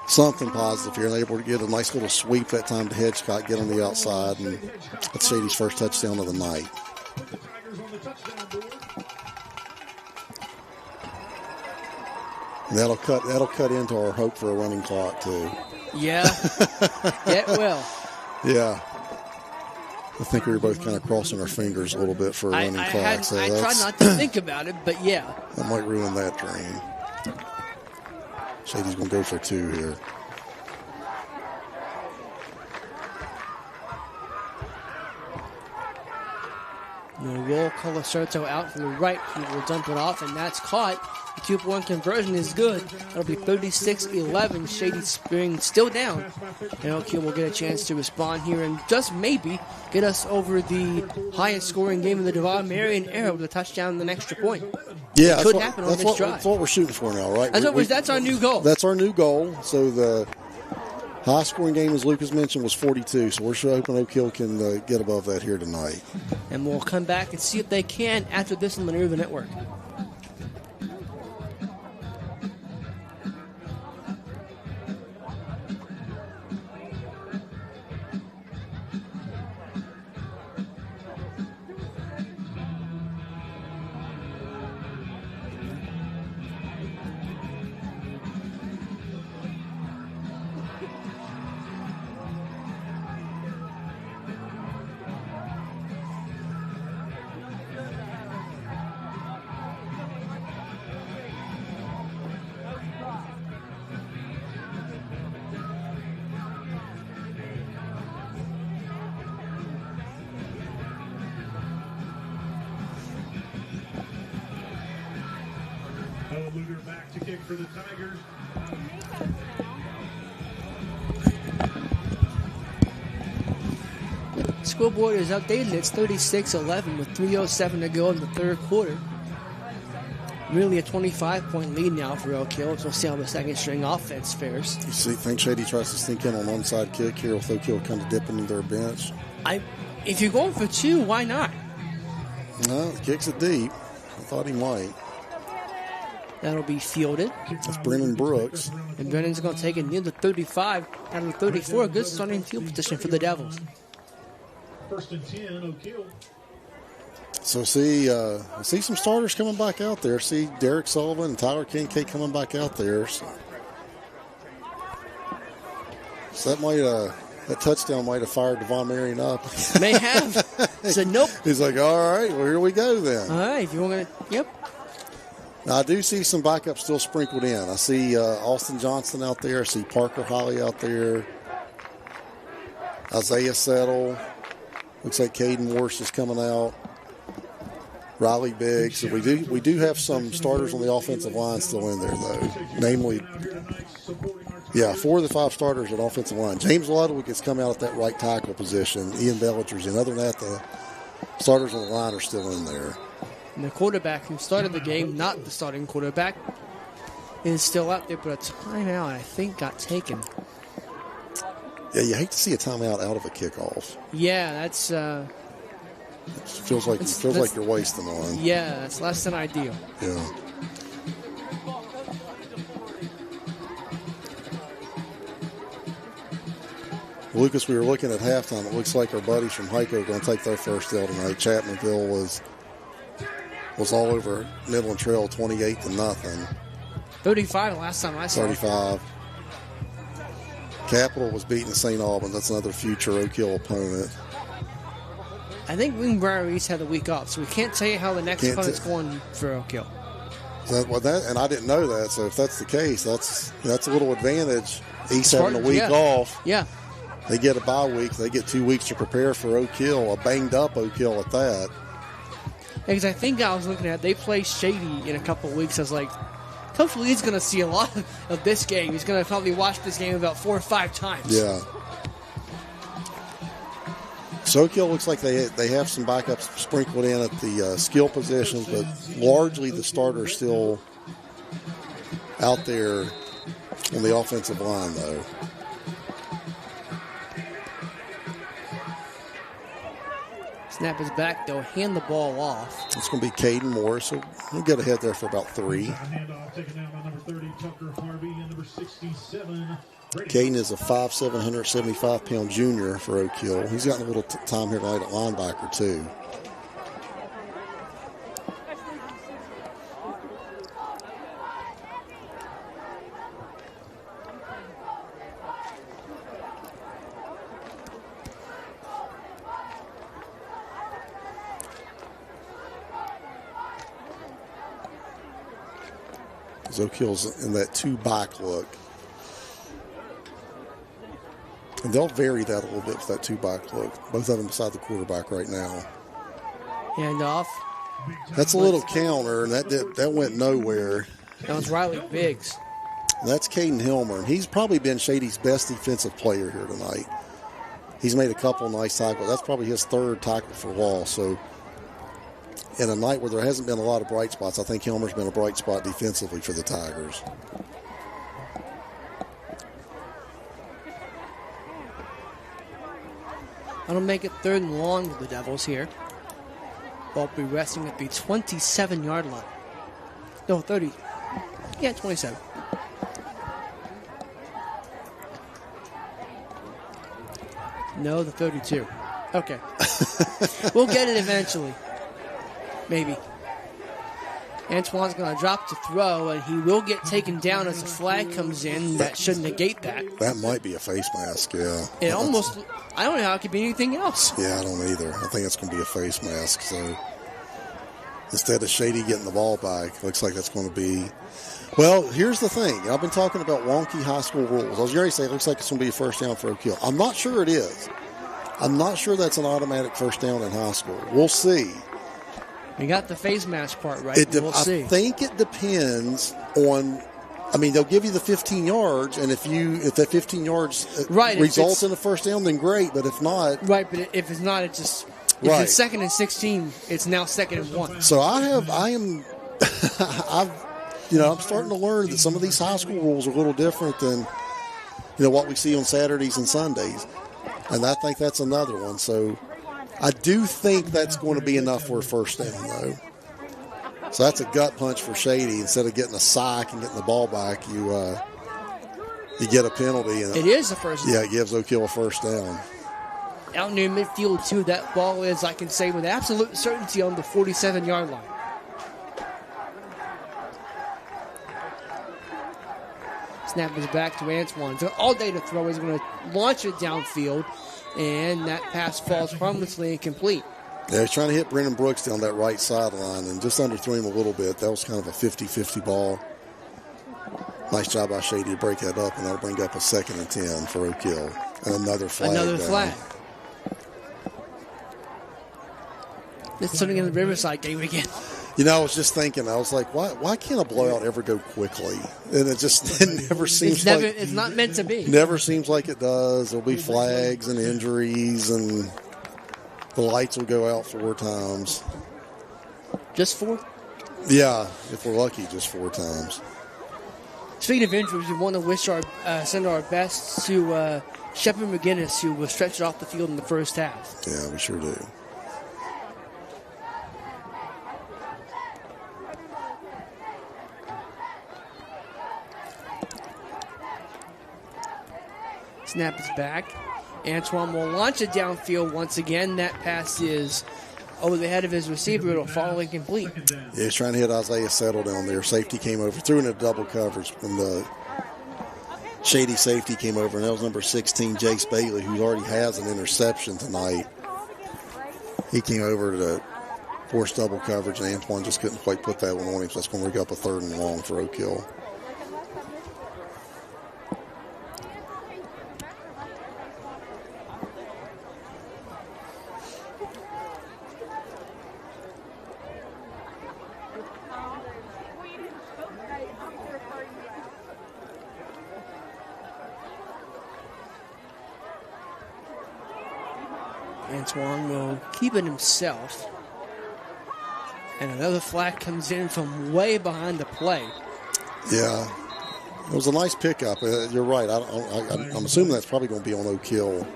something positive here. And able to get a nice little sweep that time to Hedgecock, get on the outside. And that's Shady's first touchdown of the night. And that'll cut into our hope for a running clock, too. Yeah. Get well. Yeah. I think we were both kind of crossing our fingers a little bit for a running clock. I try not to think about it, but yeah. That might ruin that dream. Shady's going to go for 2 here. We'll roll Colasurto out from the right. He will dump it off, and that's caught. The 2-point conversion is good. That'll be 36-11. Shady Spring still down. And Oak Hill will get a chance to respond here and just maybe get us over the highest scoring game of the Devon Marion era with a touchdown and an extra point. Yeah, it could happen on this drive. That's what we're shooting for now, right? That's our new goal. That's our new goal. So the high scoring game, as Lucas mentioned, was 42. So we're sure hoping Oak Hill can get above that here tonight. And we'll come back and see if they can after this on the Maneuver Network. Luger back to kick for the Tigers. scoreboard is updated. It's 36-11 with 3:07 to go in the third quarter. Really a 25-point lead now for Oak Hill. So we'll see how the second string offense fares. You think Shady tries to sneak in on onside kick here with Oak Hill kind of dipping into their bench? If you're going for two, why not? No, kicks it deep. I thought he might. That'll be fielded. That's Brennan Brooks. And Brennan's going to take it near the 35 out of the 34. Good starting field position for the Devils. 1st and 10, Oak Hill. So see some starters coming back out there. See Derek Sullivan and Tyler Kincaid coming back out there. So that might that touchdown might have fired Devon Marion up. May have. Said nope. He's like, all right, well here we go then. All right, if you want to, yep. Now I do see some backups still sprinkled in. I see Austin Johnson out there. I see Parker Holly out there. Isaiah Settle. Looks like Caden Morse is coming out. Riley Biggs. So we do have some starters on the offensive line still in there, though. Namely, 4 of the 5 starters at offensive line. James Ludwig has come out at that right tackle position. Ian Bellinger's in. Other than that, the starters on the line are still in there. And the quarterback who started the game, not the starting quarterback, is still out there, but a timeout, I think, got taken. Yeah, you hate to see a timeout out of a kickoff. Yeah, that's... It feels like you're wasting one. Yeah, it's less than ideal. Yeah. Lucas, we were looking at halftime. It looks like our buddies from Heiko are going to take their first L tonight. Chapmanville was all over Midland Trail, 28-0. 35 last time I saw. 35. Capital was beating St. Albans. That's another future Oak Hill opponent. I think Wingbriar East had a week off, so we can't tell you how the next opponent's going for Oak Hill. And I didn't know that, so if that's the case, that's a little advantage. East having a week off. Yeah. They get a bye week. They get 2 weeks to prepare for Oak Hill, a banged-up Oak Hill at that. Because I think I was looking at, they play Shady in a couple of weeks. I was like, Coach Lee's going to see a lot of this game. He's going to probably watch this game about 4 or 5 times. Yeah. So Oak Hill looks like they have some backups sprinkled in at the skill positions, but largely the starters still out there on the offensive line, though. Snap is back, they'll hand the ball off. It's going to be Caden Moore, so he'll get ahead there for about 3. Handoff taken down by number 30, Tucker Harvey, and number 67, Caden is a 5'7", 175-pound junior for Oak Hill. He's gotten a little time here tonight at linebacker, too. Oak Hill's in that 2-back look. And they'll vary that a little bit with that 2-back look. Both of them beside the quarterback right now. Hand off. That's a little counter, and that went nowhere. That was Riley Biggs. That's Caden Hilmer, and he's probably been Shady's best defensive player here tonight. He's made a couple nice tackles. That's probably his 3rd tackle for loss. So in a night where there hasn't been a lot of bright spots, I think Hilmer's been a bright spot defensively for the Tigers. That'll make it 3rd and long for the Devils here. Ball will be resting at the 27-yard line. No, 30. Yeah, 27. No, the 32. Okay. We'll get it eventually. Maybe. Antoine's going to drop to throw, and he will get taken down as the flag comes in. That should negate that. That might be a face mask, yeah. It almost, I don't know how it could be anything else. Yeah, I don't either. I think it's going to be a face mask. So instead of Shady getting the ball back, looks like that's going to be. Well, here's the thing. I've been talking about wonky high school rules. I was going to say it looks like it's going to be a first down for Oak Hill. I'm not sure it is. I'm not sure that's an automatic first down in high school. We'll see. We got the face mask part right. We'll see. I think it depends on I mean, they'll give you the 15 yards, and if that 15 yards Right, if results it's- in a first down, then great. But if not, Right, but if it's not, it's just if Right. it's 2nd and 16, it's now 2nd and 1. so I'm starting to learn that some of these high school rules are a little different than what we see on Saturdays and Sundays, and I think that's another one. So I do think that's going to be enough for a first down, though. So that's a gut punch for Shady. Instead of getting a sack and getting the ball back, you get a penalty. And It is the first down. Yeah, it gives Oak Hill a first down. Out near midfield, too, that ball is, I can say with absolute certainty, on the 47-yard line. Snap is back to Antoine. So all day to throw. He's going to launch it downfield, and that pass falls harmlessly incomplete. Yeah, he's trying to hit Brendan Brooks down that right sideline and just underthrew him a little bit. That was kind of a 50-50 ball. Nice job by Shady to break that up, and that'll bring up a 2nd and 10 for Oak Hill. And another flag. Another down. flag. It's turning in the Riverside game again. I was just thinking, I was like, why can't a blowout ever go quickly? And it never seems It's not meant to be. Never seems like it does. There'll be flags and injuries, and the lights will go out 4 times. Just 4? Yeah, if we're lucky, just 4 times. Speaking of injuries, we want to send our best to Shepard McGinnis, who was stretched off the field in the first half. Yeah, we sure do. Snap is back. Antoine will launch it downfield once again. That pass is over the head of his receiver. It'll fall incomplete. Yeah, he's trying to hit Isaiah Settle down there. Safety came over, threw in a double coverage when the Shady safety came over, and that was number 16, Jace Bailey, who already has an interception tonight. He came over to force double coverage, and Antoine just couldn't quite put that one on him, so that's going to rig up a 3rd and long for Oak Hill. Antoine will keep it himself. And another flag comes in from way behind the play. Yeah, it was a nice pickup. You're right. I'm assuming that's probably going to be on Oak Hill.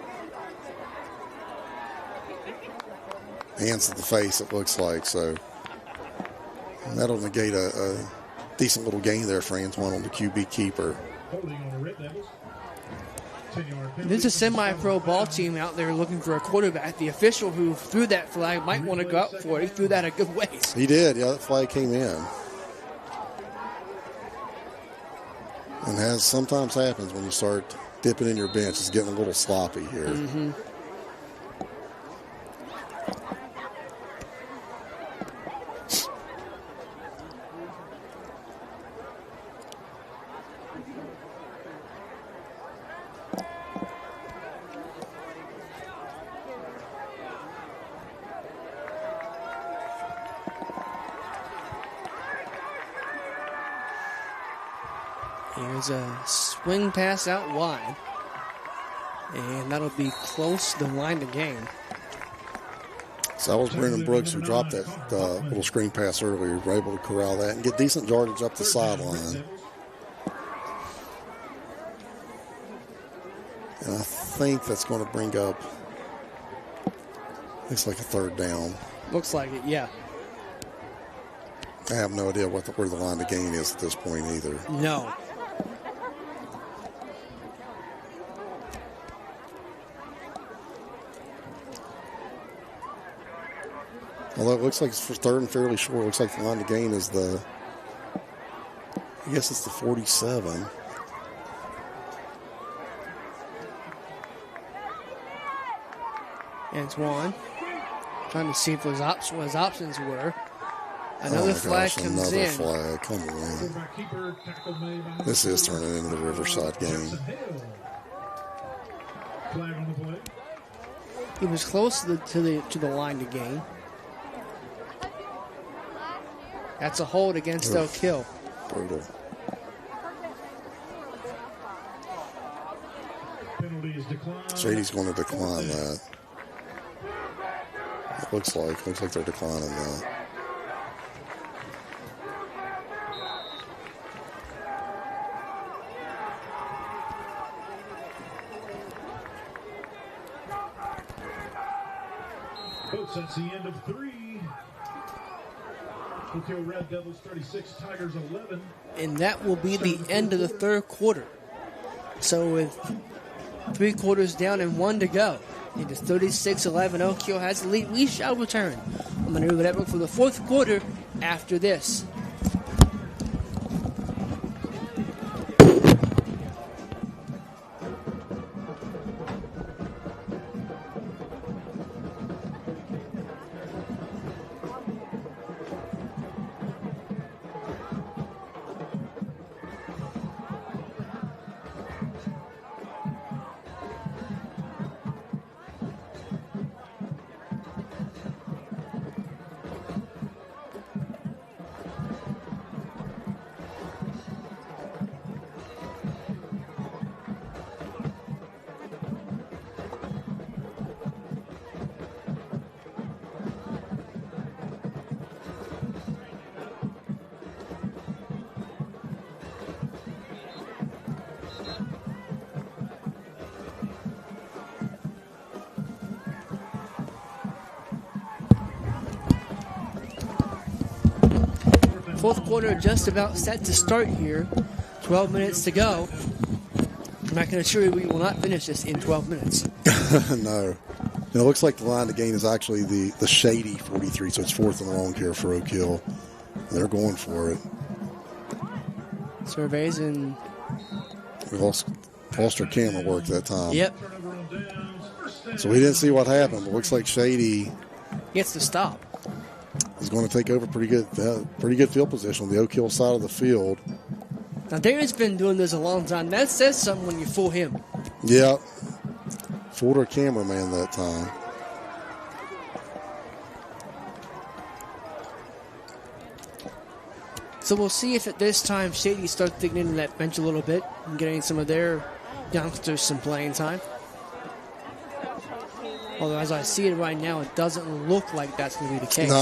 Hands to the face, it looks like. So that'll negate a decent little gain there for Antoine on the QB keeper. Holding on the Red Devils. 10-yard penalty. There's a semi-pro ball team out there looking for a quarterback. The official who threw that flag might want to go up for it. He threw that a good ways. He did. Yeah, that flag came in. And as sometimes happens when you start dipping in your bench, it's getting a little sloppy here. Mm-hmm. Here's a swing pass out wide. And that'll be close to the line to gain. So that was Brendan Brooks who dropped that little screen pass earlier. We were able to corral that and get decent yardage up the sideline. And I think that's going to bring up, looks like a 3rd down. Looks like it, yeah. I have no idea where the line to gain is at this point either. No. Although it looks like it's for 3rd and fairly short. It looks like the line to gain is I guess it's the 47. Antoine trying to see if what his options were. Another flag comes in. Flag. Come on. Quarterback keeper, tackle made by This is turning into the Riverside game. Jackson Hill. Flag on the play. He was close to the line to gain. That's a hold against Oak Hill. Brutal. decline. Shady's going to decline that. It looks like they're declining that. Folks, that's the end of 3. Tokyo Red Devils 36, Tigers 11. And that will be the end of the third quarter. So with 3 quarters down and 1 to go, it is 36-11. Oak Hill has the lead. We shall return on the New Network for the fourth quarter after this. Fourth quarter just about set to start here. 12 minutes to go. I'm not going to assure you we will not finish this in 12 minutes. No. It looks like the line to gain is actually the Shady 43, so it's 4th and long here for Oak Hill. They're going for it. Surveys and... We lost our camera work that time. Yep. So we didn't see what happened, but looks like Shady Gets the stop. is going to take over pretty good field position on the Oak Hill side of the field. Now, Darian's been doing this a long time. That says something when you fool him. Yep. Fooled our cameraman that time. So we'll see if at this time Shady starts digging into that bench a little bit and getting some of their youngsters some playing time. Although as I see it right now, it doesn't look like that's going to be the case. No,